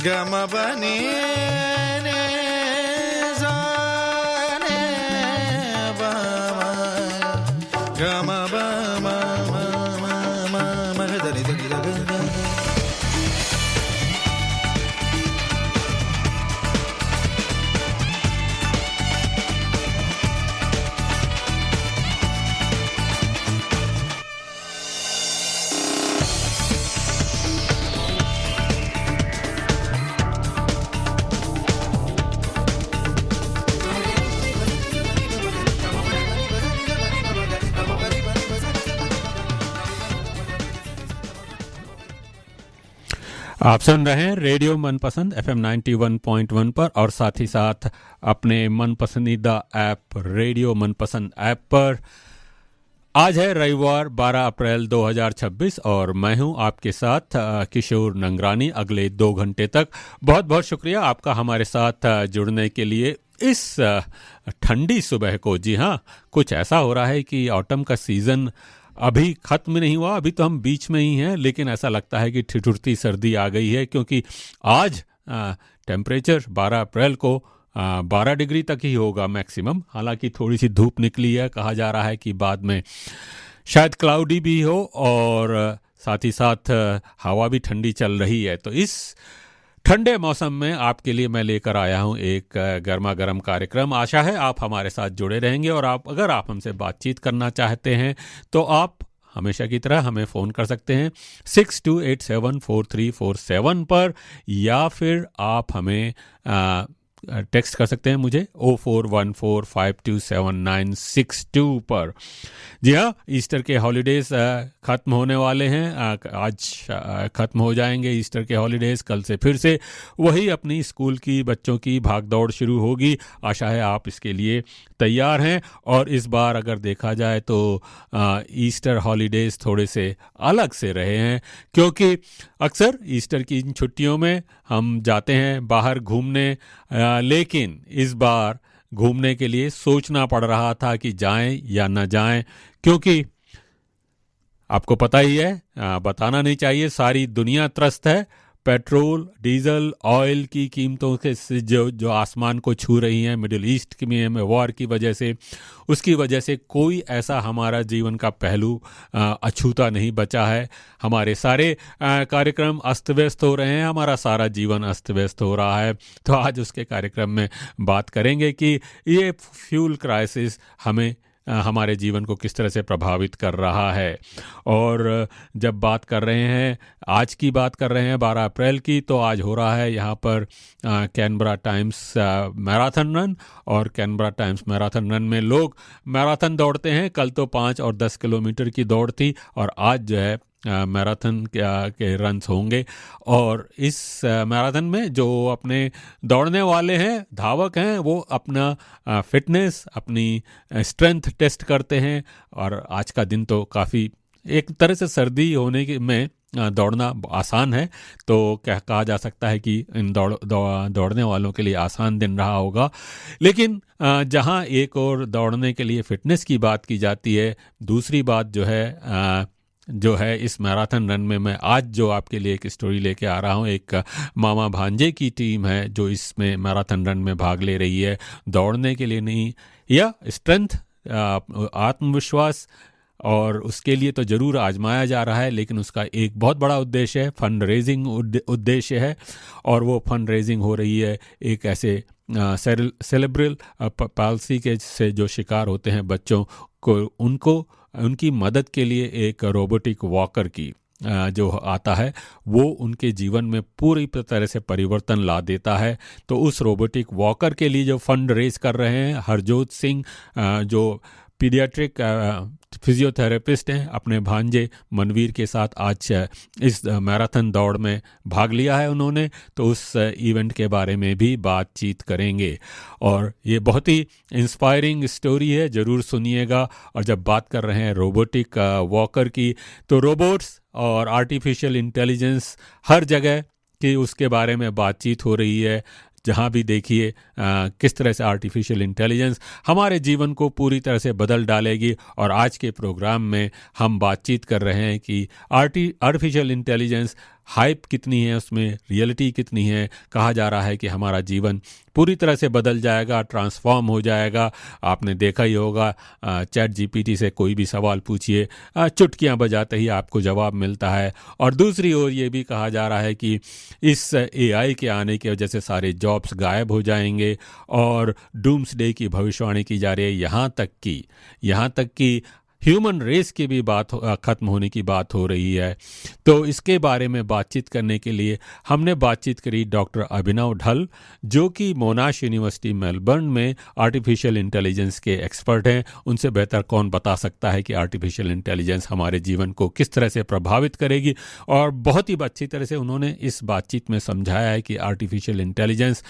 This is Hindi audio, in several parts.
गमबनी ने जाने बामा गमबमा मगदनी दनी दगदा आप सुन रहे हैं रेडियो मनपसंद FM 91.1 पर और साथ ही साथ अपने मन पसंदीदा ऐप रेडियो मनपसंद ऐप पर। आज है रविवार 12 अप्रैल 2026 और मैं हूं आपके साथ किशोर नंगरानी अगले 2 घंटे तक। बहुत बहुत शुक्रिया आपका हमारे साथ जुड़ने के लिए इस ठंडी सुबह को। जी हाँ, कुछ ऐसा हो रहा है कि ऑटम का सीज़न अभी ख़त्म नहीं हुआ, अभी तो हम बीच में ही हैं, लेकिन ऐसा लगता है कि ठिठुरती सर्दी आ गई है क्योंकि आज टेम्परेचर 12 अप्रैल को 12 डिग्री तक ही होगा मैक्सिमम। हालांकि थोड़ी सी धूप निकली है, कहा जा रहा है कि बाद में शायद क्लाउडी भी हो और साथ ही साथ हवा भी ठंडी चल रही है। तो इस ठंडे मौसम में आपके लिए मैं लेकर आया हूं एक गर्मा गर्म कार्यक्रम। आशा है आप हमारे साथ जुड़े रहेंगे और अगर आप हमसे बातचीत करना चाहते हैं तो आप हमेशा की तरह हमें फ़ोन कर सकते हैं 62874347 पर, या फिर आप हमें टेक्स्ट कर सकते हैं मुझे 0414527962 पर। जी हाँ, ईस्टर के हॉलीडेज़ ख़त्म होने वाले हैं, आज ख़त्म हो जाएंगे ईस्टर के हॉलीडेज़। कल से फिर से वही अपनी स्कूल की बच्चों की भागदौड़ शुरू होगी। आशा है आप इसके लिए तैयार हैं। और इस बार अगर देखा जाए तो ईस्टर हॉलीडेज़ थोड़े से अलग से रहे हैं क्योंकि अक्सर ईस्टर की इन छुट्टियों में हम जाते हैं बाहर घूमने, लेकिन इस बार घूमने के लिए सोचना पड़ रहा था कि जाएं या न जाएं, क्योंकि आपको पता ही है, बताना नहीं चाहिए, सारी दुनिया त्रस्त है। पेट्रोल, डीजल, ऑयल की कीमतों के जो आसमान को छू रही हैं मिडिल ईस्ट में वॉर की वजह से, उसकी वजह से कोई ऐसा हमारा जीवन का पहलू अछूता नहीं बचा है। हमारे सारे कार्यक्रम अस्त व्यस्त हो रहे हैं, हमारा सारा जीवन अस्त व्यस्त हो रहा है। तो आज उसके कार्यक्रम में बात करेंगे कि ये फ्यूल क्राइसिस हमें हमारे जीवन को किस तरह से प्रभावित कर रहा है। और जब बात कर रहे हैं, आज की बात कर रहे हैं 12 अप्रैल की, तो आज हो रहा है यहाँ पर कैनबरा टाइम्स मैराथन रन। और कैनबरा टाइम्स मैराथन रन में लोग मैराथन दौड़ते हैं। कल तो 5 और 10 किलोमीटर की दौड़ थी और आज जो है मैराथन के रन्स होंगे। और इस मैराथन में जो अपने दौड़ने वाले हैं, धावक हैं, वो अपना फिटनेस, अपनी स्ट्रेंथ टेस्ट करते हैं। और आज का दिन तो काफ़ी एक तरह से सर्दी होने में दौड़ना आसान है, तो क्या कहा जा सकता है कि इन दौड़ने वालों के लिए आसान दिन रहा होगा। लेकिन जहां एक और दौड़ने के लिए फ़िटनेस की बात की जाती है, दूसरी बात जो है इस मैराथन रन में मैं आज जो आपके लिए एक स्टोरी लेके आ रहा हूँ। एक मामा भांजे की टीम है जो इसमें मैराथन रन में भाग ले रही है, दौड़ने के लिए नहीं, या स्ट्रेंथ, आत्मविश्वास, और उसके लिए तो ज़रूर आजमाया जा रहा है। लेकिन उसका एक बहुत बड़ा उद्देश्य है, फंड रेजिंग उद्देश्य है। और वो फंड रेजिंग हो रही है एक ऐसे सेरेब्रल पाल्सी के से जो शिकार होते हैं बच्चों को, उनकी मदद के लिए एक रोबोटिक वॉकर की जो आता है वो उनके जीवन में पूरी तरह से परिवर्तन ला देता है। तो उस रोबोटिक वॉकर के लिए जो फंड रेज कर रहे हैं, हरजोत सिंह जो पीडियाट्रिक फिजियोथेरेपिस्ट हैं, अपने भांजे मनवीर के साथ आज इस मैराथन दौड़ में भाग लिया है उन्होंने। तो उस इवेंट के बारे में भी बातचीत करेंगे और ये बहुत ही इंस्पायरिंग स्टोरी है, ज़रूर सुनिएगा। और जब बात कर रहे हैं रोबोटिक वॉकर की, तो रोबोट्स और आर्टिफिशियल इंटेलिजेंस हर जगह की उसके बारे में बातचीत हो रही है। जहाँ भी देखिए किस तरह से आर्टिफिशियल इंटेलिजेंस हमारे जीवन को पूरी तरह से बदल डालेगी। और आज के प्रोग्राम में हम बातचीत कर रहे हैं कि आर्टिफिशियल इंटेलिजेंस हाइप कितनी है, उसमें रियलिटी कितनी है। कहा जा रहा है कि हमारा जीवन पूरी तरह से बदल जाएगा, ट्रांसफॉर्म हो जाएगा। आपने देखा ही होगा, चैट जीपीटी से कोई भी सवाल पूछिए, चुटकियां बजाते ही आपको जवाब मिलता है। और दूसरी ओर ये भी कहा जा रहा है कि इस एआई के आने की वजह से सारे जॉब्स गायब हो जाएंगे और डूम्सडे की भविष्यवाणी की जा रही है। यहाँ तक कि ह्यूमन रेस की भी ख़त्म होने की बात हो रही है। तो इसके बारे में बातचीत करने के लिए हमने बातचीत करी डॉक्टर अभिनव ढल, जो कि मोनाश यूनिवर्सिटी मेलबर्न में आर्टिफिशियल इंटेलिजेंस के एक्सपर्ट हैं। उनसे बेहतर कौन बता सकता है कि आर्टिफिशियल इंटेलिजेंस हमारे जीवन को किस तरह से प्रभावित करेगी। और बहुत ही अच्छी तरह से उन्होंने इस बातचीत में समझाया है कि आर्टिफिशियल इंटेलिजेंस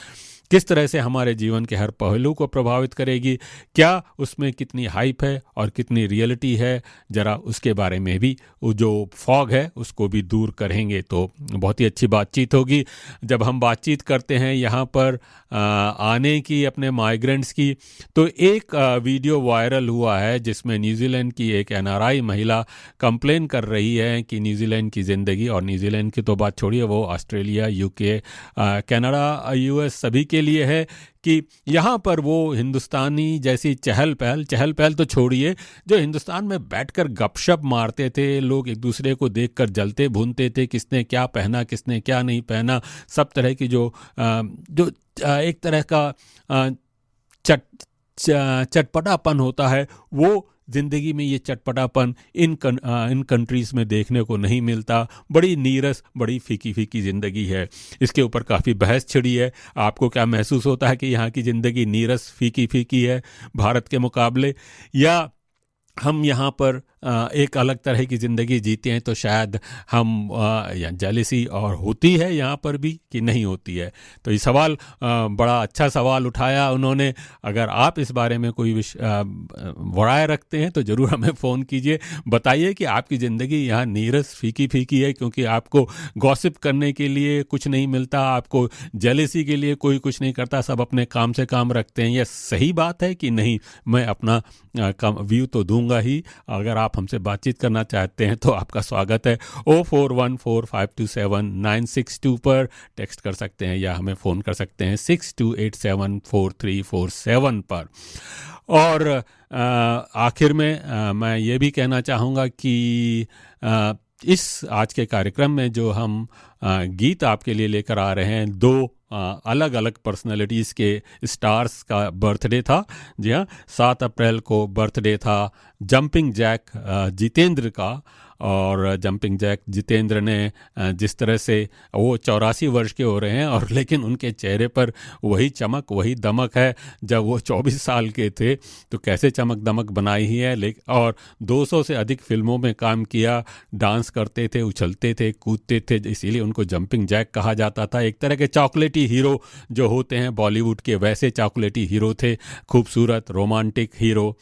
किस तरह से हमारे जीवन के हर पहलू को प्रभावित करेगी, क्या उसमें कितनी हाइप है और कितनी रियलिटी है। ज़रा उसके बारे में भी, वो जो फॉग है उसको भी दूर करेंगे। तो बहुत ही अच्छी बातचीत होगी। जब हम बातचीत करते हैं यहाँ पर आने की, अपने माइग्रेंट्स की, तो एक वीडियो वायरल हुआ है जिसमें न्यूजीलैंड की एक एनआरआई महिला कंप्लेन कर रही है कि न्यूजीलैंड की ज़िंदगी, और न्यूजीलैंड की तो बात छोड़िए, वो ऑस्ट्रेलिया, यूके, कनाडा, यूएस सभी के लिए है कि यहाँ पर वो हिंदुस्तानी जैसी चहल पहल तो छोड़िए, जो हिंदुस्तान में बैठकर गपशप मारते थे, लोग एक दूसरे को देखकर जलते भूनते थे, किसने क्या पहना, किसने क्या नहीं पहना, सब तरह की जो एक तरह का चटपटापन होता है, वो ज़िंदगी में ये चटपटापन इन कंट्रीज़ में देखने को नहीं मिलता। बड़ी नीरस, बड़ी फीकी फीकी ज़िंदगी है। इसके ऊपर काफ़ी बहस छिड़ी है। आपको क्या महसूस होता है कि यहाँ की ज़िंदगी नीरस फीकी फीकी है भारत के मुकाबले, या हम यहाँ पर एक अलग तरह की ज़िंदगी जीते हैं? तो शायद हम जेलिसी और होती है यहाँ पर भी कि नहीं होती है। तो ये सवाल बड़ा अच्छा सवाल उठाया उन्होंने। अगर आप इस बारे में कोई राय रखते हैं तो ज़रूर हमें फ़ोन कीजिए, बताइए कि आपकी ज़िंदगी यहाँ नीरस फीकी फीकी है क्योंकि आपको गॉसिप करने के लिए कुछ नहीं मिलता, आपको जेलिसी के लिए कोई कुछ नहीं करता, सब अपने काम से काम रखते हैं। यह सही बात है कि नहीं? मैं अपना व्यू तो दूंगा ही। अगर आप हमसे बातचीत करना चाहते हैं तो आपका स्वागत है। 0414527962 पर टेक्स्ट कर सकते हैं या हमें फ़ोन कर सकते हैं 62874347 पर। और आखिर में मैं ये भी कहना चाहूँगा कि इस आज के कार्यक्रम में जो हम गीत आपके लिए लेकर आ रहे हैं, दो अलग अलग पर्सनालिटीज़ के स्टार्स का बर्थडे था। जी हाँ, 7 अप्रैल को बर्थडे था जंपिंग जैक जितेंद्र का। और जंपिंग जैक जितेंद्र ने जिस तरह से, वो 84 वर्ष के हो रहे हैं, और लेकिन उनके चेहरे पर वही चमक, वही दमक है जब वो 24 साल के थे। तो कैसे चमक दमक बनाई ही है। और 200 से अधिक फिल्मों में काम किया, डांस करते थे, उछलते थे, कूदते थे, इसीलिए उनको जंपिंग जैक कहा जाता था। एक तरह के चॉकलेटी हीरो जो होते हैं बॉलीवुड के, वैसे चॉकलेटी हीरो थे, खूबसूरत रोमांटिक हीरो।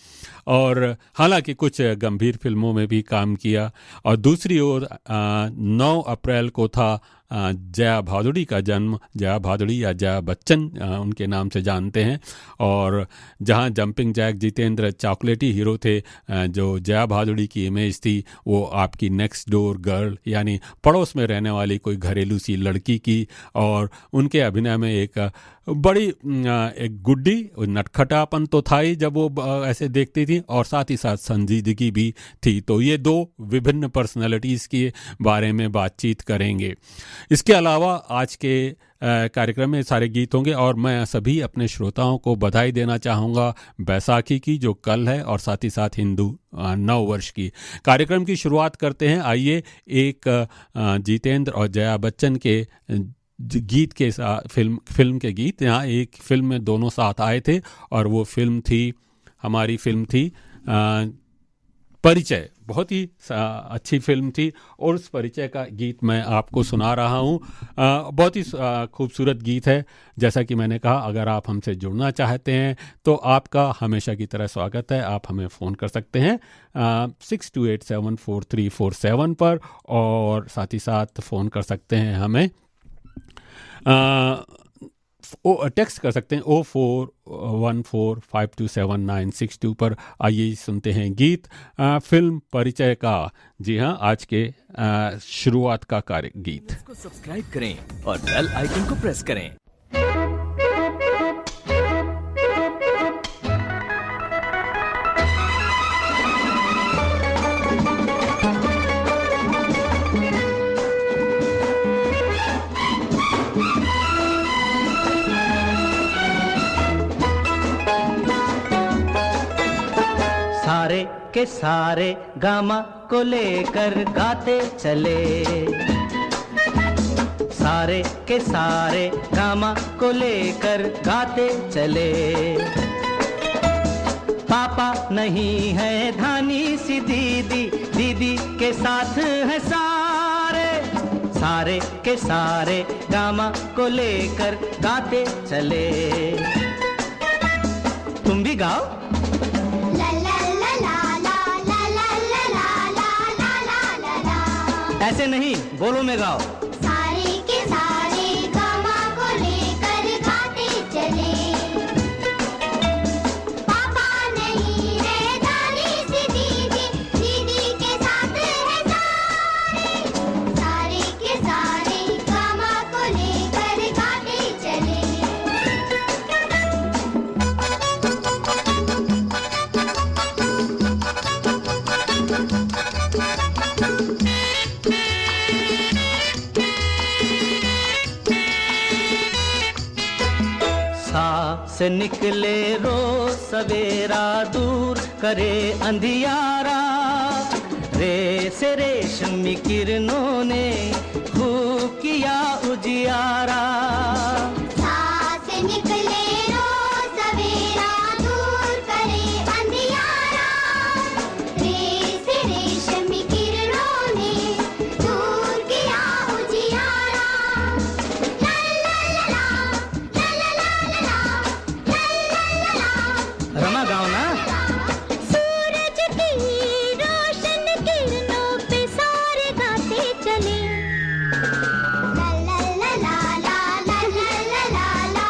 और हालांकि कुछ गंभीर फिल्मों में भी काम किया। और दूसरी ओर 9 अप्रैल को था जया भादुड़ी का जन्म। जया भादुड़ी या जया बच्चन उनके नाम से जानते हैं। और जहां जंपिंग जैक जितेंद्र चॉकलेटी हीरो थे, जो जया भादुड़ी की इमेज थी वो आपकी नेक्स्ट डोर गर्ल, यानी पड़ोस में रहने वाली कोई घरेलू सी लड़की की। और उनके अभिनय में एक बड़ी एक गुड्डी नटखटापन तो था ही जब वो ऐसे देखती थी, और साथ ही साथ संजीदगी भी थी। तो ये दो विभिन्न पर्सनालिटीज़ के बारे में बातचीत करेंगे। इसके अलावा आज के कार्यक्रम में सारे गीत होंगे। और मैं सभी अपने श्रोताओं को बधाई देना चाहूँगा बैसाखी की, जो कल है, और साथ ही साथ हिंदू नव वर्ष की। कार्यक्रम की शुरुआत करते हैं। आइए एक जितेंद्र और जया बच्चन के गीत के साथ, फिल्म के गीत। यहाँ एक फिल्म में दोनों साथ आए थे, और वो फिल्म थी, हमारी फिल्म थी परिचय। बहुत ही अच्छी फिल्म थी, और उस परिचय का गीत मैं आपको सुना रहा हूँ। बहुत ही खूबसूरत गीत है। जैसा कि मैंने कहा, अगर आप हमसे जुड़ना चाहते हैं तो आपका हमेशा की तरह स्वागत है। आप हमें फ़ोन कर सकते हैं 62874347 पर, और साथ ही साथ फ़ोन कर सकते हैं हमें टेक्स्ट कर सकते हैं 0414527962 पर। आइए सुनते हैं गीत फिल्म परिचय का। जी हाँ, आज के शुरुआत का कार्य गीत। इसको सब्सक्राइब करें और बेल आइकन को प्रेस करें। सारे के सारे गामा को लेकर गाते चले, सारे के सारे गामा को लेकर गाते चले। पापा नहीं है धानी सी दीदी, दीदी के साथ है सारे, सारे के सारे गामा को लेकर गाते चले। तुम भी गाओ। ऐसे नहीं, बोलो में गाओ। सारे के सारे गामा को लेकर गाते चले, पापा नहीं है दानी सी दीदी, दीदी के साथ है सारे, सारे के सारे गामा को लेकर गाते चले। से निकले रोज सवेरा, दूर करे अंधियारा, रे से रेशमी किरणों ने खूब किया उजियारा। साथ निकले रोज सवेरा, दूर करे अंधियारा, रे से रेशमी किरणों ने दूर किया उजियारा। ला ला ला ला ला ला ला ला, रमा गाओ ना। सूरज की रोशन किरणों पे सारे गाते चले। ला ला ला ला ला ला ला ला ला ला।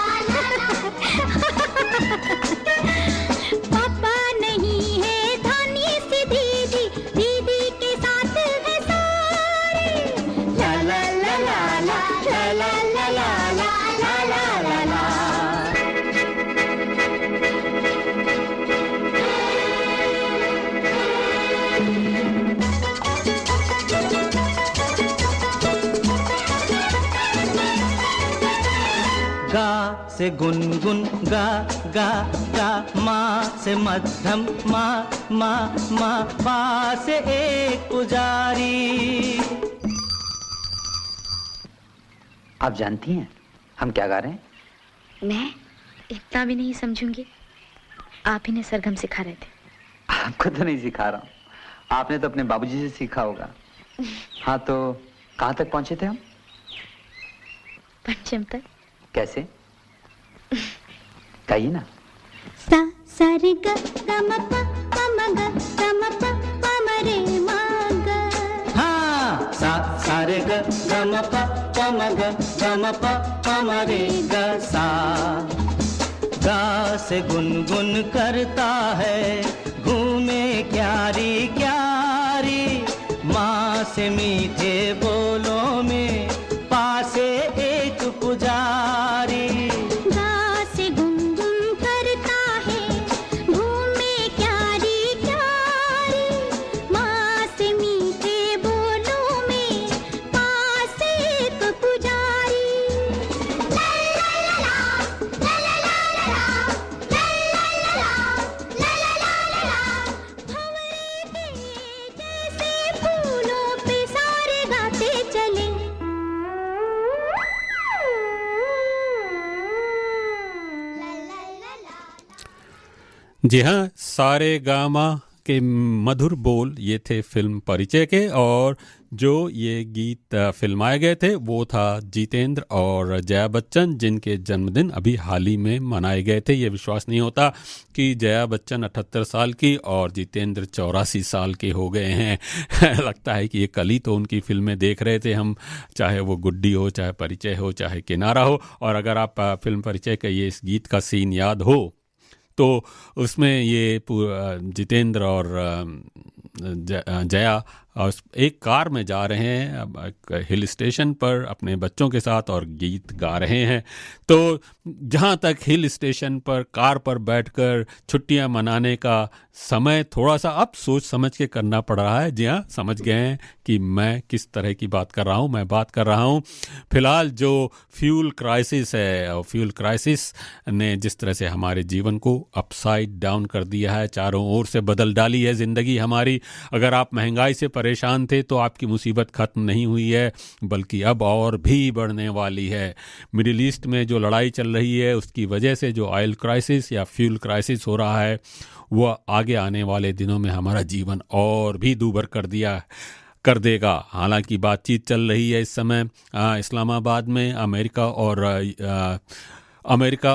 पापा नहीं है धानी सी दीदी, दीदी के साथ है सारे। ला ला ला ला ला ला ला ला ला ला ला ला ला। गा से गुनगुन गा गा गा, माँ से मध्यम माँ माँ माँ, पा से एक पुजारी। आप जानती हैं हम क्या गा रहे हैं? मैं इतना भी नहीं समझूंगी। आप ही ने सरगम सिखा रहे थे। आपको तो नहीं सिखा रहा हूँ, आपने तो अपने बाबूजी से सीखा होगा। हाँ, तो कहाँ तक पहुंचे थे हम? पंचम तक। कैसे? कहिए ना। सा सा रे ग ग म प प म ग ग म प प म रे म ग। हाँ, सा सा रे ग ग म प प म ग ग म प प म रे ग सा। गा से गुनगुन करता है घूमे क्यारी क्यारी, माँ से मीठे बोलों में पासे एक पुजारी। गा से गुनगुन करता है घूमे क्यारी क्यारी, माँ से मीठे बोलों में पास एक पुजारी। ला ला ला ला ला ला ला ला ला ला ला ला ला। भंवरे के जैसे फूलों पे सारे गाते चले। जी हाँ, सारे गामा के मधुर बोल ये थे फिल्म परिचय के, और जो ये गीत फिल्माए गए थे वो था जितेंद्र और जया बच्चन, जिनके जन्मदिन अभी हाल ही में मनाए गए थे। ये विश्वास नहीं होता कि जया बच्चन 78 साल की और जितेंद्र 84 साल के हो गए हैं। लगता है कि ये कल ही तो उनकी फिल्में देख रहे थे हम, चाहे वो गुड्डी हो, चाहे परिचय हो, चाहे किनारा हो। और अगर आप फिल्म परिचय का ये इस गीत का सीन याद हो तो उसमें ये जितेंद्र और जया एक कार में जा रहे हैं हिल स्टेशन पर अपने बच्चों के साथ और गीत गा रहे हैं। तो जहाँ तक हिल स्टेशन पर कार पर बैठकर छुट्टियाँ मनाने का समय थोड़ा सा अब सोच समझ के करना पड़ रहा है। जी हाँ, समझ गए हैं कि मैं किस तरह की बात कर रहा हूँ। मैं बात कर रहा हूँ फिलहाल जो फ्यूल क्राइसिस है, और फ्यूल क्राइसिस ने जिस तरह से हमारे जीवन को अपसाइड डाउन कर दिया है, चारों ओर से बदल डाली है ज़िंदगी हमारी। अगर आप महंगाई से परेशान थे तो आपकी मुसीबत ख़त्म नहीं हुई है, बल्कि अब और भी बढ़ने वाली है। मिडिल ईस्ट में जो लड़ाई चल रही है उसकी वजह से जो ऑयल क्राइसिस या फ्यूल क्राइसिस हो रहा है वह आगे आने वाले दिनों में हमारा जीवन और भी दूभर कर देगा। हालांकि बातचीत चल रही है इस समय इस्लामाबाद में अमेरिका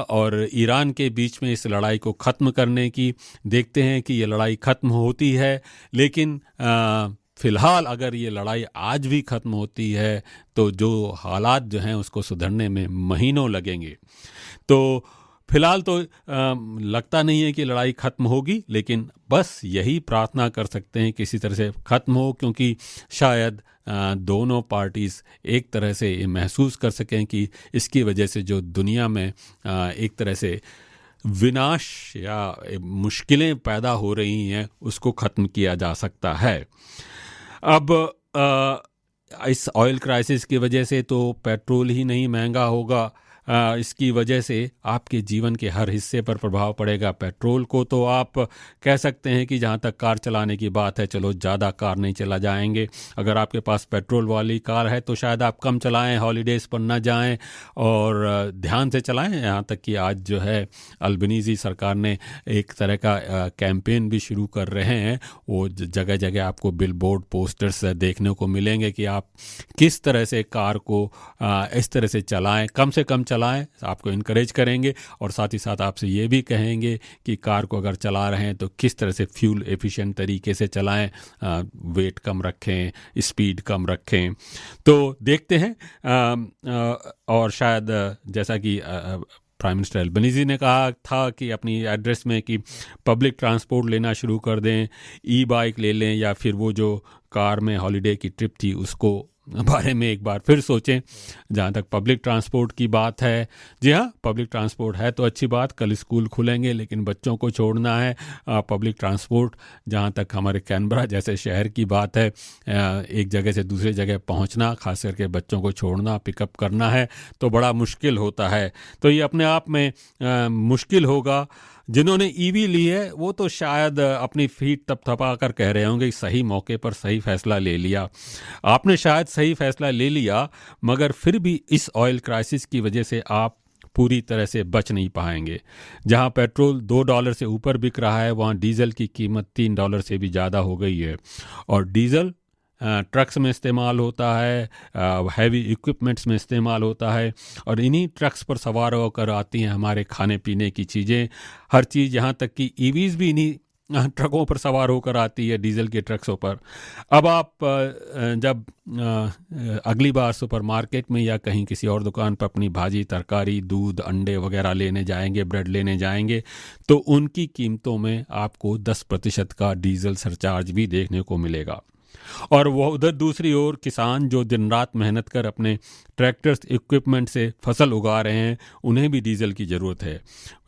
और ईरान के बीच में इस लड़ाई को ख़त्म करने की। देखते हैं कि ये लड़ाई ख़त्म होती है, लेकिन फ़िलहाल अगर ये लड़ाई आज भी ख़त्म होती है तो जो हालात जो हैं उसको सुधरने में महीनों लगेंगे। तो फ़िलहाल तो लगता नहीं है कि लड़ाई ख़त्म होगी, लेकिन बस यही प्रार्थना कर सकते हैं किसी तरह से ख़त्म हो, क्योंकि शायद दोनों पार्टीज़ एक तरह से ये महसूस कर सकें कि इसकी वजह से जो दुनिया में एक तरह से विनाश या मुश्किलें पैदा हो रही हैं उसको ख़त्म किया जा सकता है। अब इस ऑयल क्राइसिस की वजह से तो पेट्रोल ही नहीं महंगा होगा, इसकी वजह से आपके जीवन के हर हिस्से पर प्रभाव पड़ेगा। पेट्रोल को तो आप कह सकते हैं कि जहाँ तक कार चलाने की बात है, चलो ज़्यादा कार नहीं चला जाएंगे। अगर आपके पास पेट्रोल वाली कार है तो शायद आप कम चलाएं, हॉलीडेज़ पर ना जाएं और ध्यान से चलाएं। यहाँ तक कि आज जो है अल्बनीज़ी सरकार ने एक तरह का कैंपेन भी शुरू कर रहे हैं। वो जगह जगह आपको बिलबोर्ड पोस्टर्स देखने को मिलेंगे कि आप किस तरह से कार को इस तरह से चलाएं, कम से कम चलाएं, आपको इनकरेज करेंगे। और साथ ही साथ आपसे ये भी कहेंगे कि कार को अगर चला रहे हैं तो किस तरह से फ्यूल एफिशिएंट तरीके से चलाएं, वेट कम रखें, स्पीड कम रखें। तो देखते हैं और शायद जैसा कि प्राइम मिनिस्टर अल्बनीज़ी ने कहा था कि अपनी एड्रेस में कि पब्लिक ट्रांसपोर्ट लेना शुरू कर दें, ई बाइक ले लें, या फिर वो जो कार में हॉलीडे की ट्रिप थी उसको बारे में एक बार फिर सोचें। जहाँ तक पब्लिक ट्रांसपोर्ट की बात है, जी हाँ, पब्लिक ट्रांसपोर्ट है तो अच्छी बात, कल स्कूल खुलेंगे लेकिन बच्चों को छोड़ना है। पब्लिक ट्रांसपोर्ट, जहाँ तक हमारे कैनबरा जैसे शहर की बात है, एक जगह से दूसरी जगह पहुँचना, खास करके बच्चों को छोड़ना, पिकअप करना है तो बड़ा मुश्किल होता है। तो ये अपने आप में मुश्किल होगा। जिन्होंने ईवी ली है वो तो शायद अपनी फीट थपथपा कर कह रहे होंगे सही मौके पर सही फैसला ले लिया। आपने शायद सही फैसला ले लिया, मगर फिर भी इस ऑयल क्राइसिस की वजह से आप पूरी तरह से बच नहीं पाएंगे। जहां पेट्रोल $2 से ऊपर बिक रहा है, वहां डीजल की कीमत $3 से भी ज़्यादा हो गई है। और डीजल ट्रक्स में इस्तेमाल होता है, हैवी इक्विपमेंट्स में इस्तेमाल होता है, और इन्हीं ट्रक्स पर सवार होकर आती हैं हमारे खाने पीने की चीज़ें, हर चीज़। यहाँ तक कि ईवीज़ भी इन्हीं ट्रकों पर सवार होकर आती है, डीजल के ट्रक्सों पर। अब आप जब अगली बार सुपरमार्केट में या कहीं किसी और दुकान पर अपनी भाजी, तरकारी, दूध, अंडे वगैरह लेने जाएंगे, ब्रेड लेने जाएंगे, तो उनकी कीमतों में आपको 10% का डीजल सरचार्ज भी देखने को मिलेगा। और वो उधर दूसरी ओर किसान जो दिन रात मेहनत कर अपने ट्रैक्टर्स, इक्विपमेंट से फसल उगा रहे हैं, उन्हें भी डीजल की ज़रूरत है।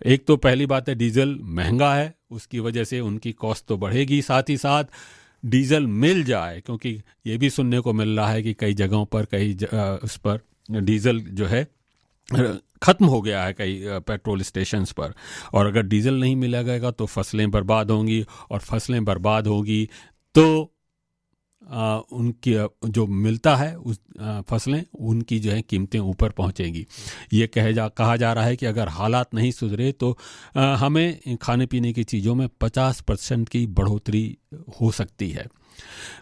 एक तो पहली बात है डीजल महंगा है, उसकी वजह से उनकी कॉस्ट तो बढ़ेगी। साथ ही साथ डीजल मिल जाए, क्योंकि ये भी सुनने को मिल रहा है कि कई जगहों पर उस पर डीजल जो है ख़त्म हो गया है कई पेट्रोल स्टेशंस पर। और अगर डीजल नहीं मिलेगा तो फसलें बर्बाद होंगी, और फसलें बर्बाद होगी तो उनकी जो मिलता है उस फसलें उनकी जो है कीमतें ऊपर पहुंचेंगी। ये कहा जा रहा है कि अगर हालात नहीं सुधरे तो हमें खाने पीने की चीज़ों में 50% की बढ़ोतरी हो सकती है।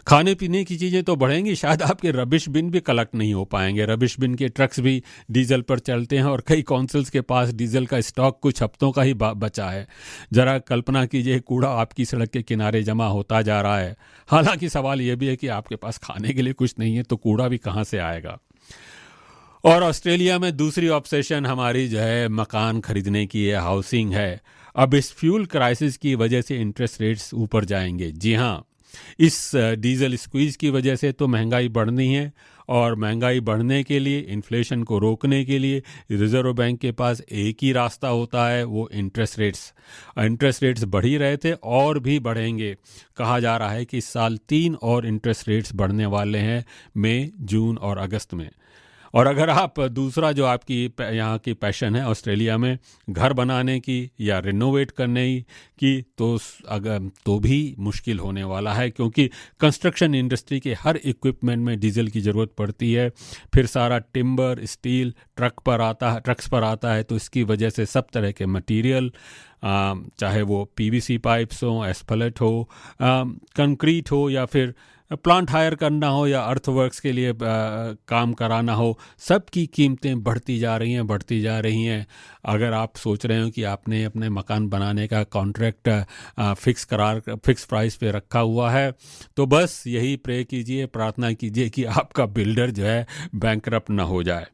खाने पीने की चीज़ें तो बढ़ेंगी, शायद आपके रबिश बिन भी कलेक्ट नहीं हो पाएंगे। रबिश बिन के ट्रक्स भी डीजल पर चलते हैं और कई काउंसिल्स के पास डीजल का स्टॉक कुछ हफ्तों का ही बचा है। ज़रा कल्पना कीजिए, कूड़ा आपकी सड़क के किनारे जमा होता जा रहा है। हालांकि सवाल यह भी है कि आपके पास खाने के लिए कुछ नहीं है तो कूड़ा भी कहाँ से आएगा। और ऑस्ट्रेलिया में दूसरी ऑब्सेशन हमारी जो है मकान खरीदने की है, हाउसिंग है। अब इस फ्यूल क्राइसिस की वजह से इंटरेस्ट रेट्स ऊपर जाएंगे। जी हाँ, इस डीजल स्क्वीज की वजह से तो महंगाई बढ़नी है और महंगाई बढ़ने के लिए, इन्फ्लेशन को रोकने के लिए रिजर्व बैंक के पास एक ही रास्ता होता है, वो इंटरेस्ट रेट्स बढ़ ही रहे थे और भी बढ़ेंगे। कहा जा रहा है कि इस साल 3 और इंटरेस्ट रेट्स बढ़ने वाले हैं, मई, जून और अगस्त में। और अगर आप दूसरा जो आपकी यहाँ की पैशन है ऑस्ट्रेलिया में, घर बनाने की या रिनोवेट करने की, तो भी मुश्किल होने वाला है, क्योंकि कंस्ट्रक्शन इंडस्ट्री के हर इक्विपमेंट में डीजल की ज़रूरत पड़ती है। फिर सारा टिम्बर, स्टील ट्रक्स पर आता है, तो इसकी वजह से सब तरह के मटेरियल, चाहे वो पीवीसी पाइप्स हो, एस्फल्ट हो, कंक्रीट हो, या फिर प्लांट हायर करना हो या अर्थवर्क्स के लिए काम कराना हो, सब की कीमतें बढ़ती जा रही हैं। अगर आप सोच रहे हो कि आपने अपने मकान बनाने का कॉन्ट्रैक्ट फिक्स प्राइस पे रखा हुआ है, तो बस यही प्रे कीजिए, प्रार्थना कीजिए कि आपका बिल्डर जो है बैंकरप्ट ना हो जाए।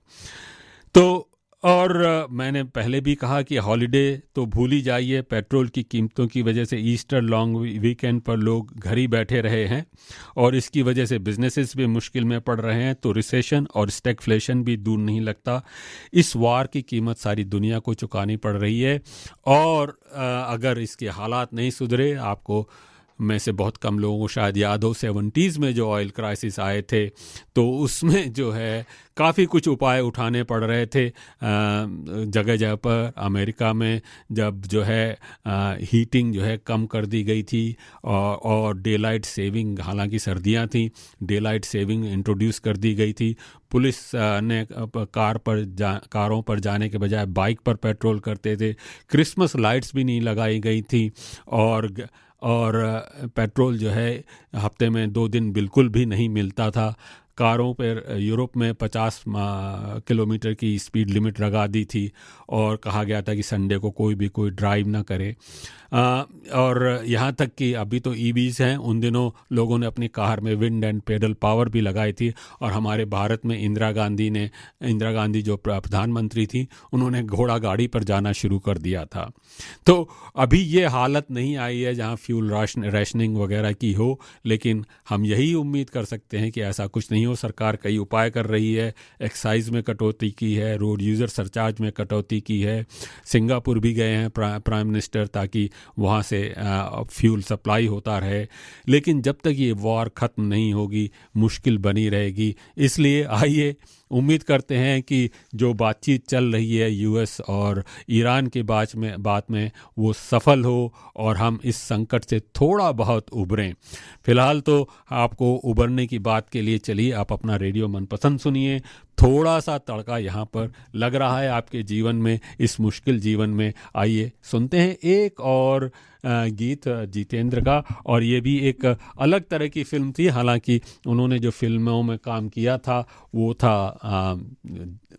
तो और मैंने पहले भी कहा कि हॉलिडे तो भूल ही जाइए। पेट्रोल की कीमतों की वजह से ईस्टर लॉन्ग वीकेंड पर लोग घर ही बैठे रहे हैं और इसकी वजह से बिजनेसेस भी मुश्किल में पड़ रहे हैं। तो रिसेशन और स्टैगफ्लेशन भी दूर नहीं लगता। इस वार की कीमत सारी दुनिया को चुकानी पड़ रही है और अगर इसके हालात नहीं सुधरे, आपको में से बहुत कम लोगों को शायद याद हो 70s में जो ऑयल क्राइसिस आए थे, तो उसमें जो है काफ़ी कुछ उपाय उठाने पड़ रहे थे जगह जगह पर। अमेरिका में जब जो है हीटिंग जो है कम कर दी गई थी और डे लाइट सेविंग, हालांकि सर्दियां थी, डे लाइट सेविंग इंट्रोड्यूस कर दी गई थी। पुलिस ने कारों पर जाने के बजाय बाइक पर पेट्रोल करते थे। क्रिसमस लाइट्स भी नहीं लगाई गई थी और पेट्रोल जो है हफ्ते में 2 दिन बिल्कुल भी नहीं मिलता था। कारों पर यूरोप में 50 किलोमीटर की स्पीड लिमिट लगा दी थी और कहा गया था कि संडे को कोई ड्राइव ना करे। और यहाँ तक कि अभी तो ईवीज़ हैं, उन दिनों लोगों ने अपनी कार में विंड एंड पेडल पावर भी लगाई थी। और हमारे भारत में इंदिरा गांधी जो प्रधानमंत्री थी, उन्होंने घोड़ा गाड़ी पर जाना शुरू कर दिया था। तो अभी ये हालत नहीं आई है जहाँ फ्यूल राशनिंग वगैरह की हो, लेकिन हम यही उम्मीद कर सकते हैं कि ऐसा कुछ नहीं हो। सरकार कई उपाय कर रही है, एक्साइज में कटौती की है, रोड यूज़र सरचार्ज में कटौती की है। सिंगापुर भी गए हैं प्राइम मिनिस्टर, ताकि वहाँ से फ्यूल सप्लाई होता रहे। लेकिन जब तक ये वॉर ख़त्म नहीं होगी, मुश्किल बनी रहेगी। इसलिए आइए उम्मीद करते हैं कि जो बातचीत चल रही है यूएस और ईरान के बात में वो सफल हो और हम इस संकट से थोड़ा बहुत उभरें। फिलहाल तो आपको उभरने की बात के लिए चलिए आप अपना रेडियो मनपसंद सुनिए। थोड़ा सा तड़का यहाँ पर लग रहा है आपके जीवन में, इस मुश्किल जीवन में। आइए सुनते हैं एक और गीत जितेंद्र का, और ये भी एक अलग तरह की फिल्म थी। हालांकि उन्होंने जो फिल्मों में काम किया था वो था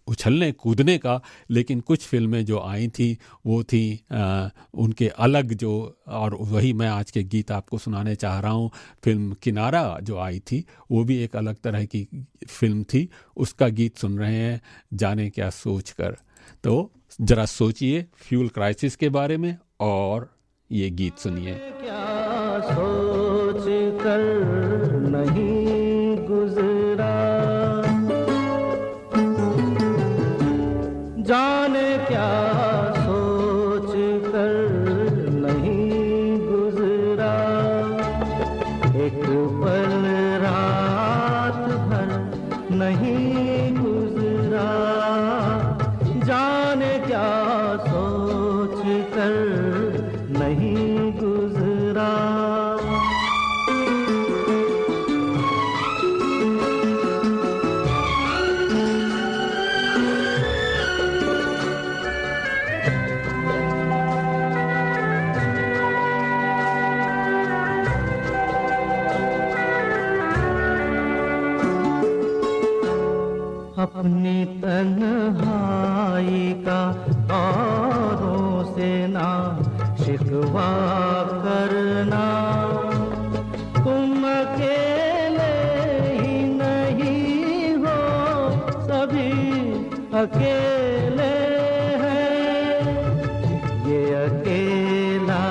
उछलने कूदने का, लेकिन कुछ फिल्में जो आई थी वो थी उनके अलग जो, और वही मैं आज के गीत आपको सुनाने चाह रहा हूँ। फिल्म किनारा जो आई थी वो भी एक अलग तरह की फिल्म थी। उसका गीत सुन रहे हैं, जाने क्या सोच कर। तो जरा सोचिए फ्यूल क्राइसिस के बारे में और ये गीत सुनिए। क्या सोच कर नहीं गुजरा, जाने क्या सोच कर नहीं गुजरा, एक पल रात भर नहीं गुजरा, जाने क्या सोच कर नहीं गुजरा। अपनी तन्हाई का औरों से ना शिकवा करना, तुम अकेले ही नहीं हो, सभी अकेले हैं। ये अकेला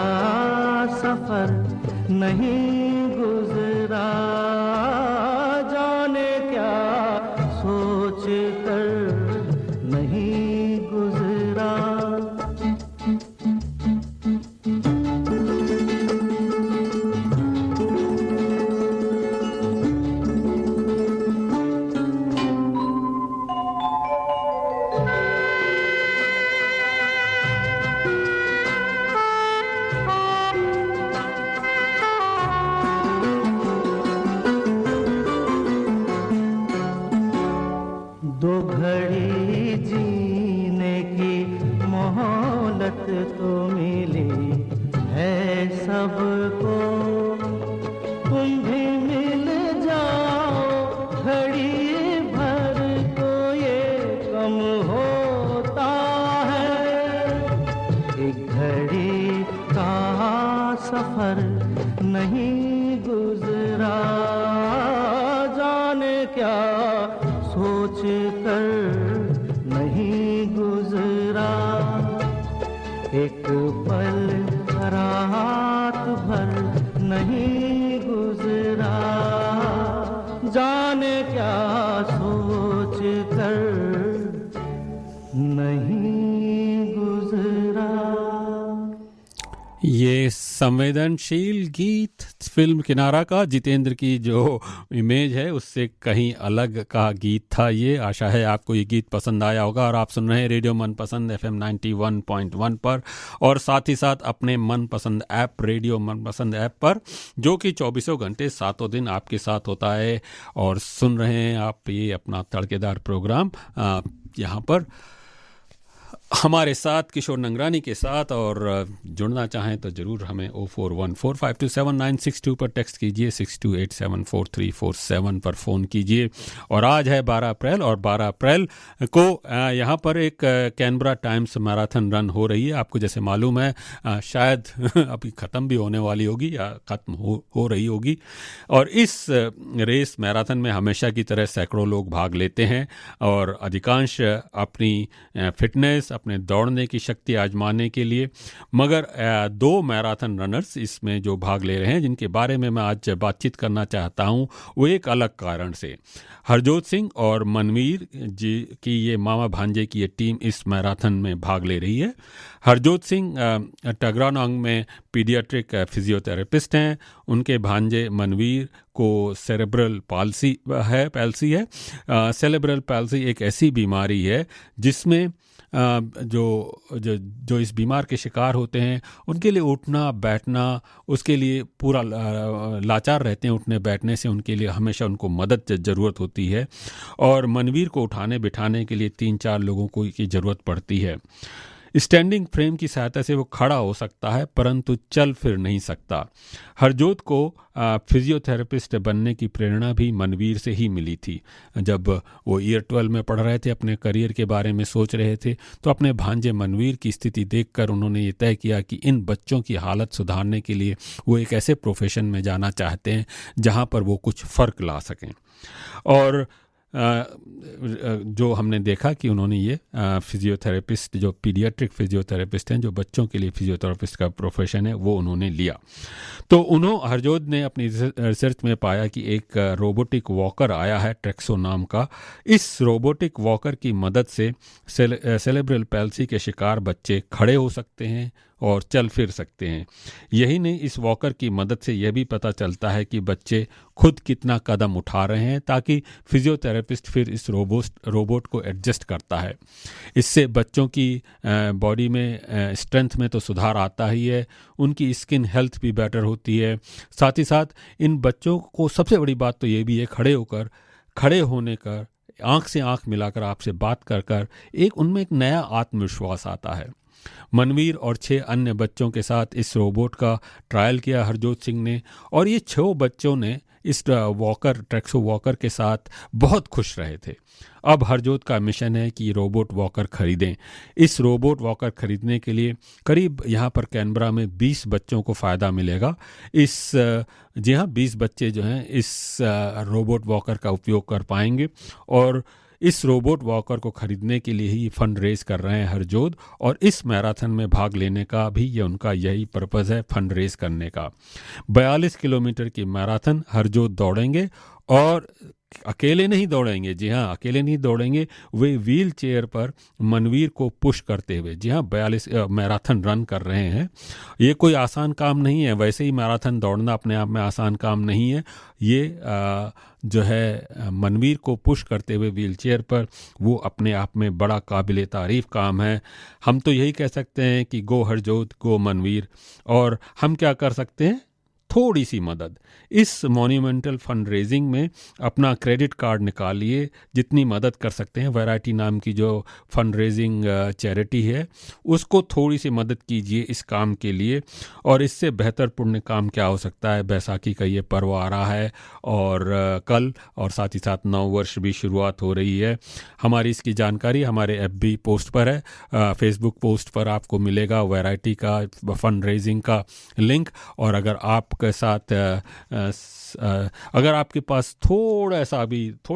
सफर नहीं गुजरा, जाने क्या सोच कर नहीं गुजरा। दो घड़ी जीने की मोहलत तो मिली है सबको, तुम भी मिल जाओ घड़ी भर तो ये कम होता है। एक घड़ी का सफर नहीं गुजरा, जाने क्या सोच कर नहीं गुजरा। एक पल रात भर नहीं गुजरा, जाने क्या सोच कर नहीं गुजरा। ये संवेदनशील गीत फिल्म किनारा का जितेंद्र की जो इमेज है उससे कहीं अलग का गीत था ये। आशा है आपको ये गीत पसंद आया होगा। और आप सुन रहे हैं रेडियो मनपसंद FM 91.1 पर, और साथ ही साथ अपने मनपसंद ऐप रेडियो मनपसंद ऐप पर, जो कि 24 घंटे 7 दिन आपके साथ होता है। और सुन रहे हैं आप ये अपना तड़केदार प्रोग्राम यहाँ पर हमारे साथ किशोर नंगरानी के साथ। और जुड़ना चाहें तो ज़रूर हमें 0414527962 पर टेक्स्ट कीजिए, 62874347 पर फ़ोन कीजिए। और आज है 12 अप्रैल, और 12 अप्रैल को यहाँ पर एक कैनबरा टाइम्स मैराथन रन हो रही है। आपको जैसे मालूम है शायद अभी ख़त्म भी होने वाली होगी या ख़त्म हो रही होगी। और इस रेस मैराथन में हमेशा की तरह सैकड़ों लोग भाग लेते हैं, और अधिकांश अपनी फिटनेस, अपने दौड़ने की शक्ति आजमाने के लिए। मगर 2 मैराथन रनर्स इसमें जो भाग ले रहे हैं, जिनके बारे में मैं आज बातचीत करना चाहता हूं, वो एक अलग कारण से। हरजोत सिंह और मनवीर जी की ये मामा भांजे की ये टीम इस मैराथन में भाग ले रही है। हरजोत सिंह टगरानोंग में पीडियाट्रिक फिजियोथेरेपिस्ट हैं। उनके भांजे मनवीर को सेरेब्रल पैल्सी है। सेरेब्रल पैल्सी एक ऐसी बीमारी है जिसमें जो इस बीमार के शिकार होते हैं, उनके लिए उठना बैठना, उसके लिए पूरा लाचार रहते हैं। उठने बैठने से उनके लिए हमेशा उनको मदद ज़रूरत होती है। और मनवीर को उठाने बिठाने के लिए 3-4 लोगों की ज़रूरत पड़ती है। स्टैंडिंग फ्रेम की सहायता से वो खड़ा हो सकता है, परंतु चल फिर नहीं सकता। हरजोत को फिजियोथेरेपिस्ट बनने की प्रेरणा भी मनवीर से ही मिली थी। जब वो ईयर 12 में पढ़ रहे थे, अपने करियर के बारे में सोच रहे थे, तो अपने भांजे मनवीर की स्थिति देखकर उन्होंने ये तय किया कि इन बच्चों की हालत सुधारने के लिए वो एक ऐसे प्रोफेशन में जाना चाहते हैं जहाँ पर वो कुछ फ़र्क ला सकें। और जो हमने देखा कि उन्होंने ये फिजियोथेरेपिस्ट, जो पीडियाट्रिक फिजियोथेरेपिस्ट हैं, जो बच्चों के लिए फिजियोथेरेपिस्ट का प्रोफेशन है, वो उन्होंने लिया। तो हरजोत ने अपनी रिसर्च में पाया कि एक रोबोटिक वॉकर आया है ट्रेक्सो नाम का। इस रोबोटिक वॉकर की मदद से सेरेब्रल पैल्सी के शिकार बच्चे खड़े हो सकते हैं और चल फिर सकते हैं। यही नहीं, इस वॉकर की मदद से यह भी पता चलता है कि बच्चे खुद कितना कदम उठा रहे हैं, ताकि फिजियोथेरेपिस्ट फिर इस रोबोट को एडजस्ट करता है। इससे बच्चों की बॉडी में स्ट्रेंथ में तो सुधार आता ही है, उनकी स्किन हेल्थ भी बेटर होती है। साथ ही साथ इन बच्चों को सबसे बड़ी बात तो ये भी है, खड़े होने का, आँख से आँख मिलाकर आपसे बात कर उनमें एक नया आत्मविश्वास आता है। मनवीर और 6 अन्य बच्चों के साथ इस रोबोट का ट्रायल किया हरजोत सिंह ने, और ये 6 बच्चों ने इस वॉकर ट्रेक्सो वॉकर के साथ बहुत खुश रहे थे। अब हरजोत का मिशन है कि रोबोट वॉकर खरीदें। इस रोबोट वॉकर खरीदने के लिए करीब यहाँ पर कैनबरा में 20 बच्चों को फ़ायदा मिलेगा। जी हाँ, 20 बच्चे जो हैं इस रोबोट वॉकर का उपयोग कर पाएंगे और इस रोबोट वॉकर को खरीदने के लिए ही फंड रेज कर रहे हैं हरजोत, और इस मैराथन में भाग लेने का भी ये उनका यही पर्पज़ है, फंड रेज करने का। 42 किलोमीटर की मैराथन हरजोत दौड़ेंगे और अकेले नहीं दौड़ेंगे। जी हाँ, अकेले नहीं दौड़ेंगे, वे व्हील चेयर पर मनवीर को पुश करते हुए, जी हाँ, 42 मैराथन रन कर रहे हैं। ये कोई आसान काम नहीं है, वैसे ही मैराथन दौड़ना अपने आप में आसान काम नहीं है। ये जो है मनवीर को पुश करते हुए व्हील चेयर पर, वो अपने आप में बड़ा काबिल तारीफ़ काम है। हम तो यही कह सकते हैं कि गो हरजोत गो मनवीर। और हम क्या कर सकते हैं, थोड़ी सी मदद इस मॉन्यूमेंटल फंड रेजिंग में अपना क्रेडिट कार्ड निकालिए, जितनी मदद कर सकते हैं। वैरायटी नाम की जो फंड रेजिंग चैरिटी है, उसको थोड़ी सी मदद कीजिए इस काम के लिए। और इससे बेहतर पुण्य काम क्या हो सकता है। बैसाखी का ये पर्व आ रहा है और कल, और साथ ही साथ नव वर्ष भी शुरुआत हो रही है। हमारी इसकी जानकारी हमारे FB पोस्ट पर है, फेसबुक पोस्ट पर आपको मिलेगा वैरायटी का फंड रेजिंग का लिंक। और अगर आपके साथ अगर आपके पास थोड़े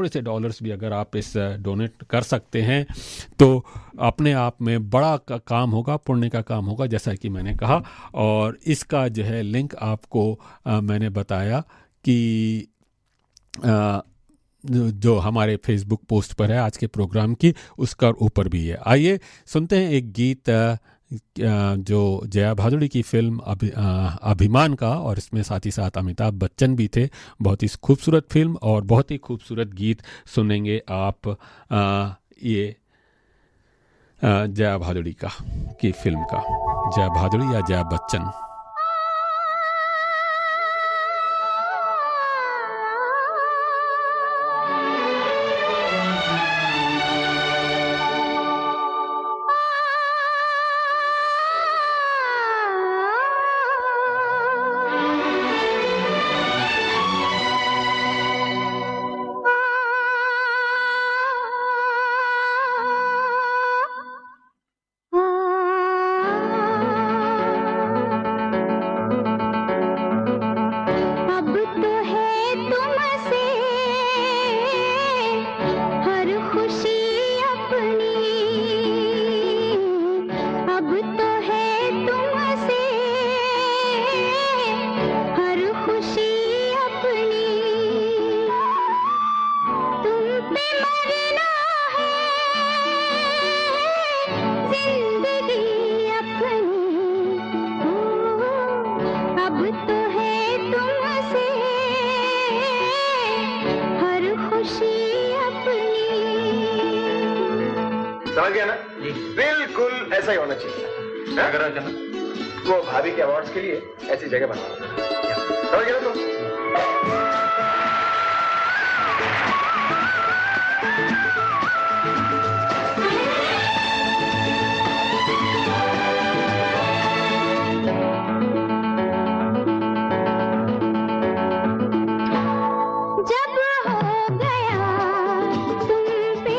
से डॉलर्स भी अगर आप इस डोनेट कर सकते हैं, तो अपने आप में बड़ा काम होगा, पुण्य का काम होगा, जैसा कि मैंने कहा। और इसका जो है लिंक आपको मैंने बताया कि जो हमारे फेसबुक पोस्ट पर है आज के प्रोग्राम की, उसका ऊपर भी है। आइए सुनते हैं एक गीत जो जया भादुड़ी की फिल्म अभिमान का, और इसमें साथ ही साथ अमिताभ बच्चन भी थे। बहुत ही खूबसूरत फिल्म और बहुत ही खूबसूरत गीत सुनेंगे आप ये जया भादुड़ी की फिल्म का। जया भादुड़ी या जया बच्चन। समझ गया ना? बिल्कुल ऐसा ही होना चाहिए। अगर वो भाभी के अवार्ड्स के लिए ऐसी जगह बनवा, समझ गया ना तुम? जब हो गया तुम पे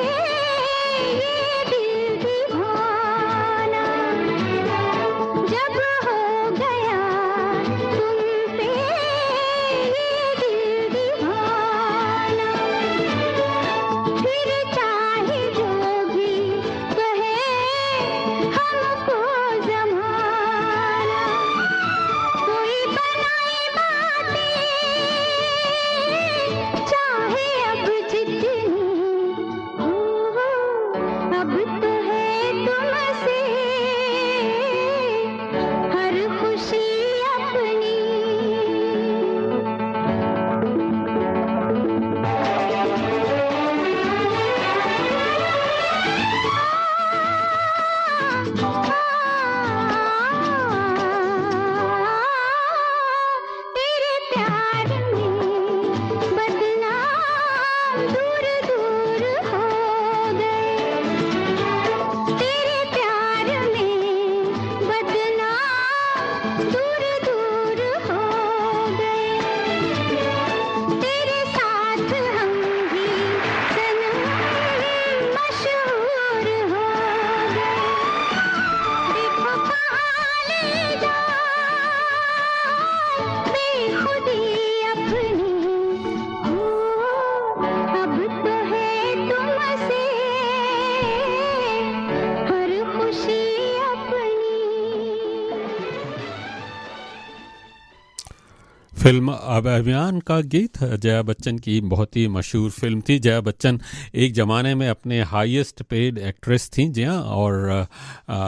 फिल्म अभियान का गीत जया बच्चन की बहुत ही मशहूर फिल्म थी। जया बच्चन एक ज़माने में अपने हाईएस्ट पेड एक्ट्रेस थी जी हाँ, और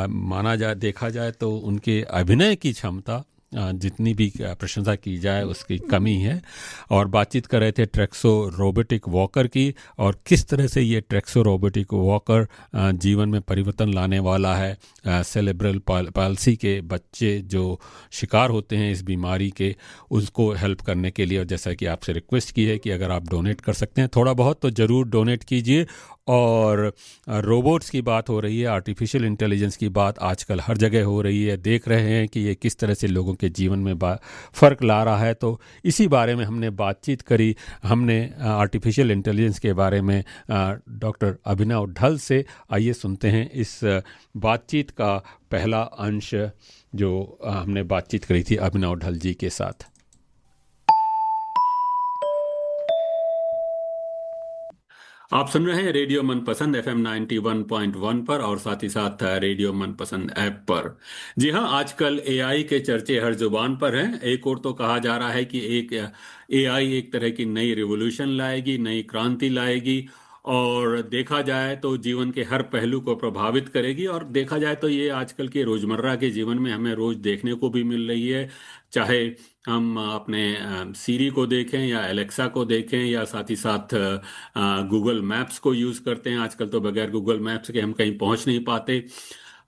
माना जाए देखा जाए तो उनके अभिनय की क्षमता जितनी भी प्रशंसा की जाए उसकी कमी है। और बातचीत कर रहे थे ट्रेक्सो रोबोटिक वॉकर की, और किस तरह से ये ट्रेक्सो रोबोटिक वॉकर जीवन में परिवर्तन लाने वाला है। सेरेब्रल पाल्सी के बच्चे जो शिकार होते हैं इस बीमारी के, उसको हेल्प करने के लिए, और जैसा कि आपसे रिक्वेस्ट की है कि अगर आप डोनेट कर सकते हैं थोड़ा बहुत तो ज़रूर डोनेट कीजिए। और रोबोट्स की बात हो रही है, आर्टिफिशियल इंटेलिजेंस की बात आजकल हर जगह हो रही है, देख रहे हैं कि ये किस तरह से लोगों के जीवन में फ़र्क ला रहा है। तो इसी बारे में हमने बातचीत करी, हमने आर्टिफिशियल इंटेलिजेंस के बारे में डॉक्टर अभिनव ढल से। आइए सुनते हैं इस बातचीत का पहला अंश जो हमने बातचीत करी थी अभिनव ढल जी के साथ। आप सुन रहे हैं रेडियो मनपसंद FM 91.1 पर और साथ ही साथ रेडियो मनपसंद ऐप पर। जी हाँ, आजकल AI के चर्चे हर जुबान पर हैं। एक और तो कहा जा रहा है कि एक AI एक तरह की नई रिवॉल्यूशन लाएगी, नई क्रांति लाएगी, और देखा जाए तो जीवन के हर पहलू को प्रभावित करेगी। और देखा जाए तो ये आजकल के रोज़मर्रा के जीवन में हमें रोज़ देखने को भी मिल रही है, चाहे हम अपने सीरी को देखें या एलेक्सा को देखें या साथ ही साथ गूगल मैप्स को यूज़ करते हैं। आजकल तो बगैर गूगल मैप्स के हम कहीं पहुंच नहीं पाते।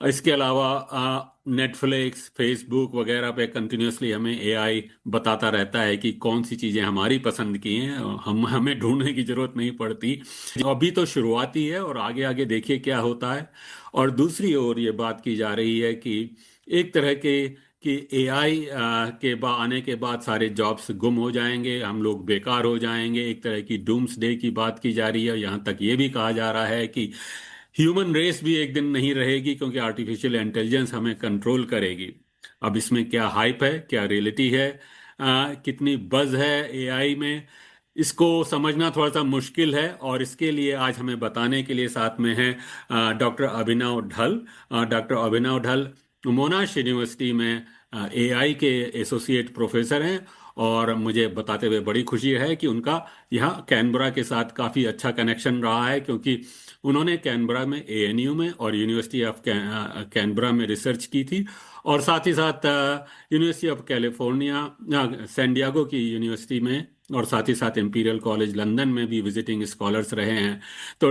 इसके अलावा नेटफ्लिक्स, फेसबुक वगैरह पे कंटिन्यूसली हमें AI बताता रहता है कि कौन सी चीज़ें हमारी पसंद की हैं, हमें ढूंढने की ज़रूरत नहीं पड़ती। अभी तो शुरुआती है और आगे आगे देखिए क्या होता है। और दूसरी ओर ये बात की जा रही है कि एक तरह के कि AI के आने के बाद सारे जॉब्स गुम हो जाएंगे, हम लोग बेकार हो जाएंगे। एक तरह की डूम्स डे की बात की जा रही है। यहाँ तक ये भी कहा जा रहा है कि ह्यूमन रेस भी एक दिन नहीं रहेगी क्योंकि आर्टिफिशियल इंटेलिजेंस हमें कंट्रोल करेगी। अब इसमें क्या हाइप है, क्या रियलिटी है, कितनी बज़ है AI में, इसको समझना थोड़ा सा मुश्किल है। और इसके लिए आज हमें बताने के लिए साथ में हैं डॉक्टर अभिनव ढल। डॉक्टर अभिनव ढल मोनाश यूनिवर्सिटी में AI के एसोसिएट प्रोफेसर हैं, और मुझे बताते हुए बड़ी खुशी है कि उनका यहाँ कैनबरा के साथ काफ़ी अच्छा कनेक्शन रहा है, क्योंकि उन्होंने कैनबरा में ANU में और यूनिवर्सिटी ऑफ कैनबरा में रिसर्च की थी, और साथ ही साथ university of California San Diego की यूनिवर्सिटी में, और साथ ही साथ इंपीरियल कॉलेज लंदन में भी विजिटिंग स्कॉलर्स रहे हैं। तो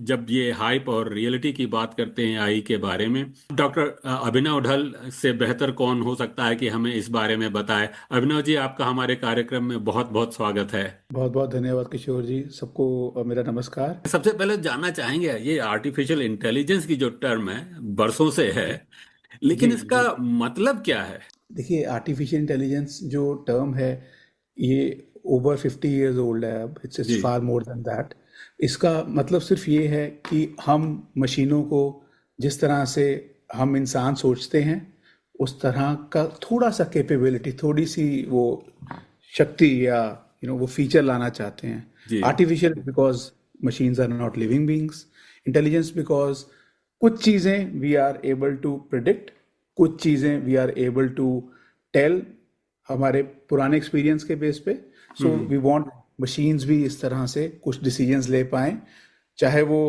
जब ये हाइप और रियलिटी की बात करते हैं AI के बारे में, डॉक्टर अभिनव ढल से बेहतर कौन हो सकता है कि हमें इस बारे में बताए। अभिनव जी, आपका हमारे कार्यक्रम में बहुत बहुत स्वागत है। बहुत बहुत धन्यवाद किशोर जी, सबको मेरा नमस्कार। सबसे पहले जानना चाहेंगे, ये आर्टिफिशियल इंटेलिजेंस की जो टर्म है बरसों से है, लेकिन इसका मतलब क्या है? देखिए, आर्टिफिशियल इंटेलिजेंस जो टर्म है ये ओवर 50 years ओल्ड है अब। It's far more than that. इसका मतलब सिर्फ ये है कि हम मशीनों को जिस तरह से हम इंसान सोचते हैं उस तरह का थोड़ा सा कैपेबिलिटी, थोड़ी सी वो शक्ति या वो फीचर लाना चाहते हैं। Artificial because machines are not living beings, intelligence because कुछ चीज़ें we are able to predict, कुछ चीज़ें we are able to tell हमारे पुराने एक्सपीरियंस के बेस पे। सो वी वांट मशीन्स भी इस तरह से कुछ डिसीजंस ले पाएं, चाहे वो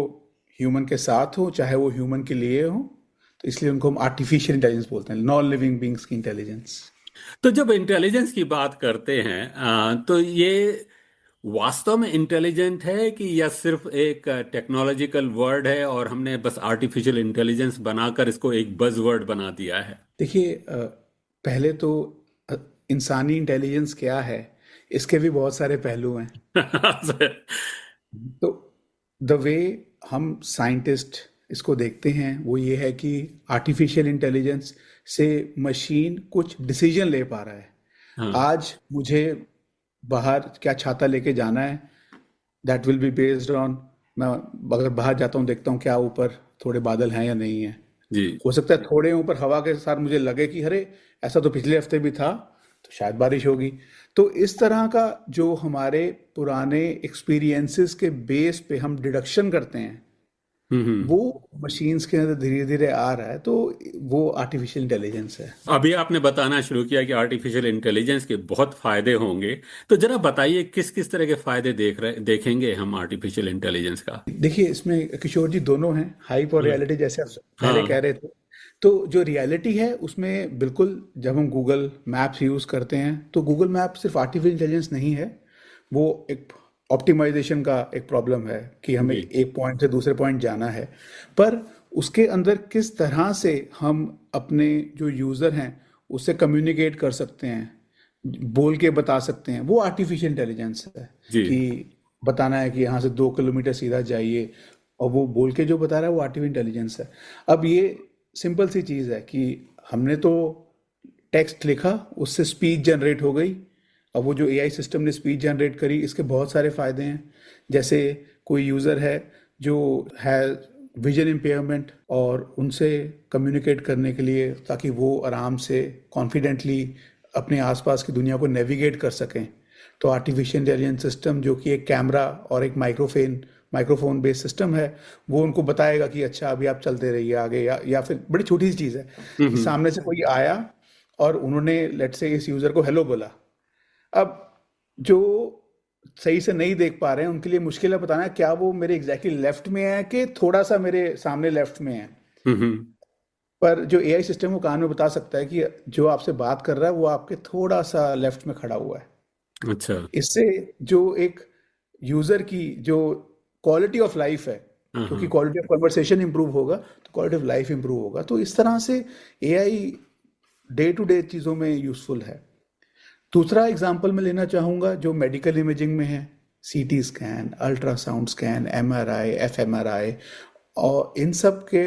ह्यूमन के साथ हो चाहे वो ह्यूमन के लिए हो। तो इसलिए उनको हम आर्टिफिशियल इंटेलिजेंस बोलते हैं, नॉन लिविंग बींग्स की इंटेलिजेंस। तो जब इंटेलिजेंस की बात करते हैं तो ये वास्तव में इंटेलिजेंट है कि या सिर्फ एक टेक्नोलॉजिकल वर्ड है और हमने बस आर्टिफिशियल इंटेलिजेंस बनाकर इसको एक बज वर्ड बना दिया है? देखिए, पहले तो इंसानी इंटेलिजेंस क्या है, इसके भी बहुत सारे पहलू हैं। तो द वे हम साइंटिस्ट इसको देखते हैं वो ये है कि आर्टिफिशियल इंटेलिजेंस से मशीन कुछ डिसीजन ले पा रहा है। आज मुझे बाहर क्या छाता लेके जाना है, that will be based on, मैं अगर बाहर जाता हूँ देखता हूँ क्या ऊपर थोड़े बादल हैं या नहीं है। हो सकता है थोड़े ऊपर हवा के साथ मुझे लगे कि अरे ऐसा तो पिछले हफ्ते भी था, तो शायद बारिश होगी। तो इस तरह का जो हमारे पुराने एक्सपीरियंसेस के बेस पे हम डिडक्शन करते हैं वो मशीन्स के अंदर धीरे धीरे आ रहा है, तो वो आर्टिफिशियल इंटेलिजेंस है। अभी आपने बताना शुरू किया कि आर्टिफिशियल इंटेलिजेंस के बहुत फायदे होंगे, तो जरा बताइए किस किस तरह के फायदे देखेंगे हम आर्टिफिशियल इंटेलिजेंस का। देखिए, इसमें किशोर जी दोनों हैं, हाइप और रियलिटी, जैसे आप पहले हाँ। कह रहे थे। तो जो रियलिटी है उसमें बिल्कुल, जब हम गूगल मैप्स यूज करते हैं तो गूगल मैप सिर्फ आर्टिफिशियल इंटेलिजेंस नहीं है, वो एक ऑप्टिमाइजेशन का एक प्रॉब्लम है कि हमें जी। एक पॉइंट से दूसरे पॉइंट जाना है, पर उसके अंदर किस तरह से हम अपने जो यूजर हैं उससे कम्युनिकेट कर सकते हैं, बोल के बता सकते हैं, वो आर्टिफिशियल इंटेलिजेंस है। जी। कि बताना है कि यहाँ से 2 किलोमीटर सीधा जाइए, और वो बोल के जो बता रहा है वो आर्टिफिशियल इंटेलिजेंस है। अब ये सिंपल सी चीज़ है कि हमने तो टेक्स्ट लिखा, उससे स्पीच जनरेट हो गई। अब वो जो एआई सिस्टम ने स्पीच जनरेट करी, इसके बहुत सारे फायदे हैं। जैसे कोई यूज़र है जो है विजन इम्पेयरमेंट, और उनसे कम्युनिकेट करने के लिए, ताकि वो आराम से कॉन्फिडेंटली अपने आसपास की दुनिया को नेविगेट कर सकें, तो आर्टिफिशियल इंटेलिजेंस सिस्टम, जो कि एक कैमरा और एक माइक्रोफोन बेस्ड सिस्टम है, वो उनको बताएगा कि अच्छा अभी आप चलते रहिए आगे, या फिर बड़ी छोटी सी चीज़ है कि सामने से कोई आया और उन्होंने लेट्स से इस यूज़र को हेलो बोला। अब जो सही से नहीं देख पा रहे हैं उनके लिए मुश्किल है बताना क्या वो मेरे एग्जैक्टली लेफ्ट में है कि थोड़ा सा मेरे सामने लेफ्ट में है। पर जो एआई सिस्टम वो कान में बता सकता है कि जो आपसे बात कर रहा है वो आपके थोड़ा सा लेफ्ट में खड़ा हुआ है। अच्छा। इससे जो एक यूजर की जो क्वालिटी ऑफ लाइफ है, क्योंकि क्वालिटी ऑफ कन्वर्सेशन इंप्रूव होगा तो क्वालिटी ऑफ लाइफ इंप्रूव होगा। तो इस तरह से एआई डे टू डे चीज़ों में यूजफुल है। दूसरा एग्जांपल मैं लेना चाहूँगा जो मेडिकल इमेजिंग में है, CT scan, ultrasound scan, MRI, fMRI, और इन सब के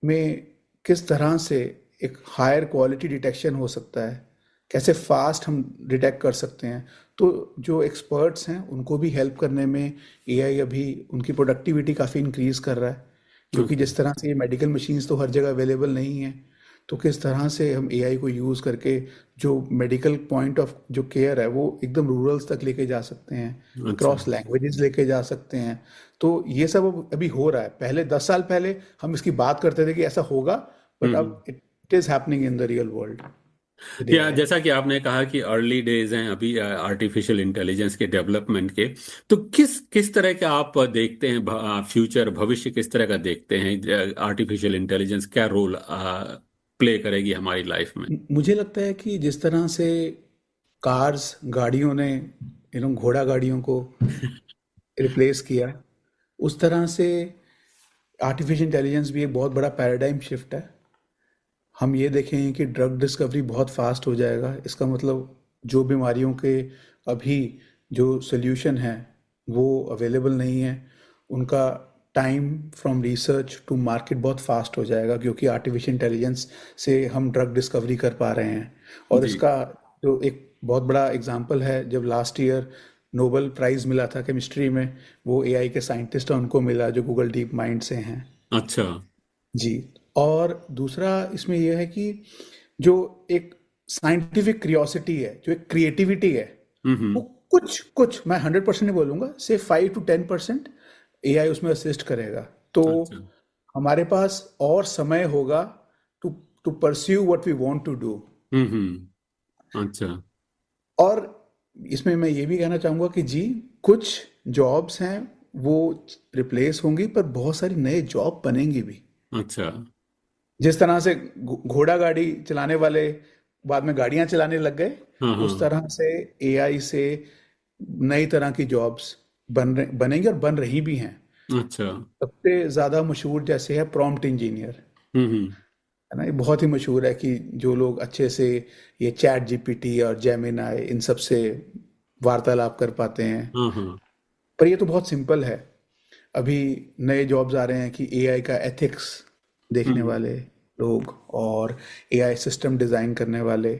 में किस तरह से एक हायर क्वालिटी डिटेक्शन हो सकता है, कैसे फास्ट हम डिटेक्ट कर सकते हैं। तो जो एक्सपर्ट्स हैं उनको भी हेल्प करने में एआई अभी उनकी प्रोडक्टिविटी काफ़ी इंक्रीज कर रहा है, क्योंकि जिस तरह से ये मेडिकल मशीन्स तो हर जगह अवेलेबल नहीं है, तो किस तरह से हम एआई को यूज़ करके जो मेडिकल पॉइंट ऑफ जो केयर है वो एकदम रूरल्स तक लेके जा सकते हैं, क्रॉस लैंग्वेजेस लेके जा सकते हैं। तो ये सब अभी हो रहा है। पहले 10 साल पहले हम इसकी बात करते थे कि ऐसा होगा, बट अब it is happening in the real world. या जैसा कि आपने कहा कि अर्ली डेज हैं अभी आर्टिफिशियल इंटेलिजेंस के डेवलपमेंट के, तो किस तरह का आप देखते हैं फ्यूचर, भविष्य किस तरह का देखते हैं? आर्टिफिशियल इंटेलिजेंस क्या रोल प्ले करेगी हमारी लाइफ में? मुझे लगता है कि जिस तरह से कार्स, गाड़ियों ने घोड़ा गाड़ियों को रिप्लेस किया, उस तरह से आर्टिफिशियल इंटेलिजेंस भी एक बहुत बड़ा पैराडाइम शिफ्ट है। हम ये देखें कि ड्रग डिस्कवरी बहुत फास्ट हो जाएगा। इसका मतलब जो बीमारियों के अभी जो सोल्यूशन है वो अवेलेबल नहीं है, उनका time from research to market बहुत फास्ट हो जाएगा, क्योंकि आर्टिफिशियल इंटेलिजेंस से हम ड्रग डिस्कवरी कर पा रहे हैं। और इसका जो एक बहुत बड़ा एग्जांपल है, जब लास्ट ईयर नोबेल प्राइज मिला था केमिस्ट्री में, वो एआई के साइंटिस्ट हैं उनको मिला जो गूगल डीप माइंड से हैं। अच्छा जी। और दूसरा इसमें यह है कि जो एक साइंटिफिक क्यूरियोसिटी है, जो एक क्रिएटिविटी है, वो कुछ मैं 100% नहीं बोलूंगा, से 5 to 10% एआई उसमें असिस्ट करेगा। तो हमारे पास और समय होगा to pursue what we want to do. अच्छा। और इसमें मैं ये भी कहना चाहूंगा कि जी, कुछ जॉब्स हैं वो रिप्लेस होंगी, पर बहुत सारी नए जॉब बनेंगी भी। अच्छा। जिस तरह से घोड़ा गाड़ी चलाने वाले बाद में गाड़ियां चलाने लग गए, उस तरह से एआई से नई तरह की जॉब्स बनेंगी और बन रही भी हैं। अच्छा। सबसे ज्यादा मशहूर जैसे है प्रॉम्प्ट इंजीनियर, है ना, ये बहुत ही मशहूर है कि जो लोग अच्छे से ये चैट जीपीटी और जेमिनाई इन सब से वार्तालाप कर पाते हैं। पर ये तो बहुत सिंपल है। अभी नए जॉब्स आ रहे हैं कि एआई का एथिक्स देखने वाले लोग, और एआई सिस्टम डिजाइन करने वाले,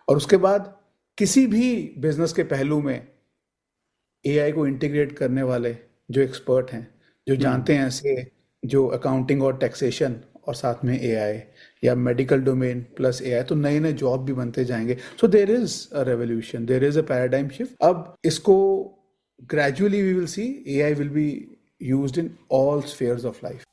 और उसके बाद किसी भी बिजनेस के पहलू में एआई को इंटीग्रेट करने वाले जो एक्सपर्ट हैं, जो जानते हैं ऐसे जो अकाउंटिंग और टैक्सेशन और साथ में एआई, या मेडिकल डोमेन प्लस एआई, तो नए नए जॉब भी बनते जाएंगे। So there is a revolution, there is a paradigm shift. अब इसको gradually we will see AI will be used in all spheres of life.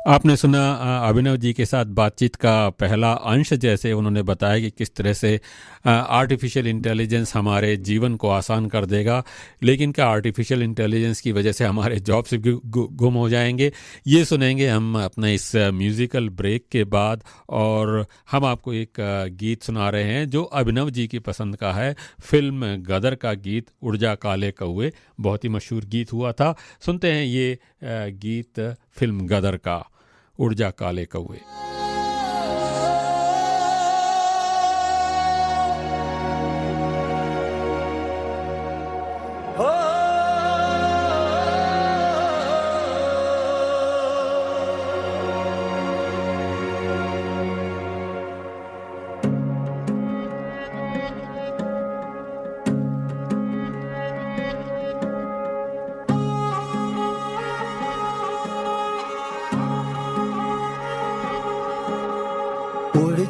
आपने सुना अभिनव जी के साथ बातचीत का पहला अंश, जैसे उन्होंने बताया कि किस तरह से आर्टिफिशियल इंटेलिजेंस हमारे जीवन को आसान कर देगा, लेकिन क्या आर्टिफिशियल इंटेलिजेंस की वजह से हमारे जॉब्स गुम हो जाएंगे, ये सुनेंगे हम अपने इस म्यूज़िकल ब्रेक के बाद। और हम आपको एक गीत सुना रहे हैं जो अभिनव जी की पसंद का है, फिल्म गदर का गीत उड़ जा काले कौवे, बहुत ही मशहूर गीत हुआ था। सुनते हैं ये गीत फिल्म गदर का, उड़ जा काले कौवे।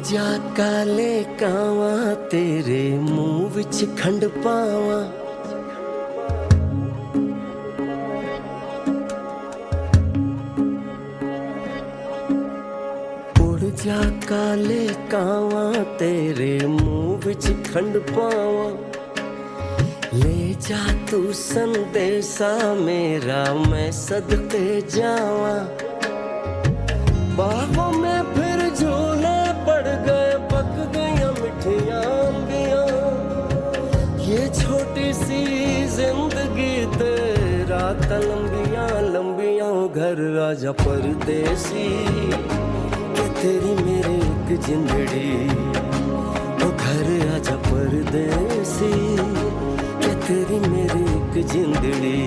ਜਾ ਕਾਲੇ ਕਾਵਾਂ ਤੇਰੇ ਮੂੰਹ ਵਿੱਚ ਖੰਡ ਪਾਵਾਂ, ਉੜ ਜਾ ਕਾਲੇ ਕਾਵਾਂ ਤੇਰੇ ਮੂੰਹ ਵਿੱਚ ਖੰਡ ਪਾਵਾਂ, ਲੈ ਜਾ ਤੂੰ ਸੰਦੇਸਾ ਮੇਰਾ ਮੈਂ ਸਦਕੇ ਜਾਵਾਂ, बाहों में फिर झूले पड़ गए पक गई मिठियां अंबियां, ये छोटी सी जिंदगी तेरा लंबियां लंबियां, घर आजा परदेसी कि तेरी मेरी एक जिंदड़ी, ओ घर आजा परदेसी कि तेरी मेरी एक जिंदड़ी।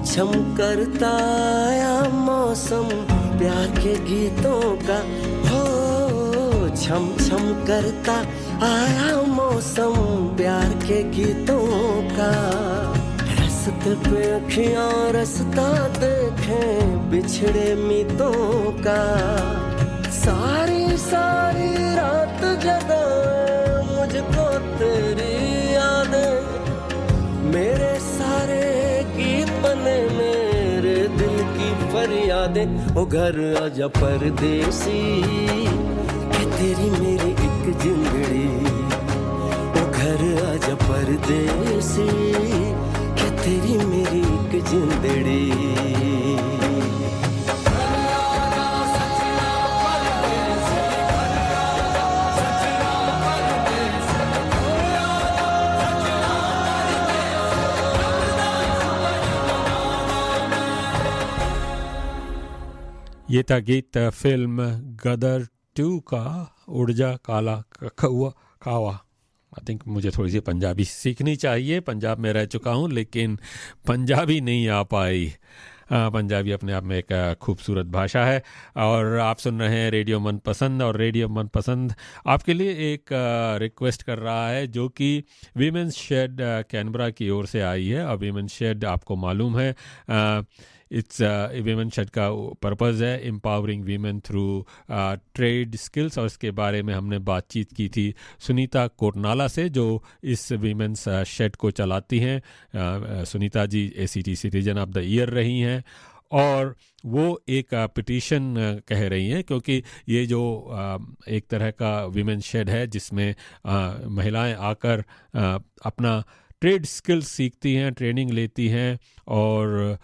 छम करता आया मौसम प्यार के गीतों का, हो छम छम करता आया मौसम प्यार के गीतों का, रस्ते पे अखियां रास्ता देखें बिछड़े मीतों का, सारी सारी रात जगाए मुझको तेरी यादें, मेरे सारे गीत बने मेरे दिल की फरियादें, ओ घर आजा परदेसी कि तेरी मेरी एक जिंदड़ी, ओ घर आजा परदेसी कि तेरी मेरी एक जिंदड़ी। ये था गीत फिल्म गदर 2 का, उड़ जा काला कावा। आई थिंक मुझे थोड़ी सी पंजाबी सीखनी चाहिए, पंजाब में रह चुका हूँ लेकिन पंजाबी नहीं आ पाई। पंजाबी अपने आप में एक खूबसूरत भाषा है। और आप सुन रहे हैं रेडियो मनपसंद, और रेडियो मनपसंद आपके लिए एक रिक्वेस्ट कर रहा है जो कि वीमेंस शेड कैनबरा की ओर से आई है। और वीमेंस शेड आपको मालूम है इट्स वीमेन शेड का पर्पज़ है empowering women through trade skills, और इसके बारे में हमने बातचीत की थी सुनीता कोटनाला से जो इस वीमेंस शेड को चलाती हैं। Sunita ji ACT citizen of the year रही हैं और वो एक पिटीशन कह रही हैं, क्योंकि ये जो एक तरह का वीमेन शेड है जिसमें महिलाएं आकर अपना ट्रेड स्किल्स सीखती हैं, ट्रेनिंग लेती हैं, और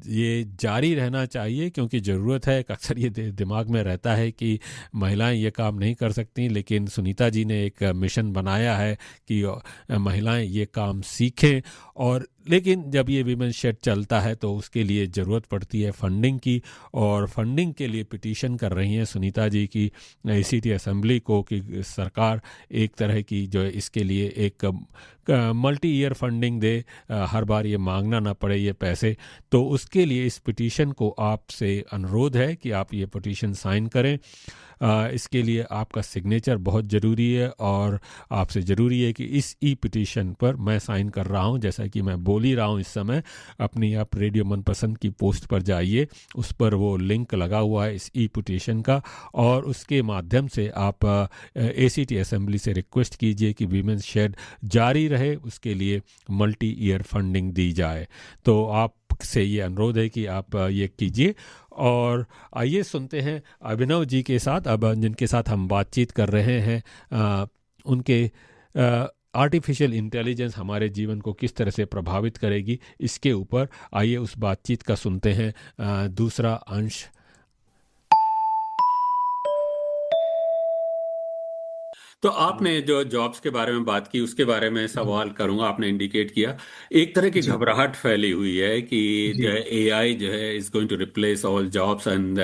ये जारी रहना चाहिए क्योंकि ज़रूरत है। अक्सर ये दिमाग में रहता है कि महिलाएं ये काम नहीं कर सकती, लेकिन सुनीता जी ने एक मिशन बनाया है कि महिलाएं ये काम सीखें और लेकिन जब ये वीमेन शेड चलता है तो उसके लिए ज़रूरत पड़ती है फंडिंग की, और फंडिंग के लिए पिटीशन कर रही हैं सुनीता जी की ACT असेंबली को कि सरकार एक तरह की जो है इसके लिए एक मल्टी ईयर फंडिंग दे, हर बार ये मांगना ना पड़े ये पैसे। तो उसके लिए इस पिटीशन को आपसे अनुरोध है कि आप ये पिटीशन साइन करें। इसके लिए आपका सिग्नेचर बहुत ज़रूरी है, और आपसे ज़रूरी है कि इस ई पिटीशन पर मैं साइन कर रहा हूं, जैसा कि मैं बोल ही रहा हूं इस समय। अपनी आप रेडियो मनपसंद की पोस्ट पर जाइए, उस पर वो लिंक लगा हुआ है इस ई पिटीशन का, और उसके माध्यम से आप ACT असेंबली से रिक्वेस्ट कीजिए कि वीमेंस शेड जारी रहे, उसके लिए मल्टी ईयर फंडिंग दी जाए। तो आप से ये अनुरोध है कि आप ये कीजिए। और आइए सुनते हैं अभिनव जी के साथ, अब जिनके साथ हम बातचीत कर रहे हैं, उनके आर्टिफिशियल इंटेलिजेंस हमारे जीवन को किस तरह से प्रभावित करेगी, इसके ऊपर आइए उस बातचीत का सुनते हैं दूसरा अंश। तो आपने जो जॉब्स के बारे में बात की उसके बारे में सवाल करूंगा। आपने इंडिकेट किया एक तरह की घबराहट फैली हुई है कि जो है AI जो है is going to replace all jobs, and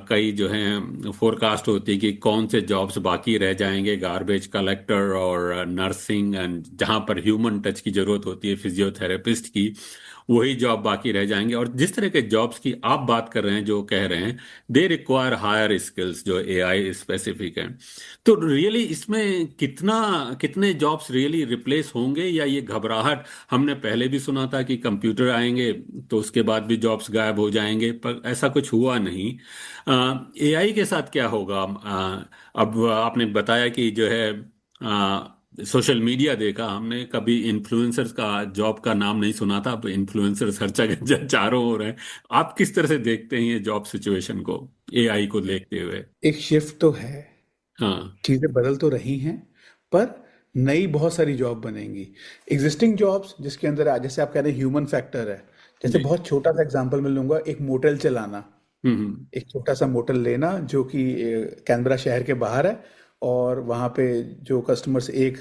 कई जो है फोरकास्ट होती है कि कौन से जॉब्स बाकी रह जाएंगे, गार्बेज कलेक्टर और नर्सिंग, एंड जहां पर ह्यूमन टच की जरूरत होती है फिजियोथेरेपिस्ट की, वही जॉब बाकी रह जाएंगे। और जिस तरह के जॉब्स की आप बात कर रहे हैं, जो कह रहे हैं दे रिक्वायर हायर स्किल्स जो AI स्पेसिफिक हैं, तो रियली इसमें कितने जॉब्स रियली रिप्लेस होंगे, या ये घबराहट हमने पहले भी सुना था कि कंप्यूटर आएंगे तो उसके बाद भी जॉब्स गायब हो जाएंगे, पर ऐसा कुछ हुआ नहीं। AI के साथ क्या होगा? अब आपने बताया कि जो है सोशल मीडिया देखा हमने, कभी इन्फ्लुएंसर्स का जॉब का नाम नहीं सुना था, अब इन्फ्लुएंसर्स हर जगह चारों हो रहे हैं। आप किस तरह से देखते हैं ये जॉब सिचुएशन को, AI को देखते हुए? एक शिफ्ट तो है, हाँ, चीजें बदल तो रही हैं, पर नई बहुत सारी जॉब बनेंगी। एग्जिस्टिंग जॉब्स जिसके अंदर जैसे आप कह रहे हैं ह्यूमन फैक्टर है, जैसे बहुत छोटा सा एग्जांपल मैं लूंगा, एक मोटेल चलाना। एक छोटा सा मोटेल लेना जो कि कैनबरा शहर के बाहर है, और वहाँ पे जो कस्टमर्स एक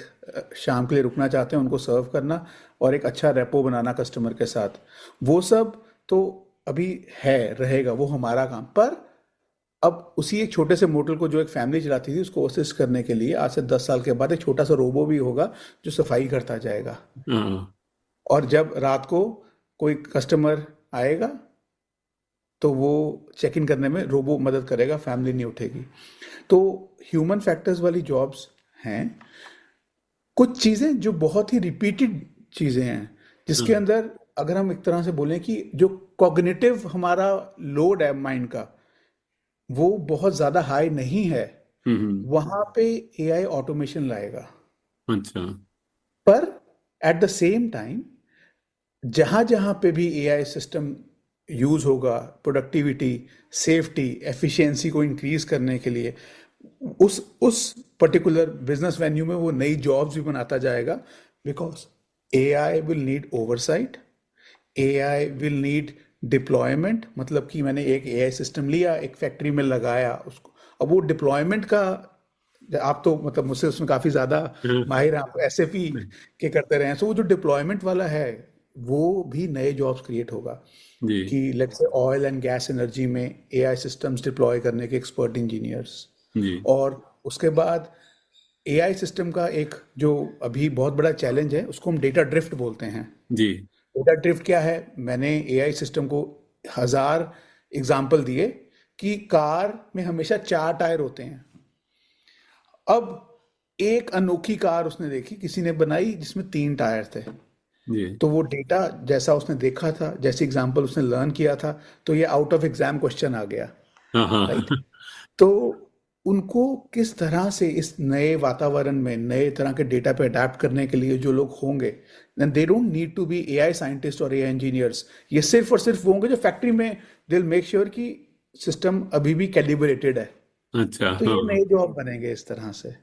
शाम के लिए रुकना चाहते हैं उनको सर्व करना, और एक अच्छा रेपो बनाना कस्टमर के साथ, वो सब तो अभी है, रहेगा, वो हमारा काम। पर अब उसी एक छोटे से मोटेल को जो एक फैमिली चलाती थी उसको असिस्ट करने के लिए आज से 10 साल के बाद एक छोटा सा रोबो भी होगा जो सफाई करता जाएगा। और जब रात को कोई कस्टमर आएगा तो वो चेक इन करने में रोबो मदद करेगा, फैमिली नहीं उठेगी। तो ह्यूमन फैक्टर्स वाली जॉब्स हैं। कुछ चीज़ें जो बहुत ही रिपीटेड चीज़ें हैं, जिसके अंदर अगर हम एक तरह से बोलें कि जो कॉग्निटिव हमारा लोड है माइंड का, वो बहुत ज़्यादा हाई नहीं है, वहाँ पे AI ऑटोमेशन लाएगा। अच्छा। पर एट द सेम टाइम जहाँ जहाँ पे भी AI सिस्टम यूज होगा, प्रोडक्टिविटी, सेफ्टी, एफिशिएंसी को इंक्रीज करने के लिए, उस पर्टिकुलर बिजनेस वेन्यू में वो नई जॉब्स भी बनाता जाएगा। Because AI will need oversight, AI will need deployment. मतलब कि मैंने एक AI सिस्टम लिया, एक फैक्ट्री में लगाया उसको, अब वो डिप्लॉयमेंट का, आप तो मतलब मुझसे उसमें काफी ज्यादा माहिर हैं, आप SAP के करते रहे हैं, तो वो जो डिप्लॉयमेंट वाला है वो भी नए जॉब्स क्रिएट होगा। कि let's say oil and gas energy में AI सिस्टम्स डिप्लॉय करने के एक्सपर्ट इंजीनियर्स, और उसके बाद AI सिस्टम का एक जो अभी बहुत बड़ा चैलेंज है उसको हम डेटा ड्रिफ्ट बोलते हैं। डेटा ड्रिफ्ट क्या है? मैंने AI सिस्टम को 1000 एग्जाम्पल दिए कि कार में हमेशा 4 टायर होते हैं। अब एक अनोखी कार उसने देखी, किसी ने बनाई जिसमें 3 टायर थे। तो वो डेटा जैसा उसने देखा था, जैसे एग्जाम्पल उसने लर्न किया था, तो ये आउट ऑफ एग्जाम क्वेश्चन आ गया। राइट? तो उनको किस तरह से इस नए वातावरण में नए तरह के डेटा पे अडेप्ट करने के लिए जो लोग होंगे, they don't need to be AI scientist और AI इंजीनियर्स, ये सिर्फ और सिर्फ वो होंगे जो फैक्ट्री में दे विल मेक श्योर कि सिस्टम अभी भी कैलिब्रेटेड है। अच्छा। तो ये नए जॉब बनेंगे इस तरह से।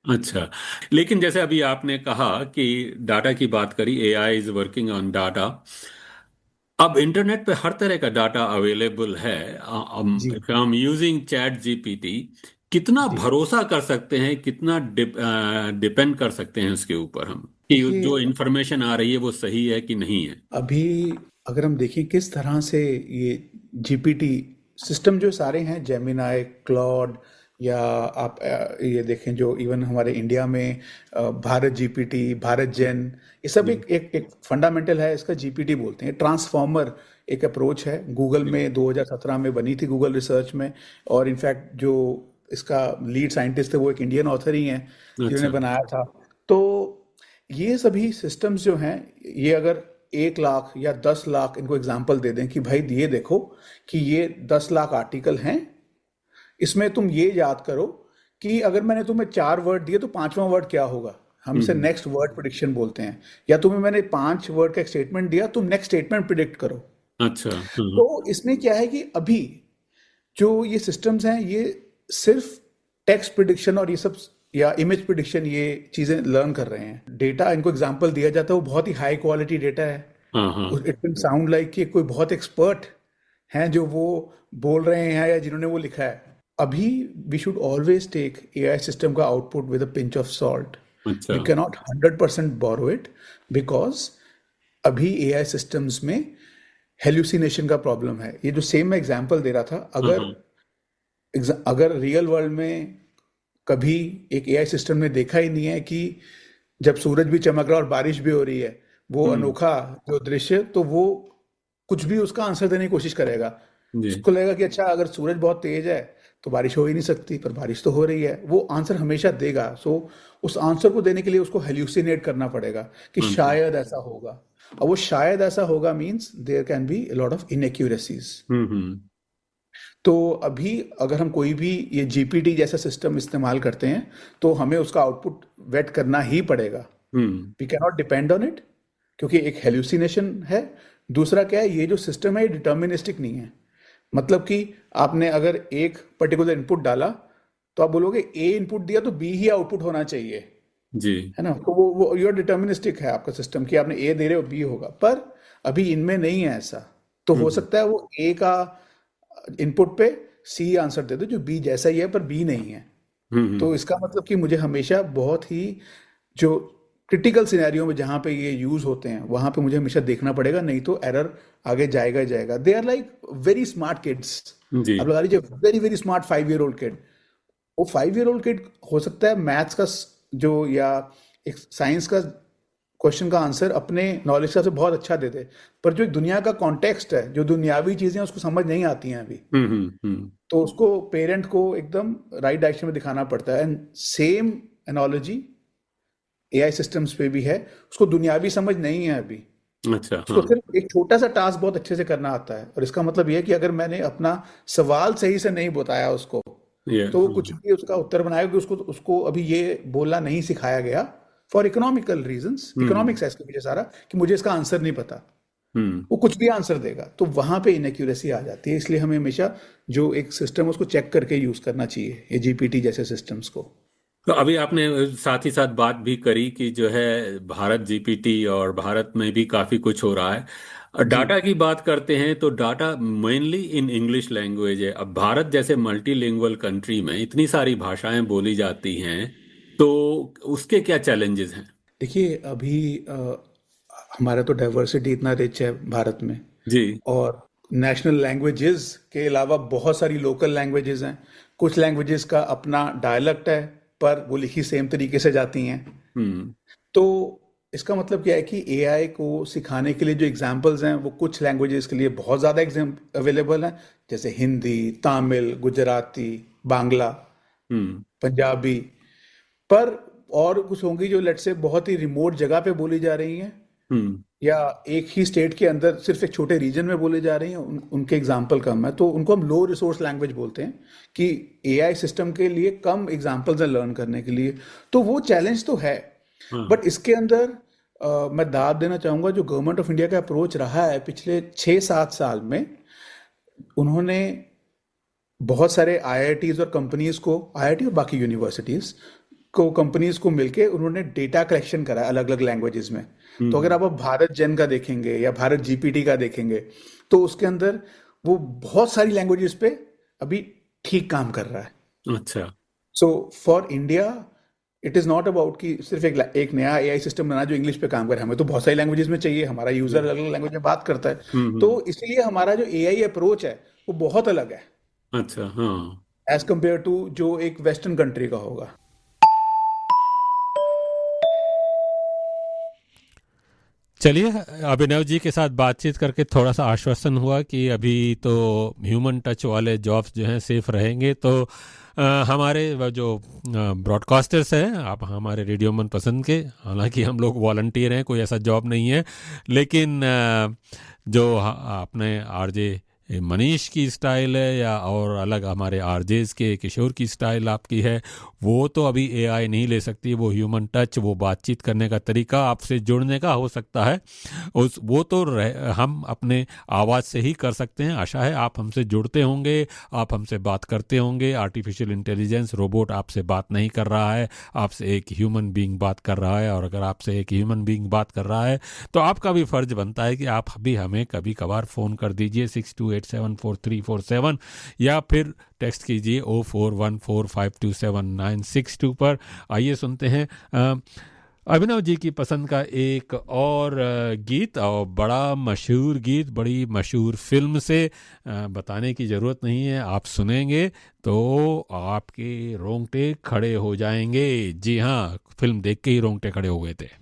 अच्छा, लेकिन जैसे अभी आपने कहा कि डाटा की बात करी, AI is working on data. अब इंटरनेट पे हर तरह का डाटा अवेलेबल है। हम यूजिंग चैट GPT, कितना भरोसा कर सकते हैं, कितना डिपेंड कर सकते हैं उसके ऊपर हम कि जो इन्फॉर्मेशन आ रही है वो सही है कि नहीं है? अभी अगर हम देखें किस तरह से ये जीपीटी सिस्टम जो सारे हैं, जेमिनाई, क्लॉड, या आप ये देखें जो इवन हमारे इंडिया में भारत जीपीटी, भारत जेन, ये सब एक फंडामेंटल है, इसका जीपीटी बोलते हैं। ट्रांसफॉर्मर एक अप्रोच है, गूगल में 2017 में बनी थी, गूगल रिसर्च में, और इनफैक्ट जो इसका लीड साइंटिस्ट थे वो एक इंडियन ऑथर ही हैं जिन्होंने बनाया था। तो ये सभी सिस्टम्स जो हैं, ये अगर 1 लाख या 10 लाख इनको एग्जाम्पल दे दें कि भाई ये देखो कि ये 10 लाख आर्टिकल हैं, इसमें तुम ये याद करो कि अगर मैंने तुम्हें 4 वर्ड दिए तो 5वां वर्ड क्या होगा, हम इसे नेक्स्ट वर्ड प्रिडिक्शन बोलते हैं। या तुम्हें मैंने 5 वर्ड का एक स्टेटमेंट दिया, तुम नेक्स्ट स्टेटमेंट प्रिडिक्ट करो। अच्छा। तो इसमें क्या है कि अभी जो ये सिस्टम्स हैं, ये सिर्फ टेक्स्ट प्रिडिक्शन और ये सब या इमेज प्रिडिक्शन, ये चीजें लर्न कर रहे हैं। डेटा इनको एग्जांपल दिया जाता है, वो बहुत ही हाई क्वालिटी डेटा है। इट विल साउंड लाइक कि कोई बहुत एक्सपर्ट हैं जो वो बोल रहे हैं या जिन्होंने वो लिखा है। अभी we should always take AI system का output with a pinch of salt. We can not 100% borrow it, because अभी एआई सिस्टम्स में हेल्यूसिनेशन का प्रॉब्लम है। ये जो सेम मैं एग्जांपल दे रहा था, अगर रियल वर्ल्ड में कभी एक एआई सिस्टम ने देखा ही नहीं है कि जब सूरज भी चमक रहा और बारिश भी हो रही है, वो अनोखा जो दृश्य, तो वो कुछ भी उसका आंसर देने की कोशिश करेगा। उसको लगेगा कि अच्छा अगर सूरज बहुत तेज है तो बारिश हो ही नहीं सकती, पर बारिश तो हो रही है। वो आंसर हमेशा देगा। सो उस आंसर को देने के लिए उसको हेल्यूसिनेट करना पड़ेगा कि शायद ऐसा होगा, और वो शायद ऐसा होगा means there can be a lot of inaccuracies. तो अभी अगर हम कोई भी ये जीपीटी जैसा सिस्टम इस्तेमाल करते हैं तो हमें उसका आउटपुट वेट करना ही पड़ेगा। We can not depend on it, क्योंकि एक हेल्यूसिनेशन है। दूसरा क्या है, ये जो सिस्टम है ये डिटर्मिनिस्टिक नहीं है। मतलब कि आपने अगर एक पर्टिकुलर इनपुट डाला तो आप बोलोगे ए इनपुट दिया तो बी ही आउटपुट होना चाहिए जी, है ना। तो वो योर डिटर्मिनिस्टिक है आपका सिस्टम कि आपने ए दे रहे हो बी होगा, पर अभी इनमें नहीं है ऐसा। तो हो सकता है वो ए का इनपुट पे सी आंसर दे दो जो बी जैसा ही है, पर बी नहीं है। तो इसका मतलब कि मुझे हमेशा बहुत ही जो क्रिटिकल सिनेरियो में जहां पे ये यूज होते हैं वहां पे मुझे हमेशा देखना पड़ेगा, नहीं तो एरर आगे जाएगा ही जाएगा। They are like very smart kids. अब लगा लीजिए very very smart 5-year-old kid, वो 5-year-old किड हो सकता है मैथ्स का जो या एक साइंस का क्वेश्चन का आंसर अपने नॉलेज से बहुत अच्छा दे दे, पर जो दुनिया का कॉन्टेक्स्ट है, जो दुनियावी चीजें उसको समझ नहीं आती हैं अभी। तो उसको पेरेंट को एकदम राइट डायरेक्शन में दिखाना पड़ता है। And same analogy AI systems पे भी है, उसको दुनियावी समझ नहीं है अभी। अच्छा, उसको सिर्फ एक छोटा सा टास्क बहुत अच्छे से करना आता है, और इसका मतलब यह है कि अगर मैंने अपना सवाल सही से नहीं बताया उसको, तो वो कुछ भी उसका उत्तर बनाएगा कि उसको अभी ये बोलना नहीं सिखाया गया फॉर इकोनॉमिकल रीजंस। इकोनॉमिक्स है इसके पीछे सारा, कि मुझे इसका आंसर नहीं पता, वो कुछ भी आंसर देगा। तो वहां पे इनएक्यूरेसी आ जाती है। इसलिए हमें हमेशा जो एक सिस्टम है उसको चेक करके यूज करना चाहिए, ये जीपीटी जैसे सिस्टम्स को। तो अभी आपने साथ ही साथ बात भी करी कि जो है भारत जीपीटी और भारत में भी काफी कुछ हो रहा है। डाटा की बात करते हैं तो data mainly in English language है। अब भारत जैसे मल्टीलिंगुअल कंट्री में इतनी सारी भाषाएं बोली जाती हैं, तो उसके क्या चैलेंजेस हैं? देखिए अभी हमारा तो डाइवर्सिटी इतना रिच है भारत में जी, और नेशनल लैंग्वेजेस के अलावा बहुत सारी लोकल लैंग्वेजेस हैं। कुछ लैंग्वेजेस का अपना डायलेक्ट है, पर वो लिखी सेम तरीके से जाती हैं। तो इसका मतलब क्या है कि एआई को सिखाने के लिए जो एग्जाम्पल्स हैं वो कुछ लैंग्वेजेस के लिए बहुत ज़्यादा अवेलेबल हैं, जैसे हिंदी, तमिल, गुजराती, बांग्ला, पंजाबी। पर और कुछ होंगी जो लेट्स से बहुत ही रिमोट जगह पे बोली जा रही हैं, या एक ही स्टेट के अंदर सिर्फ एक छोटे रीजन में बोले जा रही हैं, उनके एग्जाम्पल कम है। तो उनको हम लो रिसोर्स लैंग्वेज बोलते हैं, कि एआई सिस्टम के लिए कम एग्जाम्पल्स हैं लर्न करने के लिए। तो वो चैलेंज तो है, बट इसके अंदर मैं दाद देना चाहूंगा जो गवर्नमेंट ऑफ इंडिया का अप्रोच रहा है पिछले 6-7 साल में। उन्होंने बहुत सारे आईआईटीज और कंपनीज को, आईआईटी और बाकी यूनिवर्सिटीज को, कंपनीज को मिलके उन्होंने डेटा कलेक्शन करा अलग अलग लैंग्वेजेस में। तो अगर आप भारत जेन का देखेंगे या भारत जीपीटी का देखेंगे, तो उसके अंदर वो बहुत सारी लैंग्वेजेस पे अभी ठीक काम कर रहा है। अच्छा, so for India it is not about कि सिर्फ एक नया AI सिस्टम बना जो इंग्लिश पे काम करे, हमें तो बहुत सारी लैंग्वेजेस में चाहिए, हमारा यूजर अलग अलग लैंग्वेज में बात करता है, तो इसलिए हमारा जो AI अप्रोच है वो बहुत अलग है अच्छा, हाँ, एज कम्पेयर टू जो एक वेस्टर्न कंट्री का होगा। चलिए, अभिनव जी के साथ बातचीत करके थोड़ा सा आश्वासन हुआ कि अभी तो ह्यूमन टच वाले जॉब्स जो हैं सेफ रहेंगे। तो हमारे जो ब्रॉडकास्टर्स हैं, आप हमारे रेडियो मन पसंद के, हालांकि हम लोग वॉलंटियर हैं, कोई ऐसा जॉब नहीं है, लेकिन जो अपने आरजे मनीष की स्टाइल है या और अलग हमारे आरजेस के किशोर की स्टाइल आपकी है, वो तो अभी AI नहीं ले सकती। वो ह्यूमन टच, वो बातचीत करने का तरीका, आपसे जुड़ने का हो सकता है, वो तो हम अपने आवाज़ से ही कर सकते हैं। आशा है आप हमसे जुड़ते होंगे, आप हमसे बात करते होंगे। आर्टिफिशियल इंटेलिजेंस रोबोट आपसे बात नहीं कर रहा है, आपसे एक ह्यूमन बीइंग बात कर रहा है। और अगर आपसे एक ह्यूमन बीइंग बात कर रहा है तो आपका भी फ़र्ज बनता है कि आप भी हमें कभी कभार फ़ोन कर दीजिए 62874347 या फिर टेक्स्ट कीजिए 0414527962 पर। आइए सुनते हैं अभिनव जी की पसंद का एक और गीत, और बड़ा मशहूर गीत, बड़ी मशहूर फिल्म से। बताने की ज़रूरत नहीं है, आप सुनेंगे तो आपके रोंगटे खड़े हो जाएंगे। जी हाँ, फिल्म देख के ही रोंगटे खड़े हो गए थे।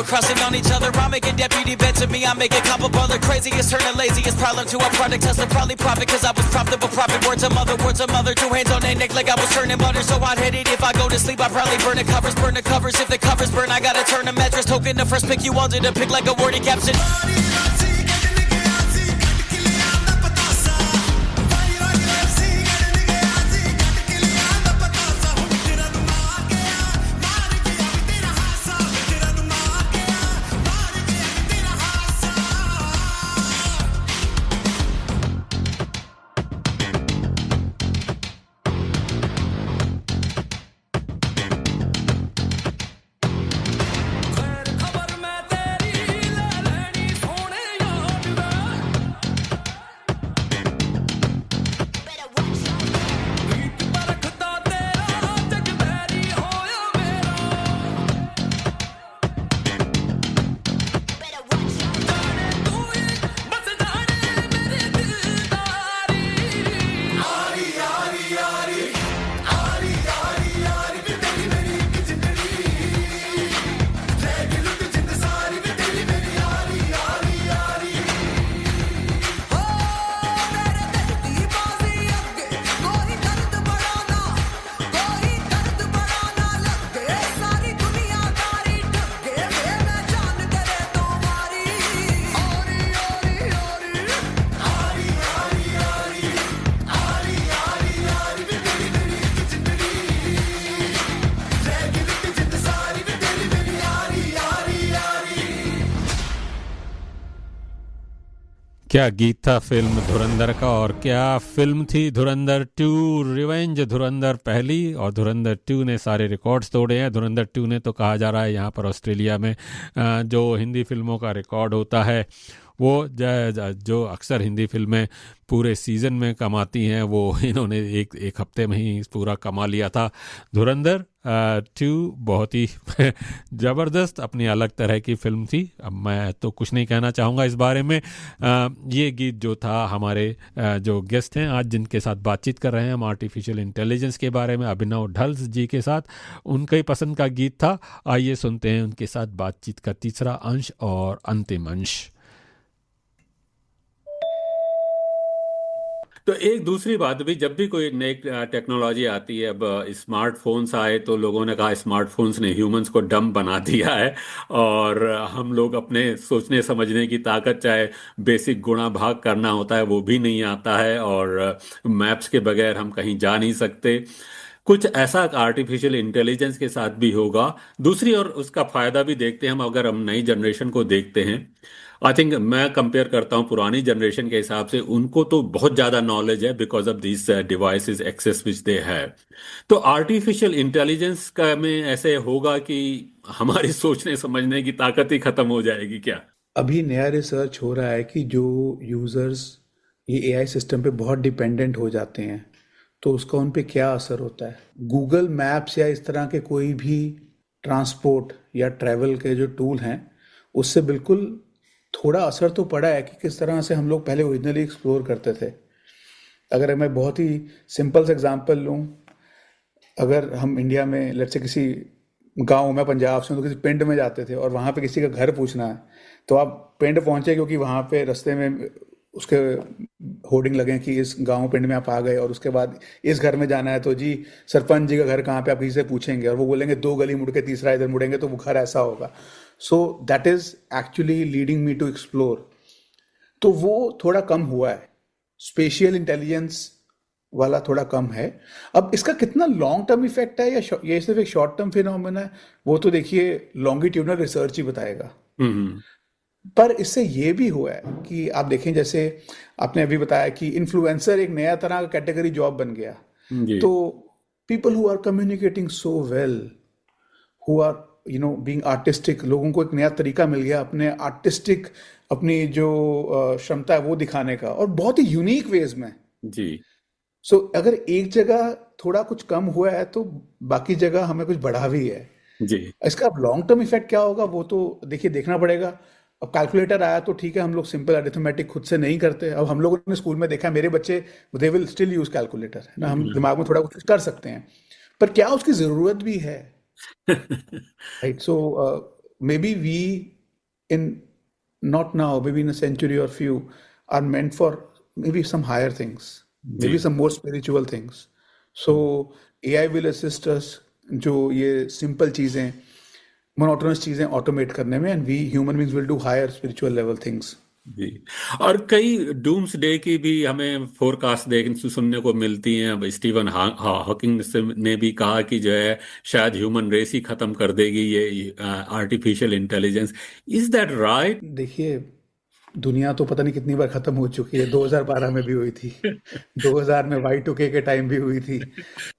Crossing on each other, I'm making deputy bed to me, I'm making copper brother craziest, turning laziest problem to a product, hustling probably profit, cause I was profitable, profit, words of mother, two hands on their neck like I was turning butter, so hot-headed, if I go to sleep, I probably burn the covers, if the covers burn, I gotta turn the mattress, token the first pick you wanted to pick like a worded caption. खबर मैं तेरी ले लेनी सोने क्या गीत था फिल्म धुरंधर का, और क्या फिल्म थी धुरंधर 2 रिवेंज। धुरंधर पहली और धुरंधर 2 ने सारे रिकॉर्ड्स तोड़े हैं। धुरंधर 2 ने तो कहा जा रहा है यहाँ पर ऑस्ट्रेलिया में जो हिंदी फिल्मों का रिकॉर्ड होता है वो जो अक्सर हिंदी फिल्में पूरे सीज़न में कमाती हैं, वो इन्होंने एक हफ्ते में ही पूरा कमा लिया था। धुरंधर 2 बहुत ही ज़बरदस्त अपनी अलग तरह की फिल्म थी। अब मैं तो कुछ नहीं कहना चाहूँगा इस बारे में। ये गीत जो था, हमारे जो गेस्ट हैं आज जिनके साथ बातचीत कर रहे हैं हम आर्टिफिशियल इंटेलिजेंस के बारे में, अभिनव ढल्स जी के साथ, उनके पसंद का गीत था। आइए सुनते हैं उनके साथ बातचीत का तीसरा अंश और अंतिम अंश। तो एक दूसरी बात भी, जब भी कोई नई टेक्नोलॉजी आती है, अब स्मार्टफोन्स आए तो लोगों ने कहा स्मार्टफोन्स ने ह्यूमंस को डम बना दिया है और हम लोग अपने सोचने समझने की ताकत, चाहे बेसिक गुणा भाग करना होता है वो भी नहीं आता है, और मैप्स के बगैर हम कहीं जा नहीं सकते। कुछ ऐसा आर्टिफिशियल इंटेलिजेंस के साथ भी होगा। दूसरी ओर उसका फायदा भी देखते हैं हम, अगर हम नई जनरेशन को देखते हैं। आई थिंक मैं कंपेयर करता हूं पुरानी जनरेशन के हिसाब से, उनको तो बहुत ज़्यादा नॉलेज है because of this devices access which they have. तो आर्टिफिशियल इंटेलिजेंस का में ऐसे होगा कि हमारी सोचने समझने की ताकत ही खत्म हो जाएगी क्या? अभी नया रिसर्च हो रहा है कि जो यूजर्स ये एआई सिस्टम पे बहुत डिपेंडेंट हो जाते हैं तो उसका उन पे क्या असर होता है। गूगल मैप्स या इस तरह के कोई भी ट्रांसपोर्ट या ट्रैवल के जो टूल हैं उससे बिल्कुल थोड़ा असर तो पड़ा है कि किस तरह से हम लोग पहले ओरिजिनली एक्सप्लोर करते थे। अगर मैं बहुत ही सिंपल से एग्जांपल लूँ, अगर हम इंडिया में लेट्स से किसी गांव में, पंजाब से तो किसी पिंड में जाते थे और वहाँ पे किसी का घर पूछना है तो आप पिंड पहुँचे क्योंकि वहाँ पे रास्ते में उसके होर्डिंग लगे कि इस गांव पिंड में आप आ गए और उसके बाद इस घर में जाना है तो जी सरपंच जी का घर कहाँ पे, आप किसी से पूछेंगे और वो बोलेंगे 2 गली मुड़ के तीसरा इधर मुड़ेंगे तो वो घर ऐसा होगा। So that is actually leading me to explore. तो वो थोड़ा कम हुआ है, स्पेशियल इंटेलिजेंस वाला थोड़ा कम है। अब इसका कितना लॉन्ग टर्म इफेक्ट है या ये सिर्फ एक शॉर्ट टर्म फिनोमेना है, वो तो देखिए लॉन्गिट्यूडनल रिसर्च ही बताएगा। पर इससे ये भी हुआ है कि आप देखें, जैसे आपने अभी बताया कि इन्फ्लुएंसर एक नया तरह का कैटेगरी जॉब बन गया। तो people who are communicating so well, who are being artistic, लोगों को एक नया तरीका मिल गया अपने आर्टिस्टिक, अपनी जो क्षमता है वो दिखाने का, और बहुत ही यूनिक वेज में जी। सो अगर एक जगह थोड़ा कुछ कम हुआ है तो बाकी जगह हमें कुछ बढ़ा भी है जी। इसका अब लॉन्ग टर्म इफेक्ट क्या होगा वो तो देखिए देखना पड़ेगा। अब कैलकुलेटर आया तो ठीक है, हम लोग सिंपल अरिथमेटिक खुद से नहीं करते। अब हम लोगों ने स्कूल में देखा है, मेरे बच्चे they will still use calculator, है ना, हम दिमाग में थोड़ा कुछ कर सकते हैं, पर क्या उसकी जरूरत भी है? Right. So maybe we in not now, maybe in a century or few, are meant for maybe some higher things, maybe some more spiritual things. So AI will assist us जो ये simple चीजें, monotonous चीजें automate करने में, and we human beings will do higher spiritual level things. जी। और कई डूम्स डे की भी हमें फोरकास्ट देखने सुनने को मिलती हैं। अब स्टीवन हॉकिंग ने भी कहा कि जो है शायद ह्यूमन रेस ही खत्म कर देगी ये artificial intelligence. Is that right? देखिए, दुनिया तो पता नहीं कितनी बार खत्म हो चुकी है। 2012 में भी हुई थी, 2000 में Y2K के टाइम भी हुई थी।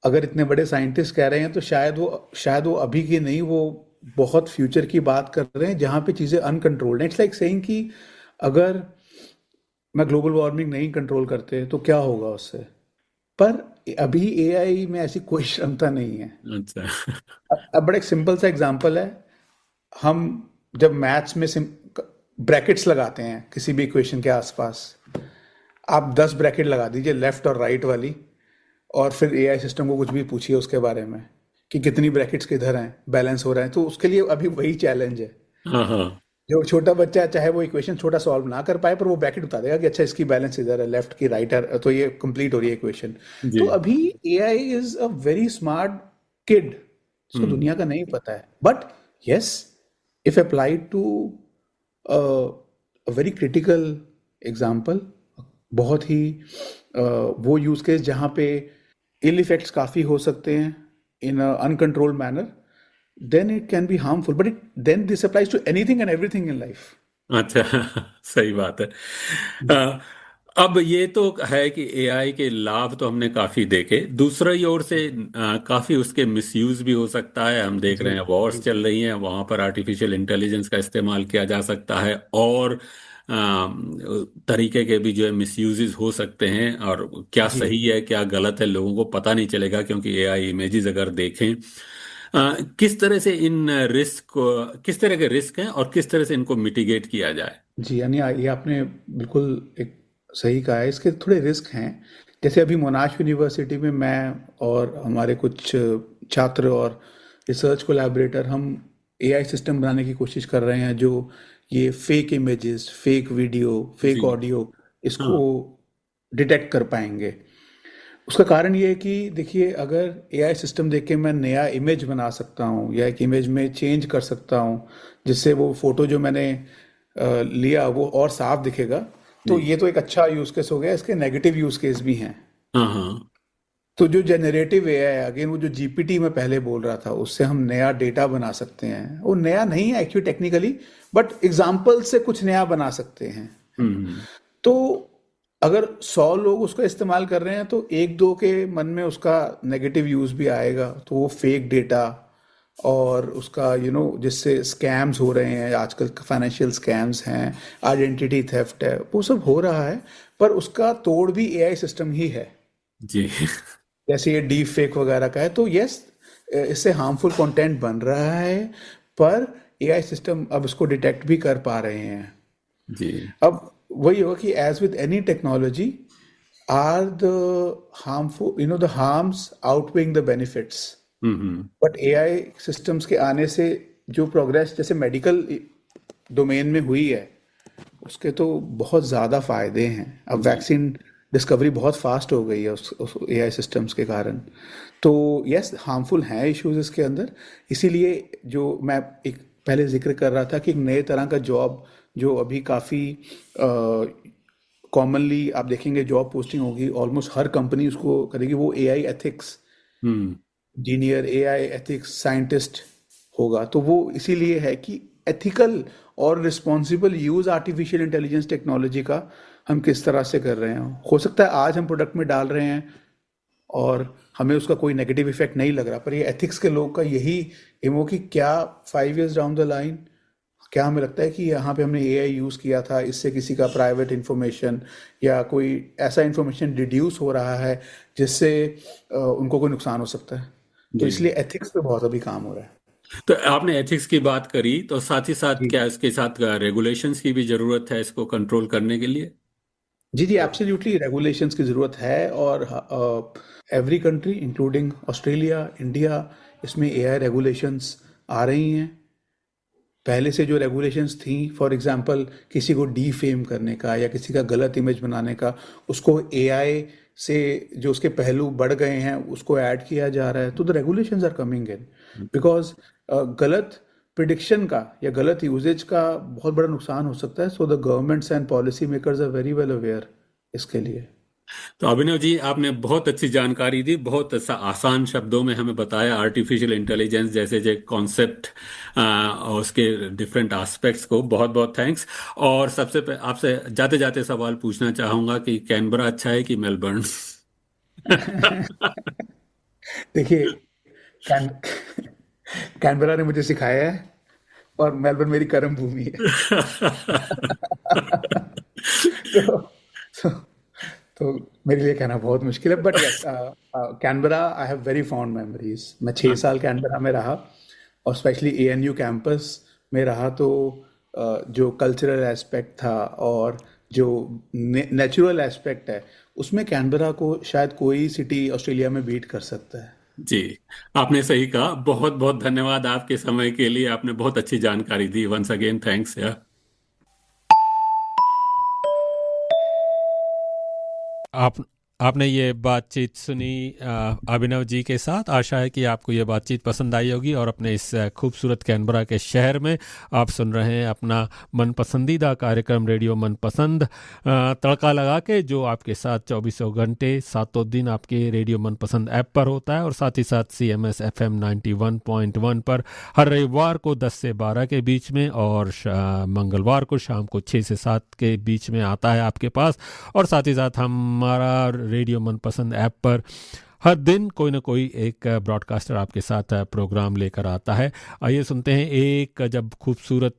अगर इतने बड़े साइंटिस्ट कह रहे हैं तो शायद वो अभी की नहीं, वो बहुत फ्यूचर की बात कर रहे हैं जहाँ पे चीजें अनकंट्रोल्ड। इट्स लाइक सेइंग कि अगर मैं ग्लोबल वार्मिंग नहीं कंट्रोल करते तो क्या होगा उससे, पर अभी एआई में ऐसी कोई क्षमता नहीं है। अच्छा। अब बड़ा एक सिंपल सा एग्जांपल है, हम जब मैथ्स में ब्रैकेट्स लगाते हैं किसी भी इक्वेशन के आसपास, आप 10 ब्रैकेट लगा दीजिए लेफ्ट और राइट वाली, और फिर एआई सिस्टम को कुछ भी पूछिए उसके बारे में कि कितनी ब्रैकेट्स किधर हैं, बैलेंस हो रहा है, तो उसके लिए अभी वही चैलेंज है। जो छोटा बच्चा है, चाहे वो इक्वेशन छोटा सॉल्व ना कर पाए, पर वो ब्रैकेट बता देगा कि अच्छा इसकी बैलेंस इधर है, लेफ्ट की राइट है, तो ये कंप्लीट हो रही है इक्वेशन। तो अभी AI is a very smart kid, उसको दुनिया का नहीं पता है। But yes, if applied to a very critical example, बहुत ही वो यूज केस जहाँ पे इल इफेक्ट्स काफी हो सकते हैं in uncontrolled manner, then it can be harmful. But then this applies to anything and everything in life. अच्छा सही बात है। अ, अब ये तो है कि एआई के लाभ तो हमने काफी देखे, दूसरी ओर से काफी उसके मिसयूज भी हो सकता है। हम देख जी रहे हैं वॉर्स जी चल रही हैं, वहां पर आर्टिफिशियल इंटेलिजेंस का इस्तेमाल किया जा सकता है, और तरीके के भी जो है मिसयूजेस हो सकते हैं, और क्या जी सही है क्या गलत है लोगों को पता नहीं चलेगा, क्योंकि एआई इमेजेस अगर देखें किस तरह से इन रिस्क को, किस तरह के रिस्क हैं और किस तरह से इनको मिटिगेट किया जाए। जी, यानी ये आपने बिल्कुल एक सही कहा है। इसके थोड़े रिस्क हैं। जैसे अभी मोनाश यूनिवर्सिटी में मैं और हमारे कुछ छात्र और रिसर्च कोलैबोरेटर हम एआई सिस्टम बनाने की कोशिश कर रहे हैं जो ये fake images, fake video, fake जी। ऑडियो इसको हाँ। डिटेक्ट कर पाएंगे। उसका कारण ये है कि देखिए, अगर एआई सिस्टम देख के मैं नया इमेज बना सकता हूँ या एक इमेज में चेंज कर सकता हूँ जिससे वो फोटो जो मैंने लिया वो और साफ दिखेगा, तो जी। ये तो एक अच्छा यूज केस हो गया। इसके नेगेटिव यूज केस भी हैं। हाँ हाँ। तो जो जेनरेटिव एआई है, अगेन वो जो जीपीटी मैं पहले बोल रहा था, उससे हम नया डेटा बना सकते हैं। वो नया नहीं है एक्चुअली टेक्निकली, बट एग्जाम्पल से कुछ नया बना सकते हैं। हम्म। तो अगर 100 लोग उसका इस्तेमाल कर रहे हैं तो एक दो के मन में उसका नेगेटिव यूज भी आएगा, तो वो फेक डेटा और उसका जिससे स्कैम्स हो रहे हैं आजकल, फाइनेंशियल स्कैम्स हैं, आइडेंटिटी थेफ्ट है, वो सब हो रहा है। पर उसका तोड़ भी एआई सिस्टम ही है। जी। जैसे ये डीप फेक वगैरह का है, तो यस, इससे हार्मफुल कंटेंट बन रहा है, पर एआई सिस्टम अब इसको डिटेक्ट भी कर पा रहे हैं। जी। अब वही होगा कि as with any technology, are the harmful the harms outweighing the benefits. Hmm. But AI systems के आने से जो प्रोग्रेस जैसे मेडिकल डोमेन में हुई है, उसके तो बहुत ज़्यादा फायदे हैं। अब वैक्सीन डिस्कवरी बहुत फास्ट हो गई है उस एआई सिस्टम्स के कारण। तो यस, हार्मफुल हैं इश्यूज इसके अंदर। इसीलिए जो मैं एक पहले जिक्र कर रहा था कि एक नए तरह का जॉब जो अभी काफ़ी कॉमनली आप देखेंगे जॉब पोस्टिंग होगी, ऑलमोस्ट हर कंपनी उसको करेगी, वो एआई एथिक्स हम्म। इंजीनियर, एआई एथिक्स साइंटिस्ट होगा। तो वो इसीलिए है कि एथिकल और responsible use artificial intelligence technology का हम किस तरह से कर रहे हैं। हो सकता है आज हम प्रोडक्ट में डाल रहे हैं और हमें उसका कोई नेगेटिव इफेक्ट नहीं लग रहा, पर ये एथिक्स के लोग का यही एम हो कि क्या 5 years डाउन द लाइन क्या हमें लगता है कि यहाँ पे हमने एआई यूज़ किया था, इससे किसी का प्राइवेट इंफॉर्मेशन या कोई ऐसा इंफॉर्मेशन डिड्यूस हो रहा है जिससे उनको कोई नुकसान हो सकता है। तो इसलिए एथिक्स पे बहुत अभी काम हो रहा है। तो आपने एथिक्स की बात करी, तो साथ ही साथ जी क्या इसके साथ रेगुलेशंस की भी जरूरत है इसको कंट्रोल करने के लिए। जी जी, एब्सोल्युटली रेगुलेशंस की ज़रूरत है। और every country including Australia, India, इसमें एआई रेगुलेशंस आ रही हैं। पहले से जो रेगुलेशंस थी, फॉर एग्जांपल किसी को डीफेम करने का या किसी का गलत इमेज बनाने का, उसको एआई से जो उसके पहलू बढ़ गए हैं उसको ऐड किया जा रहा है। तो the regulations are coming in because गलत प्रिडिक्शन का या गलत यूजेज का बहुत बड़ा नुकसान हो सकता है। So the governments and policy makers are very well aware इसके लिए। तो अभिनव जी, आपने बहुत अच्छी जानकारी दी, बहुत आसान शब्दों में हमें बताया आर्टिफिशियल इंटेलिजेंस जैसे जो कॉन्सेप्ट और उसके डिफरेंट एस्पेक्ट्स को। बहुत बहुत थैंक्स। और सबसे आपसे जाते जाते सवाल पूछना चाहूंगा कि कैनबरा अच्छा है कि मेलबर्न। देखिए, कैन कैनबरा ने मुझे सिखाया है और मेलबर्न मेरी कर्म भूमि है। तो, तो तो मेरे लिए कहना बहुत मुश्किल है, but yes, Canberra I have very fond memories. मैं 6 साल कैनबरा में रहा और स्पेशली एएनयू कैंपस में रहा। तो जो कल्चरल एस्पेक्ट था और जो नेचुरल एस्पेक्ट है, उसमें कैनबरा को शायद कोई सिटी ऑस्ट्रेलिया में बीट कर सकता है। जी, आपने सही कहा। बहुत बहुत धन्यवाद आपके समय के लिए, आपने बहुत अच्छी जानकारी दी। वंस अगेन थैंक्स यार। आपने ये बातचीत सुनी अभिनव जी के साथ। आशा है कि आपको ये बातचीत पसंद आई होगी और अपने इस खूबसूरत कैनबरा के शहर में आप सुन रहे हैं अपना मन पसंदीदा कार्यक्रम रेडियो मनपसंद तड़का लगा के, जो आपके साथ 24 घंटे 7 दिन आपके रेडियो मनपसंद ऐप पर होता है और साथ ही साथ CMS FM 91.1 पर हर रविवार को 10 से 12 के बीच में और मंगलवार को शाम को 6 से 7 के बीच में आता है आपके पास। और साथ ही साथ हमारा रेडियो मनपसंद ऐप पर हर दिन कोई ना कोई एक ब्रॉडकास्टर आपके साथ प्रोग्राम लेकर आता है। आइए सुनते हैं एक, जब खूबसूरत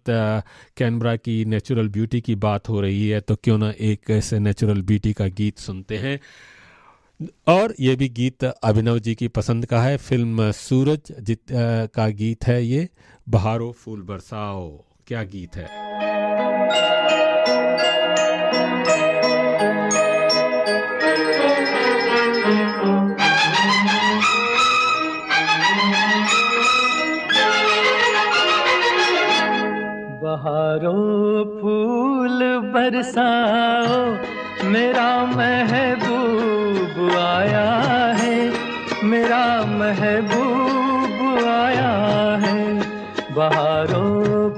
कैनबरा की नेचुरल ब्यूटी की बात हो रही है तो क्यों ना एक ऐसे नेचुरल ब्यूटी का गीत सुनते हैं। और ये भी गीत अभिनव जी की पसंद का है, फिल्म सूरज का गीत है ये, बहारो फूल बरसाओ। क्या गीत है। बहारो फूल बरसाओ, मेरा महबूब आया है, मेरा महबूब आया है। बहारो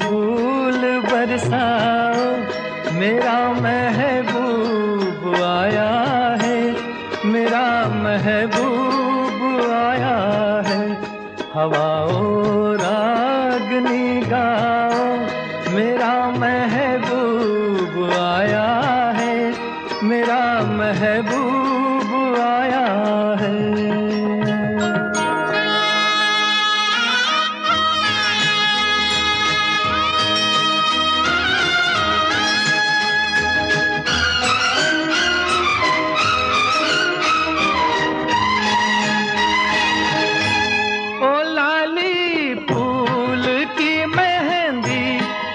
फूल बरसाओ, मेरा महबूब आया है, मेरा महबूब आया है। हवाओं रागनी गाओ, मेरा महबूब आया है, मेरा महबूब आया है।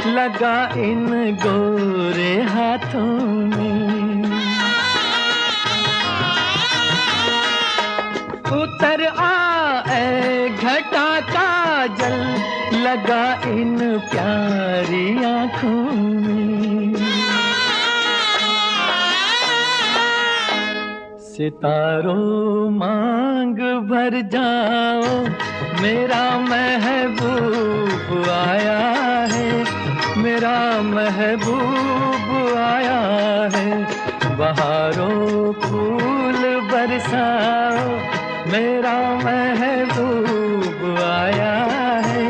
लगा इन गोरे हाथों में, उतर आए घटा का जल, लगा इन प्यारी आँखों में। सितारों मांग भर जाओ, मेरा महबूब आया है, मेरा महबूब आया है। बहारों फूल बरसाओ, मेरा महबूब आया है,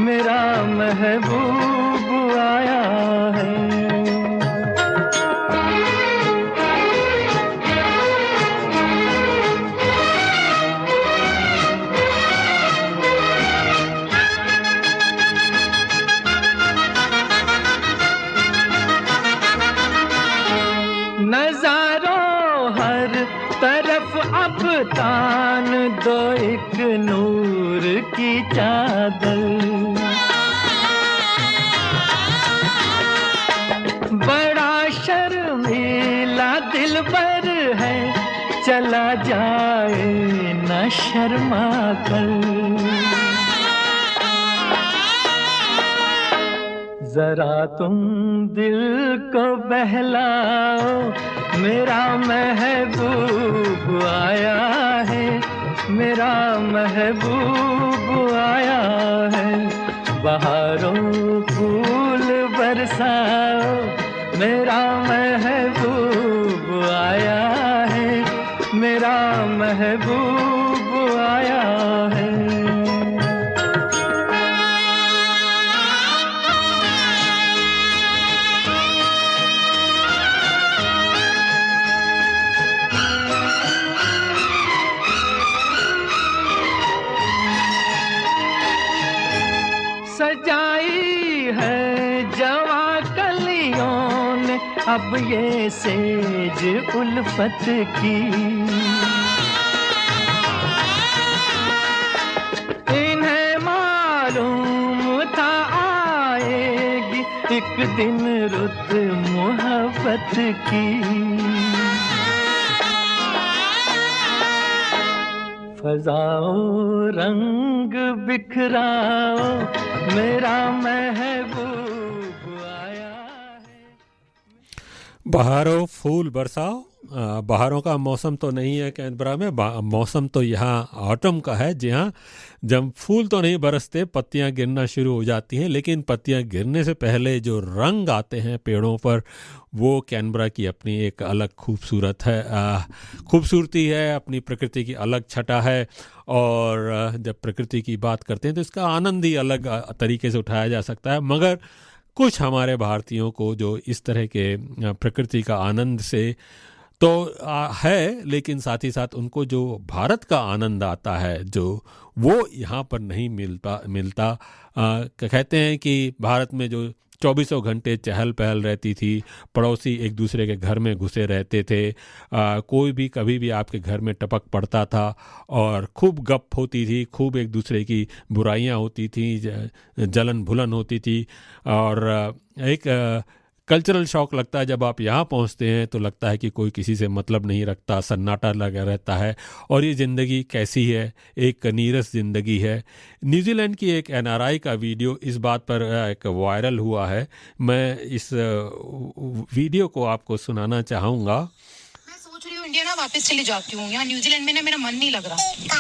मेरा महबूब आया है। अब तान दो एक नूर की चादर, बड़ा शर्मीला दिलबर है, चला जाए न शर्मा कर। जरा तुम दिल को बहलाओ, मेरा महबूब आया है, मेरा महबूब आया है। बहारों फूल बरसाओ, मेरा महबूब आया है, मेरा महबूब आया है। सजाई है जवा कलियों ने अब ये सेज उल्फत की, इन्हें मालूम था आएगी एक दिन रुत मोहब्बत की। फजाओ रंग बिखराओ, मेरा महबूब आया है। बहारो फूल बरसाओ, बाहरों का मौसम तो नहीं है कैनबरा में, मौसम तो यहाँ ऑटम का है। जी हाँ, जब फूल तो नहीं बरसते, पत्तियां गिरना शुरू हो जाती हैं, लेकिन पत्तियां गिरने से पहले जो रंग आते हैं पेड़ों पर, वो कैनबरा की अपनी एक अलग खूबसूरती है, अपनी प्रकृति की अलग छटा है। और जब प्रकृति की बात करते हैं तो इसका आनंद ही अलग तरीके से उठाया जा सकता है। मगर कुछ हमारे भारतीयों को जो इस तरह के प्रकृति का आनंद से तो है, लेकिन साथ ही साथ उनको जो भारत का आनंद आता है जो वो यहाँ पर नहीं मिलता। कहते हैं कि भारत में जो 24 घंटे चहल पहल रहती थी, पड़ोसी एक दूसरे के घर में घुसे रहते थे, कोई भी कभी भी आपके घर में टपक पड़ता था और खूब गप होती थी, खूब एक दूसरे की बुराइयां होती थी, जलन भुलन होती थी। और एक कल्चरल शॉक लगता है जब आप यहाँ पहुँचते हैं तो लगता है कि कोई किसी से मतलब नहीं रखता, सन्नाटा लगा रहता है। और ये ज़िंदगी कैसी है, एक नीरस ज़िंदगी है। न्यूजीलैंड की एक NRI का वीडियो इस बात पर एक वायरल हुआ है। मैं इस वीडियो को आपको सुनाना चाहूँगा। मैं सोच रही हूँ इंडिया ना वापस चली जाती हूँ, यहाँ न्यूजीलैंड में ना मेरा मन नहीं लग रहा,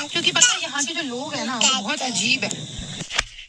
क्योंकि पता है यहाँ के जो लोग हैं ना वो बहुत अजीब है।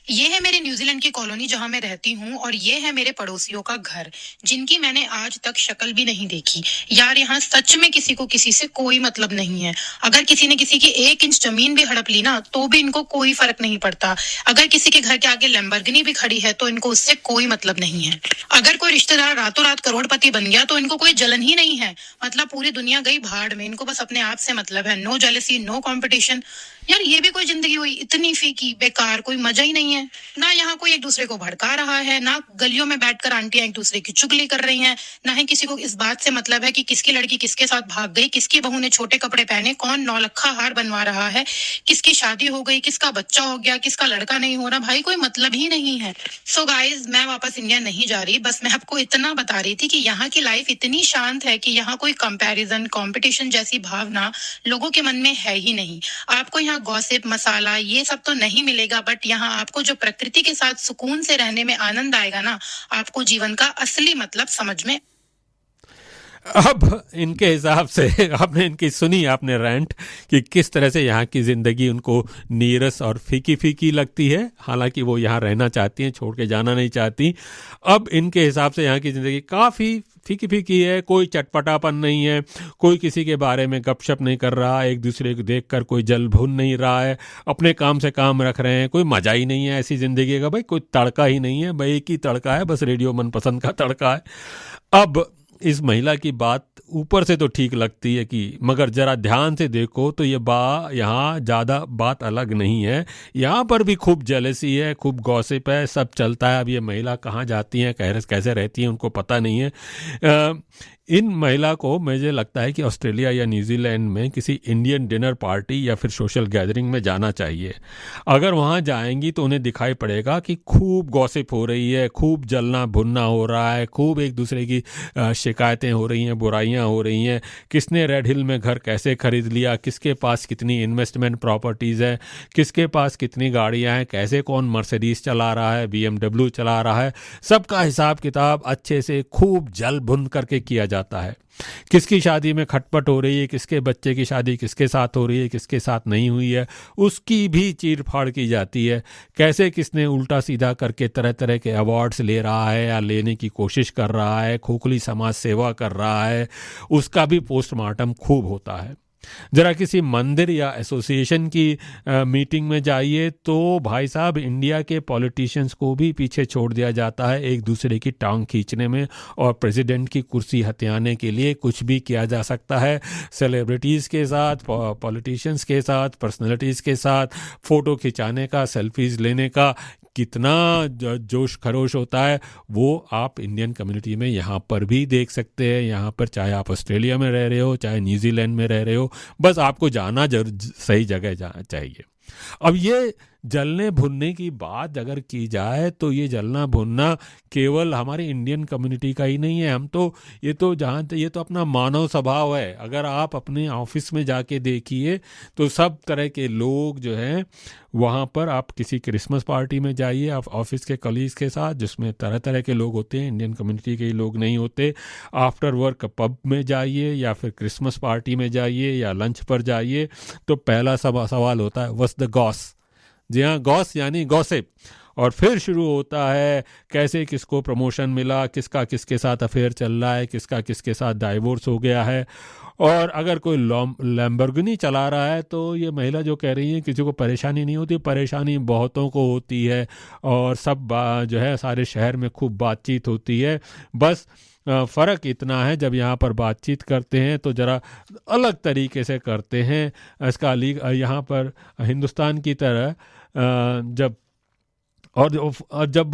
ये है मेरे न्यूजीलैंड की कॉलोनी जहाँ मैं रहती हूँ, और ये है मेरे पड़ोसियों का घर जिनकी मैंने आज तक शक्ल भी नहीं देखी। यार यहाँ सच में किसी को किसी से कोई मतलब नहीं है। अगर किसी ने किसी की 1 इंच जमीन भी हड़प ली ना तो भी इनको कोई फर्क नहीं पड़ता। अगर किसी के घर के आगे लैम्बोर्गिनी भी खड़ी है तो इनको उससे कोई मतलब नहीं है। अगर कोई रिश्तेदार रातों रात करोड़पति बन गया तो इनको कोई जलन ही नहीं है। मतलब पूरी दुनिया गई भाड़ में, इनको बस अपने आप से मतलब है। No jealousy, no competition. यार ये भी कोई जिंदगी हुई? इतनी फीकी, बेकार, कोई मजा ही नहीं है। ना यहाँ कोई एक दूसरे को भड़का रहा है, ना गलियों में बैठकर आंटियां एक दूसरे की चुगली कर रही हैं, ना ही किसी को इस बात से मतलब है कि किसकी लड़की किसके साथ भाग गई, किसकी बहू ने छोटे कपड़े पहने, कौन 9 लखा हार बनवा रहा है, किसकी शादी हो गई, किसका बच्चा हो गया, किसका लड़का नहीं हो रहा। भाई कोई मतलब ही नहीं है। सो गाइज, मैं वापस इंडिया नहीं जा रही, बस मैं आपको इतना बता रही थी कि यहाँ की लाइफ इतनी शांत है कि यहाँ कोई कंपैरिजन, कंपटीशन जैसी भावना लोगों के मन में है ही नहीं। आपको यहाँ गॉसिप, मसाला ये सब तो नहीं मिलेगा, बट यहाँ आपको जो प्रकृति के साथ सुकून से रहने में आनंद आएगा ना, आपको जीवन का असली मतलब समझ में। अब इनके हिसाब से आपने इनकी सुनी, आपने रैंट कि किस तरह से यहाँ की ज़िंदगी उनको नीरस और फीकी फीकी लगती है। हालांकि वो यहाँ रहना चाहती हैं, छोड़ के जाना नहीं चाहती। अब इनके हिसाब से यहाँ की ज़िंदगी काफ़ी फीकी फीकी है, कोई चटपटापन नहीं है, कोई किसी के बारे में गपशप नहीं कर रहा, एक दूसरे को देखकर कोई जल भून नहीं रहा है, अपने काम से काम रख रहे हैं, कोई मज़ा ही नहीं है ऐसी ज़िंदगी का। भाई कोई तड़का ही नहीं है, भाई एक ही तड़का है, बस रेडियो मनपसंद का तड़का है। अब इस महिला की बात ऊपर से तो ठीक लगती है कि, मगर ज़रा ध्यान से देखो तो ये यहाँ ज़्यादा बात अलग नहीं है। यहाँ पर भी खूब जेलसी है, खूब गॉसिप है, सब चलता है। अब ये महिला कहाँ जाती हैं, कैसे रहती हैं, उनको पता नहीं है। इन महिला को मुझे लगता है कि ऑस्ट्रेलिया या न्यूजीलैंड में किसी इंडियन डिनर पार्टी या फिर सोशल गैदरिंग में जाना चाहिए। अगर वहाँ जाएंगी तो उन्हें दिखाई पड़ेगा कि खूब गॉसिप हो रही है, खूब जलना भुनना हो रहा है, खूब एक दूसरे की शिकायतें हो रही हैं, बुराइयां हो रही हैं। किसने रेड हिल में घर कैसे खरीद लिया, किसके पास कितनी इन्वेस्टमेंट प्रॉपर्टीज़ है, किसके पास कितनी गाड़ियाँ हैं, कैसे कौन मर्सिडीज चला रहा है, BMW चला रहा है, सबका हिसाब किताब अच्छे से खूब जल भुन करके किया जाता है। किसकी शादी में खटपट हो रही है, किसके बच्चे की शादी किसके साथ हो रही है, किसके साथ नहीं हुई है, उसकी भी चीर फाड़ की जाती है। कैसे किसने उल्टा सीधा करके तरह तरह के अवार्ड्स ले रहा है या लेने की कोशिश कर रहा है, खोखली समाज सेवा कर रहा है, उसका भी पोस्टमार्टम खूब होता है। ज़रा किसी मंदिर या एसोसिएशन की मीटिंग में जाइए तो भाई साहब इंडिया के पॉलिटिशियंस को भी पीछे छोड़ दिया जाता है एक दूसरे की टांग खींचने में, और प्रेसिडेंट की कुर्सी हथियाने के लिए कुछ भी किया जा सकता है। सेलिब्रिटीज़ के साथ, पॉलिटिशियंस के साथ, पर्सनैलिटीज़ के साथ फ़ोटो खिंचाने का, सेल्फीज़ लेने का कितना जोश खरोश होता है, वो आप इंडियन कम्युनिटी में यहाँ पर भी देख सकते हैं। यहाँ पर चाहे आप ऑस्ट्रेलिया में रह रहे हो, चाहे न्यूजीलैंड में रह रहे हो, बस आपको जाना सही जगह जाना चाहिए। अब ये जलने भुनने की बात अगर की जाए तो ये जलना भुनना केवल हमारे इंडियन कम्युनिटी का ही नहीं है। हम तो ये तो अपना मानव स्वभाव है। अगर आप अपने ऑफिस में जाके देखिए तो सब तरह के लोग जो हैं वहाँ पर, आप किसी क्रिसमस पार्टी में जाइए आप ऑफिस के कलीग्स के साथ, जिसमें तरह तरह के लोग होते हैं, इंडियन कम्युनिटी के लोग नहीं होते। आफ्टर वर्क पब में जाइए या फिर क्रिसमस पार्टी में जाइए या लंच पर जाइए तो पहला सवाल होता है व्हाट्स द गॉस। जी हाँ, गॉस यानी गॉसिप। और फिर शुरू होता है कैसे किसको प्रमोशन मिला, किसका किसके साथ अफेयर चल रहा है, किसका किसके साथ डाइवोर्स हो गया है। और अगर कोई लैम्बोर्गिनी चला रहा है तो ये महिला जो कह रही है किसी को परेशानी नहीं होती, परेशानी बहुतों को होती है। और सब जो है सारे शहर में खूब बातचीत होती है। बस फ़र्क इतना है जब यहाँ पर बातचीत करते हैं तो ज़रा अलग तरीके से करते हैं। इसका यहाँ पर हिंदुस्तान की तरह जब जब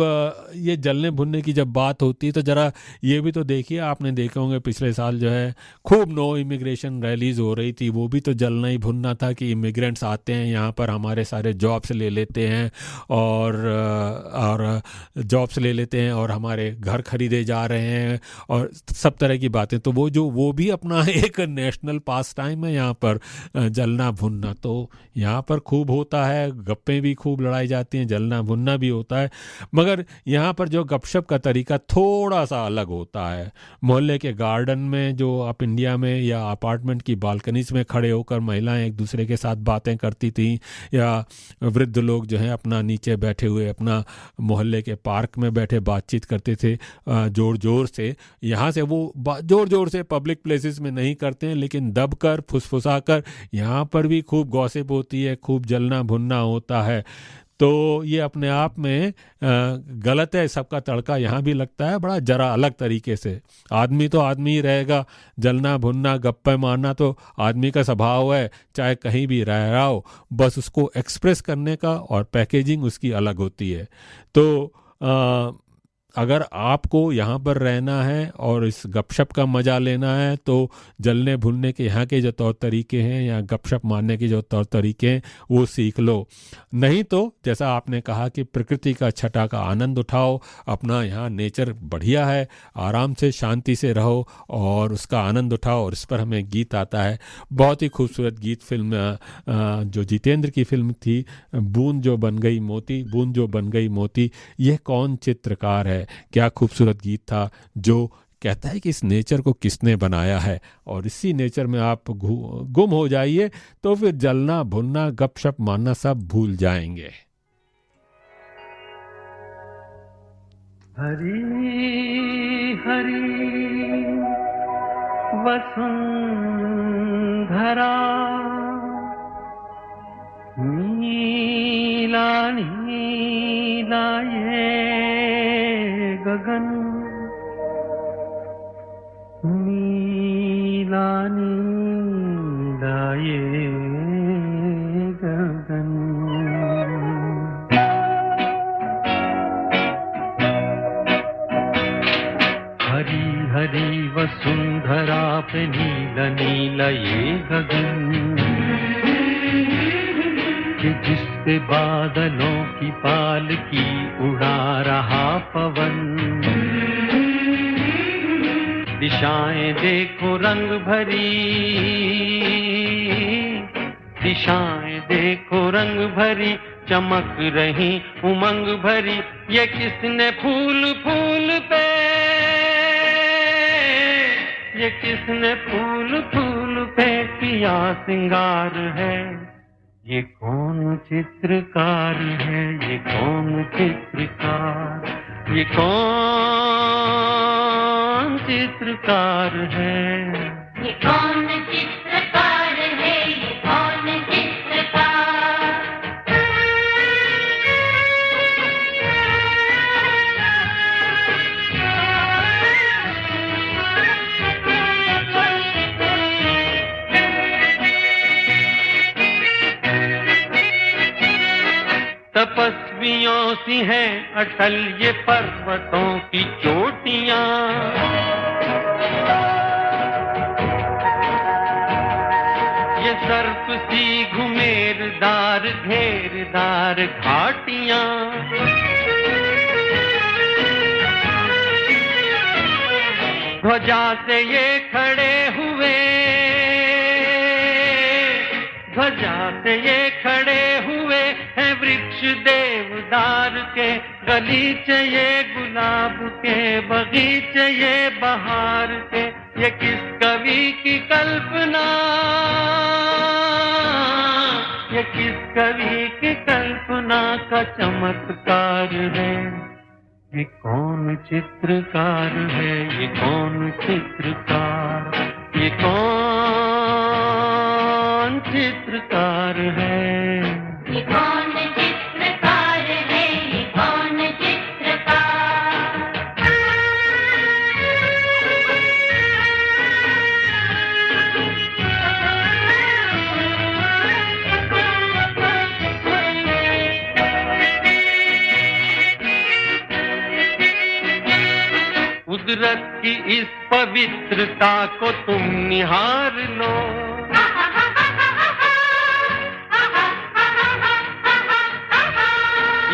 ये जलने भुनने की जब बात होती है तो ज़रा ये भी तो देखिए, आपने देखे होंगे पिछले साल जो है खूब नो इमिग्रेशन रैलीज हो रही थी। वो भी तो जलना ही भुनना था कि इमिग्रेंट्स आते हैं यहाँ पर, हमारे सारे जॉब्स ले लेते हैं और जॉब्स ले लेते हैं और हमारे घर खरीदे जा रहे हैं और सब तरह की बातें। तो वो भी अपना एक नेशनल पास टाइम है यहाँ पर जलना भुनना। तो यहाँ पर खूब होता है, गप्पें भी खूब लड़ाई जाती हैं, जलना भुनना भी होता है। मगर यहाँ पर जो गपशप का तरीका थोड़ा सा अलग होता है। मोहल्ले के गार्डन में जो आप इंडिया में या अपार्टमेंट की बालकनीज में खड़े होकर महिलाएं एक दूसरे के साथ बातें करती थी, या वृद्ध लोग जो हैं अपना नीचे बैठे हुए अपना मोहल्ले के पार्क में बैठे बातचीत करते थे जोर जोर से। यहाँ से वो जोर जोर से पब्लिक प्लेसेस में नहीं करते हैं, लेकिन दब कर फुसफुसा कर यहाँ पर भी खूब गॉसिप होती है, खूब जलना भुनना होता है। तो ये अपने आप में गलत है। सबका तड़का यहाँ भी लगता है बड़ा जरा अलग तरीके से। आदमी तो आदमी ही रहेगा, जलना भुनना गप्पे मारना तो आदमी का स्वभाव है, चाहे कहीं भी रह रहा हो। बस उसको एक्सप्रेस करने का और पैकेजिंग उसकी अलग होती है। तो अगर आपको यहाँ पर रहना है और इस गपशप का मज़ा लेना है तो जलने भुनने के यहाँ के जो तौर तरीके हैं या गपशप मारने के जो तौर तरीके हैं वो सीख लो। नहीं तो जैसा आपने कहा कि प्रकृति का छटा का आनंद उठाओ। अपना यहाँ नेचर बढ़िया है, आराम से शांति से रहो और उसका आनंद उठाओ। और इस पर हमें गीत आता है, बहुत ही खूबसूरत गीत, फिल्म जो जितेंद्र की फिल्म थी, बूंद जो बन गई मोती, बूंद जो बन गई मोती। यह कौन चित्रकार है, क्या खूबसूरत गीत था जो कहता है कि इस नेचर को किसने बनाया है। और इसी नेचर में आप गुम हो जाइए तो फिर जलना भुनना गपशप मारना सब भूल जाएंगे। हरी हरी वसुंधरा, नीला नीला ये गगन, नीला नीला ये गगन। हरी हरी वसुंधरा पे नीला नीला ये गगन, कि जिस पे बादलों की पालकी उड़ा रहा पवन। दिशाएं देखो रंग भरी, दिशाएं देखो रंग भरी, चमक रही उमंग भरी। ये किसने फूल फूल पे, ये किसने फूल फूल पे किया सिंगार है। ये कौन चित्रकार है, ये कौन चित्रकार, ये कौन चित्रकार है, ये कौन चित्रकार है, ये कौन चित्रकार। तपस्वियों सी हैं अटल ये पर्वतों की चोटियां, ये सर्प सी घुमेरदार घेरदार घाटियां, ध्वजा से ये खड़े हुए, ध्वजा से ये खड़े हुए हैं वृक्ष देवदार के, गलीचे ये गुलाब के, बगीचे ये बहार के। ये किस कवि की कल्पना, ये किस कवि की कल्पना का चमत्कार है। ये कौन चित्रकार है, ये कौन चित्रकार, ये कौन चित्रकार है, ये कौन चित्रकार है, ये कौन चित्रकार। कुदरत की इस पवित्रता को तुम निहार लो,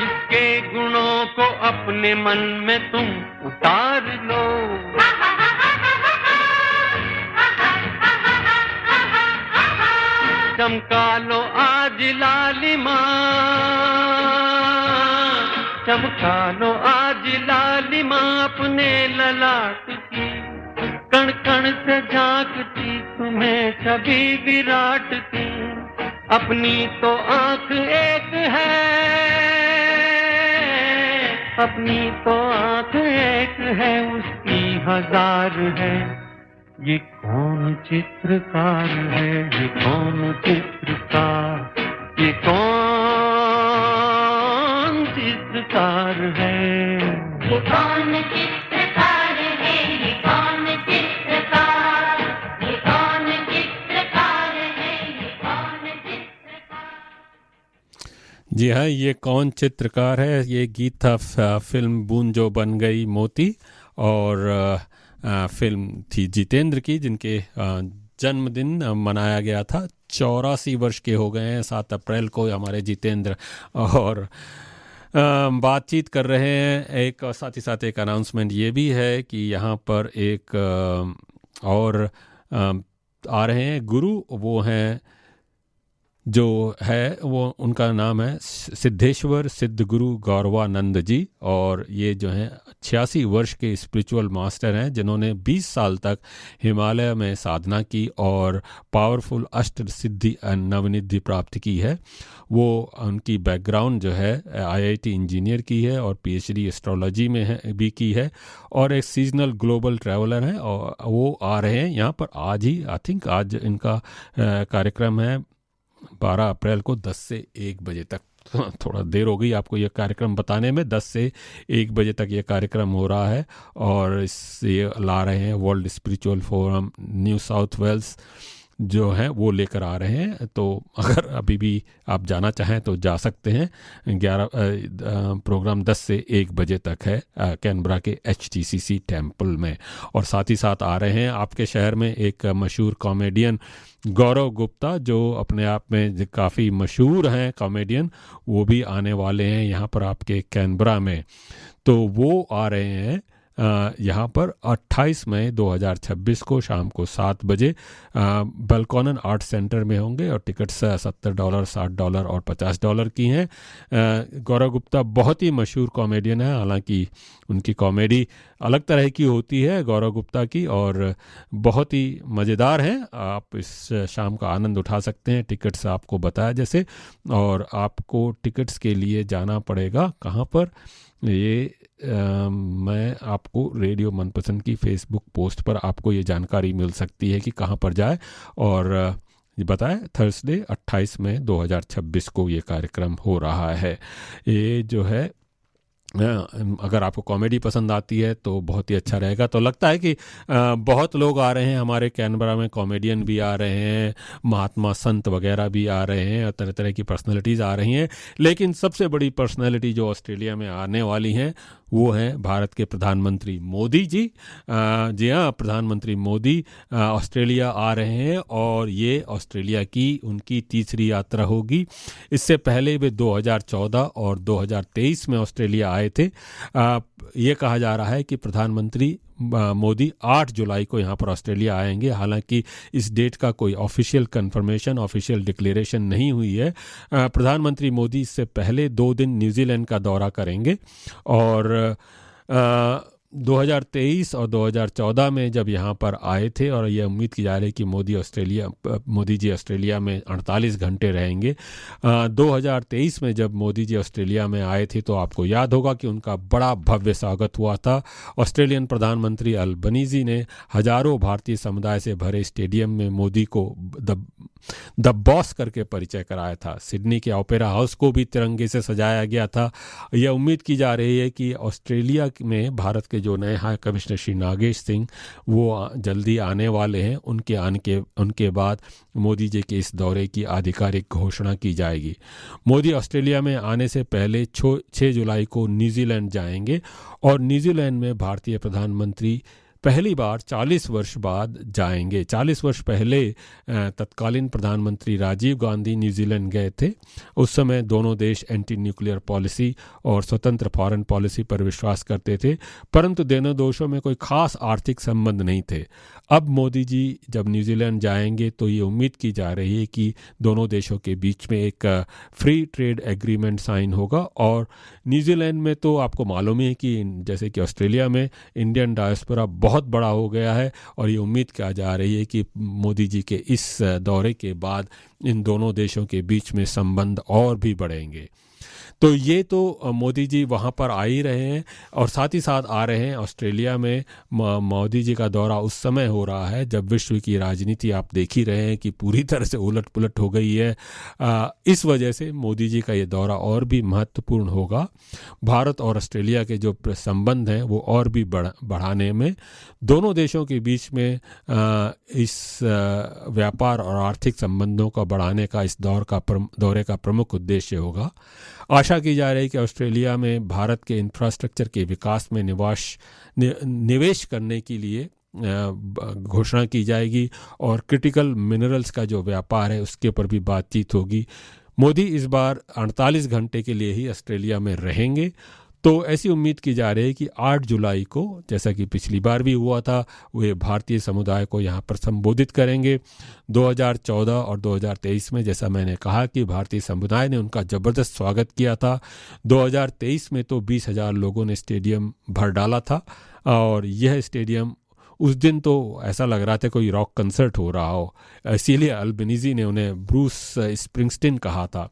इसके गुणों को अपने मन में तुम उतार लो। चमका लो आज लालिमा, चमका लो आज लालिमा अपने ललाट की, कण कण से झांकती तुम्हें छवि विराट की। अपनी तो आंख एक है, अपनी तो आंख एक है, उसकी हजार है। ये कौन चित्रकार है, ये कौन चित्रकार, ये कौन चित्रकार है, ये कौन चित्रकार है, ये कौन चित्रकार, ये कौन चित्रकार है, ये कौन चित्रकार। जी हाँ, ये कौन चित्रकार है। ये गीत था फिल्म बूंद जो बन गई मोती, और फिल्म थी जितेंद्र की, जिनके जन्मदिन मनाया गया था। 84 वर्ष के हो गए हैं 7 अप्रैल को हमारे जितेंद्र, और बातचीत कर रहे हैं। एक साथ ही साथ एक अनाउंसमेंट ये भी है कि यहाँ पर एक और आ रहे हैं गुरु, वो हैं जो है वो उनका नाम है सिद्धेश्वर सिद्ध गुरु गौरवानंद जी, और ये जो हैं 86 वर्ष के स्पिरिचुअल मास्टर हैं, जिन्होंने 20 साल तक हिमालय में साधना की और पावरफुल अष्ट सिद्धि नवनिधि प्राप्त की है। वो उनकी बैकग्राउंड जो है IIT इंजीनियर की है और PhD एस्ट्रोलॉजी में है भी की है, और एक सीजनल ग्लोबल ट्रैवलर हैं, और वो आ रहे हैं यहाँ पर आज ही। आई थिंक आज इनका कार्यक्रम है 12 अप्रैल को 10 से 1 बजे तक। थोड़ा देर हो गई आपको ये कार्यक्रम बताने में, 10 से 1 बजे तक ये कार्यक्रम हो रहा है, और इससे ला रहे हैं world spiritual forum New South Wales जो है वो लेकर आ रहे हैं। तो अगर अभी भी आप जाना चाहें तो जा सकते हैं। 11 प्रोग्राम 10 से 1 बजे तक है कैनबरा के HTCC टेम्पल में। और साथ ही साथ आ रहे हैं आपके शहर में एक मशहूर कॉमेडियन गौरव गुप्ता, जो अपने आप में काफ़ी मशहूर हैं कॉमेडियन, वो भी आने वाले हैं यहाँ पर आपके कैनबरा में। तो वो आ रहे हैं यहाँ पर 28 मई 2026 को शाम को 7 बजे बलकोनन आर्ट सेंटर में होंगे, और टिकट्स $70, $60 और $50 की हैं। गौरव गुप्ता बहुत ही मशहूर कॉमेडियन है, हालांकि उनकी कॉमेडी अलग तरह की होती है गौरव गुप्ता की, और बहुत ही मज़ेदार हैं। आप इस शाम का आनंद उठा सकते हैं। टिकट्स आपको बताया जैसे, और आपको टिकट्स के लिए जाना पड़ेगा कहाँ पर, ये मैं आपको रेडियो मनपसंद की फेसबुक पोस्ट पर आपको ये जानकारी मिल सकती है कि कहाँ पर जाए। और ये बताएं, थर्सडे 28 मई 2026 को ये कार्यक्रम हो रहा है। ये जो है अगर आपको कॉमेडी पसंद आती है तो बहुत ही अच्छा रहेगा। तो लगता है कि बहुत लोग आ रहे हैं हमारे कैनबरा में, कॉमेडियन भी आ रहे हैं, महात्मा संत वगैरह भी आ रहे हैं, और तरह तरह की पर्सनैलिटीज़ आ रही हैं। लेकिन सबसे बड़ी पर्सनैलिटी जो ऑस्ट्रेलिया में आने वाली हैं वो हैं भारत के प्रधानमंत्री मोदी जी। जी हाँ, प्रधानमंत्री मोदी ऑस्ट्रेलिया आ रहे हैं और ये ऑस्ट्रेलिया की उनकी तीसरी यात्रा होगी। इससे पहले वे 2014 और 2023 में ऑस्ट्रेलिया आए थे। ये कहा जा रहा है कि प्रधानमंत्री मोदी 8 जुलाई को यहाँ पर ऑस्ट्रेलिया आएंगे। हालांकि इस डेट का कोई ऑफिशियल कंफर्मेशन, ऑफिशियल डिक्लेरेशन नहीं हुई है। प्रधानमंत्री मोदी इससे पहले 2 दिन न्यूजीलैंड का दौरा करेंगे और 2023 और 2014 में जब यहाँ पर आए थे और यह उम्मीद की जा रही है कि मोदी जी ऑस्ट्रेलिया में 48 घंटे रहेंगे। 2023 में जब मोदी जी ऑस्ट्रेलिया में आए थे तो आपको याद होगा कि उनका बड़ा भव्य स्वागत हुआ था। ऑस्ट्रेलियन प्रधानमंत्री अल्बनीज़ी ने हजारों भारतीय समुदाय से भरे स्टेडियम में मोदी को द बॉस करके परिचय कराया था। सिडनी के ओपेरा हाउस को भी तिरंगे से सजाया गया था। यह उम्मीद की जा रही है कि ऑस्ट्रेलिया में भारत के जो नए हाई कमिश्नर श्री नागेश सिंह वो जल्दी आने वाले हैं। उनके बाद मोदी जी के इस दौरे की आधिकारिक घोषणा की जाएगी। मोदी ऑस्ट्रेलिया में आने से पहले 6 जुलाई को न्यूजीलैंड जाएंगे और न्यूजीलैंड में भारतीय प्रधानमंत्री पहली बार 40 वर्ष बाद जाएंगे। 40 वर्ष पहले तत्कालीन प्रधानमंत्री राजीव गांधी न्यूजीलैंड गए थे। उस समय दोनों देश एंटी न्यूक्लियर पॉलिसी और स्वतंत्र फॉरेन पॉलिसी पर विश्वास करते थे, परंतु दोनों देशों में कोई खास आर्थिक संबंध नहीं थे। अब मोदी जी जब न्यूजीलैंड जाएंगे तो ये उम्मीद की जा रही है कि दोनों देशों के बीच में एक फ्री ट्रेड एग्रीमेंट साइन होगा। और न्यूजीलैंड में तो आपको मालूम ही है कि जैसे कि ऑस्ट्रेलिया में इंडियन डायस्पोरा बहुत बड़ा हो गया है और ये उम्मीद की जा रही है कि मोदी जी के इस दौरे के बाद इन दोनों देशों के बीच में संबंध और भी बढ़ेंगे। तो ये तो मोदी जी वहाँ पर आ ही रहे हैं और साथ ही साथ आ रहे हैं ऑस्ट्रेलिया में। मोदी जी का दौरा उस समय हो रहा है जब विश्व की राजनीति आप देख ही रहे हैं कि पूरी तरह से उलट पुलट हो गई है। इस वजह से मोदी जी का ये दौरा और भी महत्वपूर्ण होगा। भारत और ऑस्ट्रेलिया के जो संबंध हैं वो और भी बढ़ाने में, दोनों देशों के बीच में इस व्यापार और आर्थिक संबंधों को बढ़ाने का इस दौरे का प्रमुख उद्देश्य होगा। आशा की जा रही है कि ऑस्ट्रेलिया में भारत के इंफ्रास्ट्रक्चर के विकास में निवेश करने के लिए घोषणा की जाएगी और क्रिटिकल मिनरल्स का जो व्यापार है उसके ऊपर भी बातचीत होगी। मोदी इस बार 48 घंटे के लिए ही ऑस्ट्रेलिया में रहेंगे। तो ऐसी उम्मीद की जा रही है कि 8 जुलाई को, जैसा कि पिछली बार भी हुआ था, वे भारतीय समुदाय को यहाँ पर संबोधित करेंगे। 2014 और 2023 में जैसा मैंने कहा कि भारतीय समुदाय ने उनका ज़बरदस्त स्वागत किया था। 2023 में तो 20,000 लोगों ने स्टेडियम भर डाला था और यह स्टेडियम उस दिन तो ऐसा लग रहा था कोई रॉक कंसर्ट हो रहा हो, इसीलिए अल्बनीज़ी ने उन्हें ब्रूस स्प्रिंगस्टीन कहा था।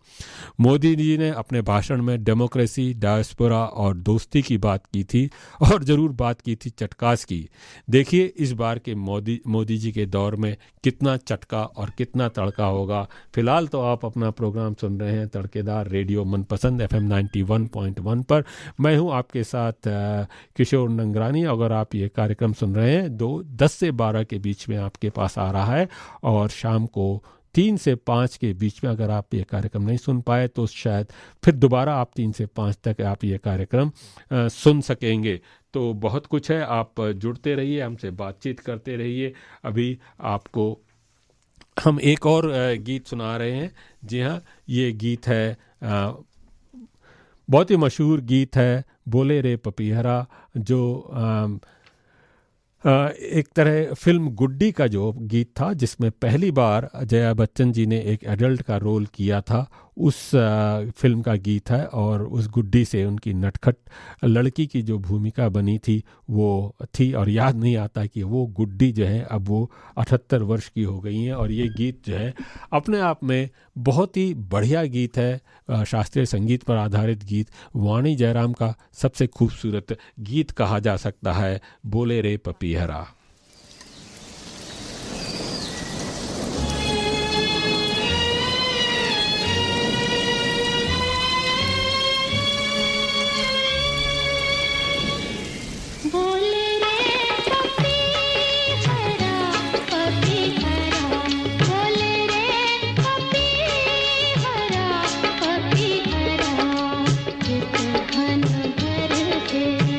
मोदी जी ने अपने भाषण में डेमोक्रेसी, डायस्पोरा और दोस्ती की बात की थी और ज़रूर बात की थी चटकास की। देखिए इस बार के मोदी जी के दौर में कितना चटका और कितना तड़का होगा। फिलहाल तो आप अपना प्रोग्राम सुन रहे हैं तड़केदार रेडियो मनपसंद FM 91.1 पर। मैं हूं आपके साथ किशोर नंगरानी। अगर आप ये कार्यक्रम सुन रहे हैं 10 से 12 के बीच में आपके पास आ रहा है और शाम को 3 से 5 के बीच में अगर आप ये कार्यक्रम नहीं सुन पाए तो शायद फिर दोबारा आप 3 से 5 तक आप ये कार्यक्रम सुन सकेंगे। तो बहुत कुछ है, आप जुड़ते रहिए, हमसे बातचीत करते रहिए। अभी आपको हम एक और गीत सुना रहे हैं। जी हाँ, ये गीत है, बहुत ही मशहूर गीत है, बोले रे पपीहरा, जो एक तरह फिल्म गुड्डी का जो गीत था जिसमें पहली बार जया बच्चन जी ने एक एडल्ट का रोल किया था, उस फिल्म का गीत है। और उस गुड्डी से उनकी नटखट लड़की की जो भूमिका बनी थी वो थी, और याद नहीं आता कि वो गुड्डी जो है अब वो 78 वर्ष की हो गई हैं। और ये गीत जो है अपने आप में बहुत ही बढ़िया गीत है, शास्त्रीय संगीत पर आधारित गीत, वाणी जयराम का सबसे खूबसूरत गीत कहा जा सकता है, बोले रे पपीहरा। घन घर तेरा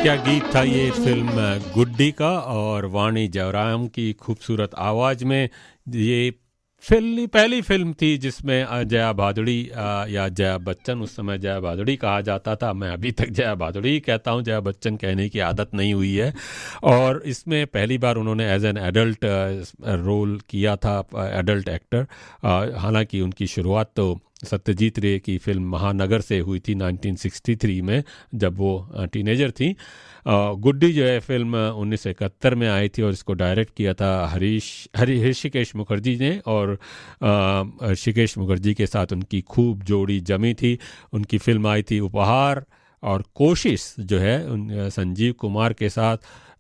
क्या गीत था ये फिल्म गुड्डी का, और वाणी जयराम की खूबसूरत आवाज़ में। ये पहली फिल्म थी जिसमें जया भादुड़ी या जया बच्चन, उस समय जया भादुड़ी कहा जाता था, मैं अभी तक जया भादुड़ी कहता हूँ, जया बच्चन कहने की आदत नहीं हुई है। और इसमें पहली बार उन्होंने एज एन एडल्ट रोल किया था, एडल्ट एक्टर। हालांकि उनकी शुरुआत तो सत्यजीत रे की फिल्म महानगर से हुई थी 1963 में, जब वो टीनेजर थी। गुड्डी जो है फिल्म 1971 में आई थी और इसको डायरेक्ट किया था ऋषिकेश मुखर्जी ने, और ऋषिकेश मुखर्जी के साथ उनकी खूब जोड़ी जमी थी। उनकी फिल्म आई थी उपहार, और कोशिश जो है संजीव कुमार के साथ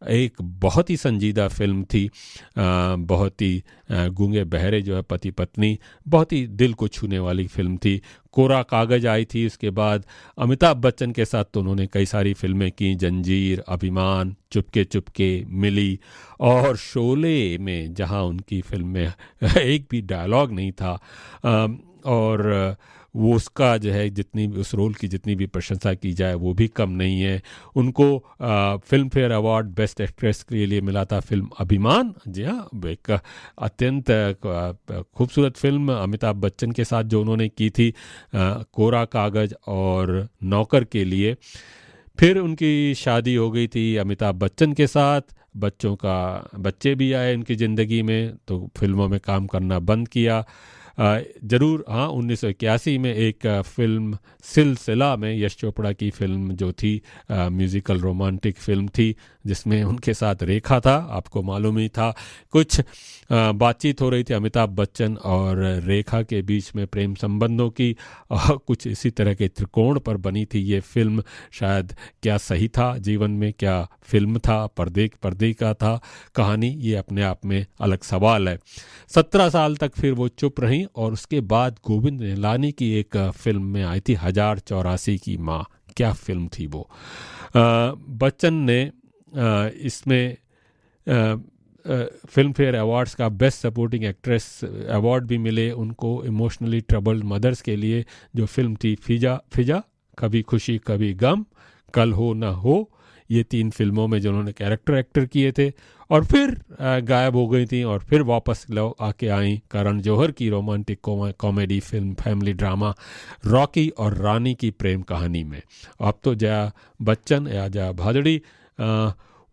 एक बहुत ही संजीदा फिल्म थी, बहुत ही गूंगे बहरे जो है पति पत्नी, बहुत ही दिल को छूने वाली फिल्म थी। कोरा कागज आई थी उसके बाद। अमिताभ बच्चन के साथ तो उन्होंने कई सारी फिल्में की, जंजीर, अभिमान, चुपके चुपके, मिली, और शोले में जहां उनकी फिल्म में एक भी डायलॉग नहीं था, और वो उसका जो है जितनी उस रोल की जितनी भी प्रशंसा की जाए वो भी कम नहीं है। उनको film fair award best actress के लिए मिला था फिल्म अभिमान। जी हाँ, एक अत्यंत खूबसूरत फिल्म अमिताभ बच्चन के साथ जो उन्होंने की थी, कोरा कागज और नौकर के लिए। फिर उनकी शादी हो गई थी अमिताभ बच्चन के साथ, बच्चे भी आए उनकी ज़िंदगी में, तो फिल्मों में काम करना बंद किया। ज़रूर हाँ, 1981 में एक फिल्म सिलसिला में यश चोपड़ा की फिल्म जो थी, म्यूज़िकल रोमांटिक फिल्म थी, जिसमें उनके साथ रेखा था। आपको मालूम ही था कुछ बातचीत हो रही थी अमिताभ बच्चन और रेखा के बीच में प्रेम संबंधों की, कुछ इसी तरह के त्रिकोण पर बनी थी ये फिल्म। शायद क्या सही था जीवन में, क्या फिल्म था, पर्दे का था कहानी, ये अपने आप में अलग सवाल है। 17 साल तक फिर वो चुप रहीं, और उसके बाद गोविंद निहलानी की एक फिल्म में आई थी 1084 की माँ। क्या फिल्म थी वो। बच्चन ने इसमें फिल्म फेयर अवार्ड्स का बेस्ट सपोर्टिंग एक्ट्रेस अवार्ड भी मिले उनको, इमोशनली ट्रबल्ड मदर्स के लिए, जो फिल्म थी फिजा, कभी खुशी कभी गम, कल हो ना हो, ये 3 फिल्मों में जो उन्होंने कैरेक्टर एक्टर किए थे, और फिर गायब हो गई थी, और फिर वापस आके आई करण जौहर की romantic comedy film family drama Rocky और रानी की प्रेम कहानी में। अब तो जया बच्चन या जया भादुड़ी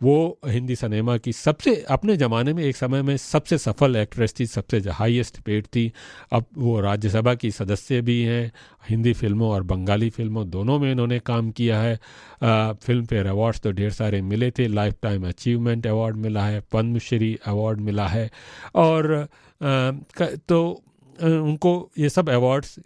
वो हिंदी सिनेमा की सबसे, अपने ज़माने में एक समय में सबसे सफल एक्ट्रेस थी, सबसे हाईएस्ट पेड थी। अब वो राज्यसभा की सदस्य भी हैं, हिंदी फिल्मों और बंगाली फिल्मों दोनों में इन्होंने काम किया है। फिल्म फेयर अवार्ड्स तो ढेर सारे मिले थे, लाइफ टाइम अचीवमेंट अवार्ड मिला है, पद्मश्री अवार्ड मिला है, और तो उनको ये सब अवार्ड्स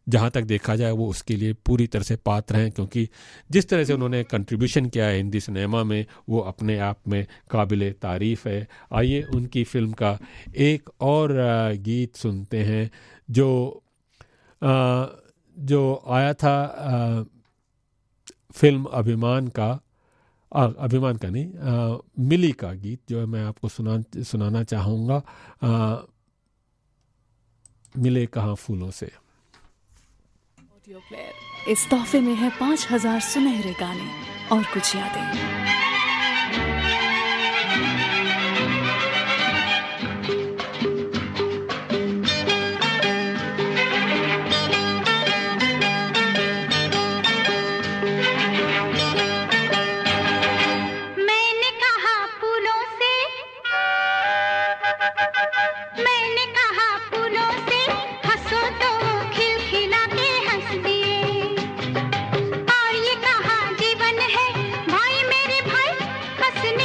जहाँ तक देखा जाए वो उसके लिए पूरी तरह से पात्र हैं, क्योंकि जिस तरह से उन्होंने कंट्रीब्यूशन किया है हिंदी सिनेमा में वो अपने आप में काबिल तारीफ़ है। आइए उनकी फिल्म का एक और गीत सुनते हैं जो आया था फिल्म अभिमान का नहीं, मिली का गीत जो है मैं आपको सुनाना चाहूँगा, मिले कहाँ फूलों से। ऑडियो प्लेयर, इस तोहफे में है 5000 सुनहरे गाने और कुछ यादें। और ये कहा जीवन है भाई मेरे भाई, हंसने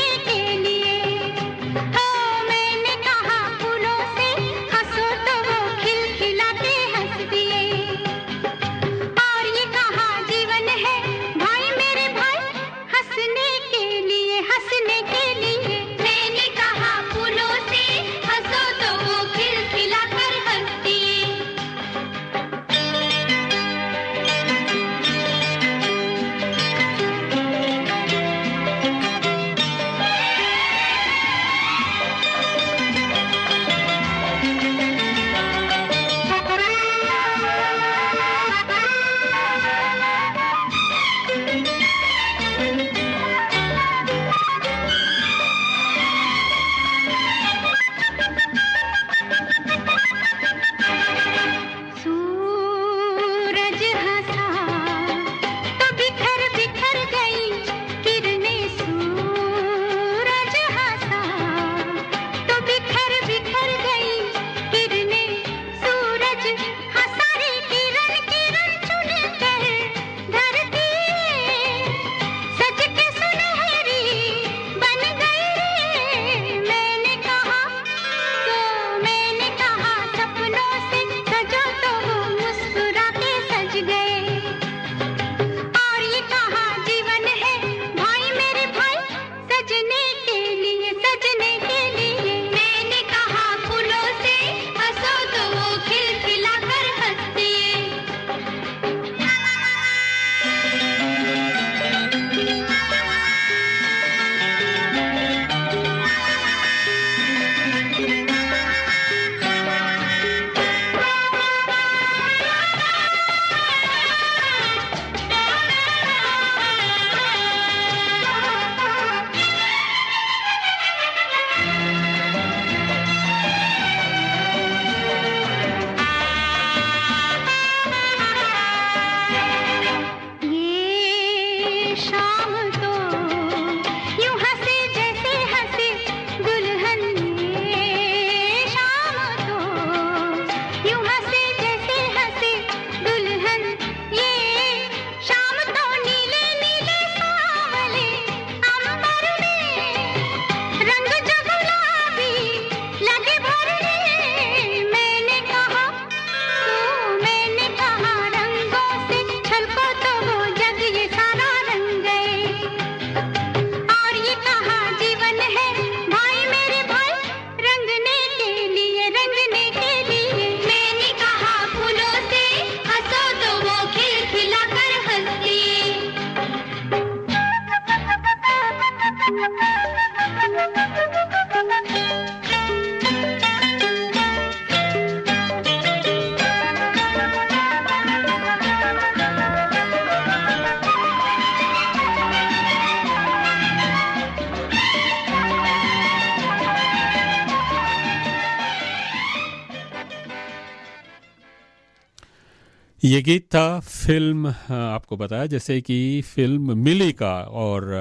ये गीत था फिल्म आपको बताया जैसे कि फिल्म मिली का, और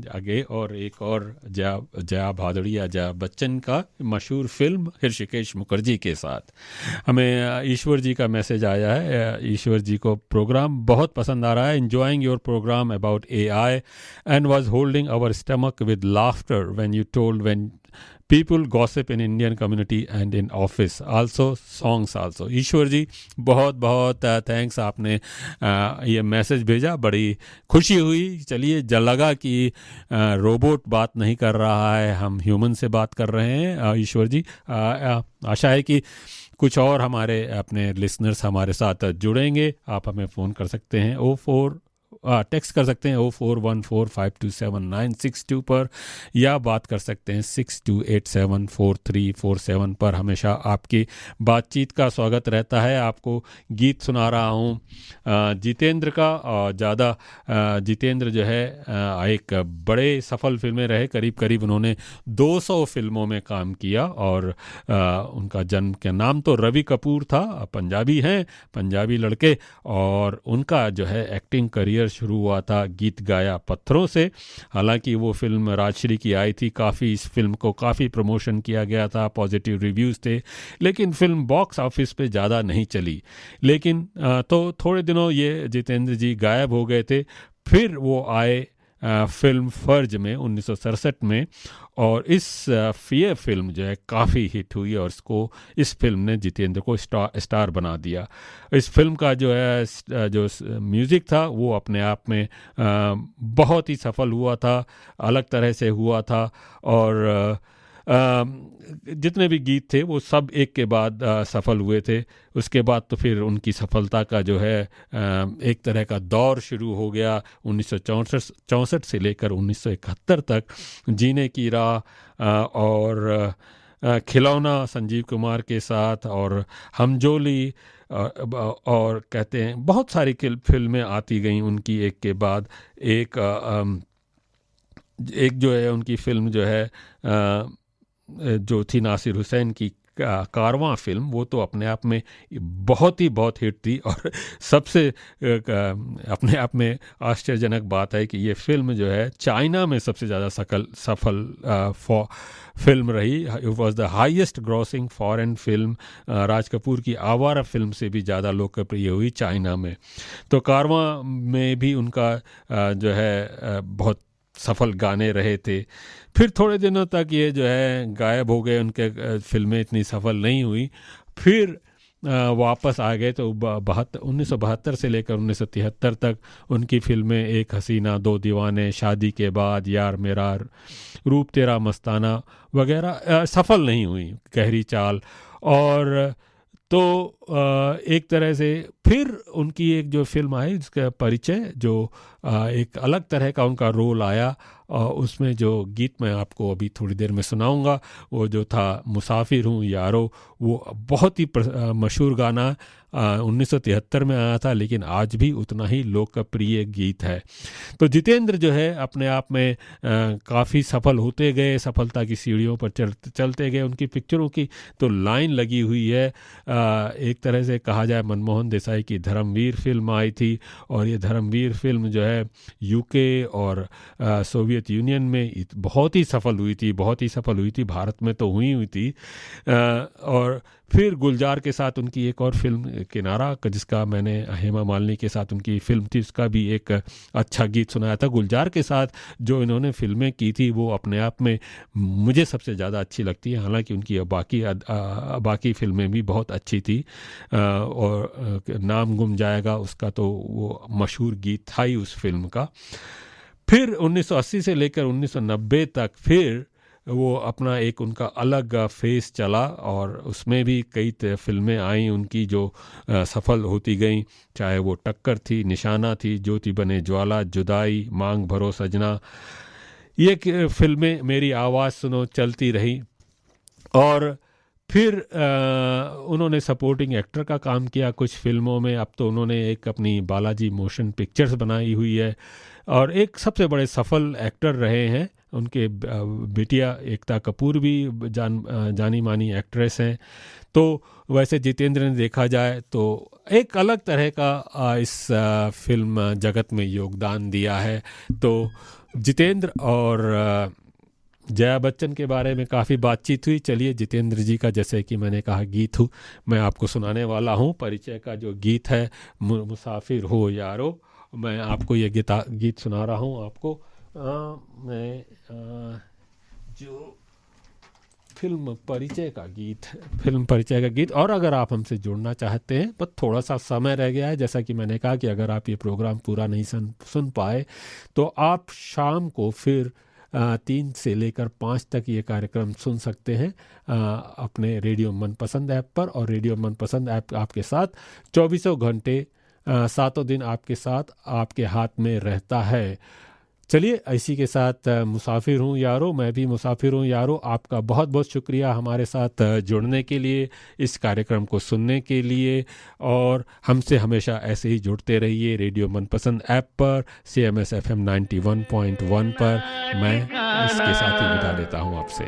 आगे और एक और जया भादुड़ी या जया बच्चन का मशहूर फिल्म ऋषिकेश मुखर्जी के साथ। हमें ईश्वर जी का मैसेज आया है, ईश्वर जी को प्रोग्राम बहुत पसंद आ रहा है, enjoying your programme about AI and was holding our stomach with laughter when you told when people gossip in Indian community and in office also songs also। ईश्वर जी बहुत बहुत थैंक्स, आपने ये मैसेज भेजा, बड़ी खुशी हुई। चलिए लगा कि रोबोट बात नहीं कर रहा है, हम ह्यूमन से बात कर रहे हैं। ईश्वर जी आशा है कि कुछ और हमारे अपने लिसनर्स हमारे साथ जुड़ेंगे। आप हमें फ़ोन कर सकते हैं टेक्स्ट कर सकते हैं 0414527962 पर, या बात कर सकते हैं 62874347 पर। हमेशा आपकी बातचीत का स्वागत रहता है। आपको गीत सुना रहा हूँ जितेंद्र का, और ज़्यादा जितेंद्र जो है एक बड़े सफल फिल्में रहे, करीब करीब उन्होंने 200 फिल्मों में काम किया, और उनका जन्म का नाम तो रवि कपूर था, पंजाबी हैं, पंजाबी लड़के, और उनका जो है एक्टिंग करियर शुरू हुआ था गीत गाया पत्थरों से। हालांकि वो फिल्म राजश्री की आई थी, काफ़ी इस फिल्म को काफ़ी प्रमोशन किया गया था, पॉजिटिव रिव्यूज़ थे, लेकिन फिल्म बॉक्स ऑफिस पे ज़्यादा नहीं चली। लेकिन तो थोड़े दिनों ये जितेंद्र जी गायब हो गए थे, फिर वो आए फिल्म फर्ज में 1967 में, और ये फिल्म जो है काफ़ी हिट हुई, और इस फिल्म ने जितेंद्र को स्टार बना दिया। इस फिल्म का जो है जो म्यूज़िक था वो अपने आप में बहुत ही सफल हुआ था, अलग तरह से हुआ था, और जितने भी गीत थे वो सब एक के बाद सफल हुए थे। उसके बाद तो फिर उनकी सफलता का जो है एक तरह का दौर शुरू हो गया। 1964 से लेकर 1971 तक जीने की राह और खिलौना संजीव कुमार के साथ, और हमजोली, और कहते हैं बहुत सारी फिल्में आती गईं उनकी एक के बाद एक। एक जो है उनकी फिल्म जो है जो थी नासिर हुसैन की कारवां फिल्म, वो तो अपने आप में बहुत हिट थी, और सबसे अपने आप में आश्चर्यजनक बात है कि ये फिल्म जो है चाइना में सबसे ज़्यादा सफल फिल्म रही। It was the highest grossing foreign film, Raj Kapoor की आवारा फिल्म से भी ज़्यादा लोकप्रिय हुई चाइना में। तो कारवां में भी उनका जो है बहुत सफल गाने रहे थे। फिर थोड़े दिनों तक ये जो है गायब हो गए, उनके फिल्में इतनी सफल नहीं हुई। फिर वापस आ गए तो 1972 से लेकर 1973 तक उनकी फिल्में एक हसीना, दो दीवाने, शादी के बाद, यार मेरा, रूप तेरा मस्ताना वगैरह सफल नहीं हुई, गहरी चाल। और तो एक तरह से फिर उनकी एक जो फिल्म आई जिसका परिचय, जो एक अलग तरह का उनका रोल आया, उसमें जो गीत मैं आपको अभी थोड़ी देर में सुनाऊंगा वो जो था मुसाफिर हूँ यारो, वो बहुत ही मशहूर गाना 1973 में आया था, लेकिन आज भी उतना ही लोकप्रिय गीत है। तो जितेंद्र जो है अपने आप में काफ़ी सफल होते गए, सफलता की सीढ़ियों पर चलते गए। उनकी पिक्चरों की तो लाइन लगी हुई है। एक तरह से कहा जाए मनमोहन देसाई की धर्मवीर फिल्म आई थी, और ये धर्मवीर फिल्म जो है यूके और सोवियत यूनियन में बहुत ही सफल हुई थी, भारत में तो हुई थी। और फिर गुलजार के साथ उनकी एक और फिल्म किनारा, जिसका मैंने हेमा मालिनी के साथ उनकी फिल्म थी, उसका भी एक अच्छा गीत सुनाया था। गुलजार के साथ जो इन्होंने फिल्में की थी वो अपने आप में मुझे सबसे ज़्यादा अच्छी लगती है, हालांकि उनकी बाकी फिल्में भी बहुत अच्छी थी। और नाम गुम जाएगा उसका तो वो मशहूर गीत था ही उस फिल्म का। फिर 1980 से लेकर 1990 तक फिर वो अपना एक उनका अलग फेस चला, और उसमें भी कई फिल्में आई उनकी जो सफल होती गईं, चाहे वो टक्कर थी, निशाना थी, ज्योति बने ज्वाला, जुदाई, मांग भरो सजना, ये फिल्में, मेरी आवाज़ सुनो चलती रही। और फिर उन्होंने सपोर्टिंग एक्टर का काम किया कुछ फिल्मों में। अब तो उन्होंने एक अपनी बालाजी मोशन पिक्चर्स बनाई हुई है, और एक सबसे बड़े सफल एक्टर रहे हैं उनके बेटिया एकता कपूर भी जानी मानी एक्ट्रेस हैं। तो वैसे जितेंद्र ने देखा जाए तो एक अलग तरह का इस फिल्म जगत में योगदान दिया है। तो जितेंद्र और जया बच्चन के बारे में काफ़ी बातचीत हुई। चलिए जितेंद्र जी का, जैसे कि मैंने कहा, गीत मैं आपको सुनाने वाला हूँ। परिचय का जो गीत है, मुसाफिर हो यारो, मैं आपको ये गीत सुना रहा हूँ आपको। मैं जो फिल्म परिचय का गीत। और अगर आप हमसे जुड़ना चाहते हैं, बस थोड़ा सा समय रह गया है। जैसा कि मैंने कहा कि अगर आप ये प्रोग्राम पूरा नहीं सुन पाए तो आप शाम को फिर 3 से लेकर 5 तक ये कार्यक्रम सुन सकते हैं अपने रेडियो मनपसंद ऐप पर। और रेडियो मनपसंद ऐप आपके साथ 24 घंटे 7 दिन आपके साथ, आपके हाथ में रहता है। चलिए इसी के साथ मुसाफिर हूँ यारो, मैं भी मुसाफिर हूँ यारो। आपका बहुत बहुत शुक्रिया हमारे साथ जुड़ने के लिए, इस कार्यक्रम को सुनने के लिए, और हमसे हमेशा ऐसे ही जुड़ते रहिए रेडियो मनपसंद ऐप पर, CMS FM 91.1 पर। मैं इसके साथ ही विदा लेता हूँ आपसे।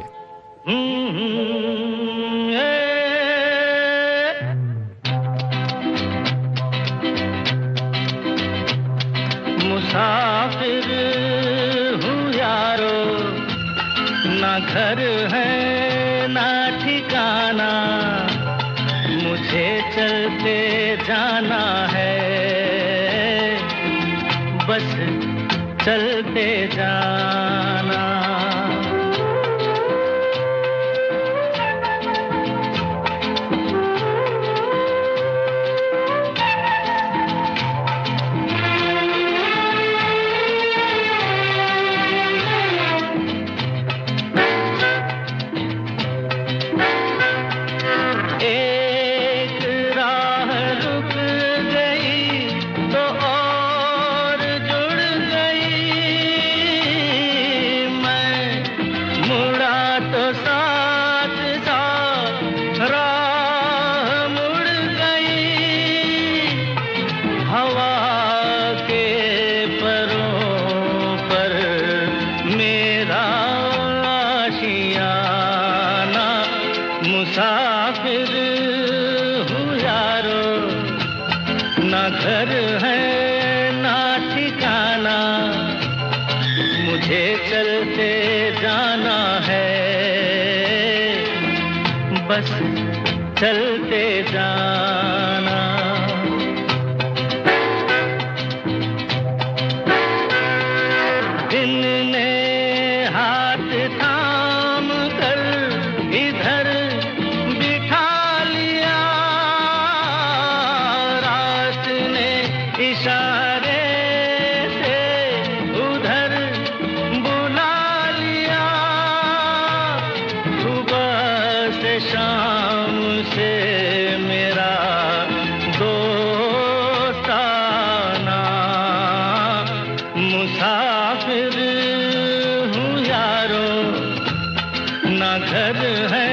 मुसाफिर हूँ यारो, ना घर है ना ठिकाना, मुझे चलते जाना है, बस चलते जाना। मुसाफिर हूँ यारो, ना घर है ना ठिकाना, मुझे चलते जाना है, बस चलते जाना। दिन ने हाथ थाम कर इधर बिठा लिया, रात ने इशारे से उधर बुला लिया, सुबह से शाम से मेरा दोस्ताना। मुसाफिर हूँ यारो, ना घर है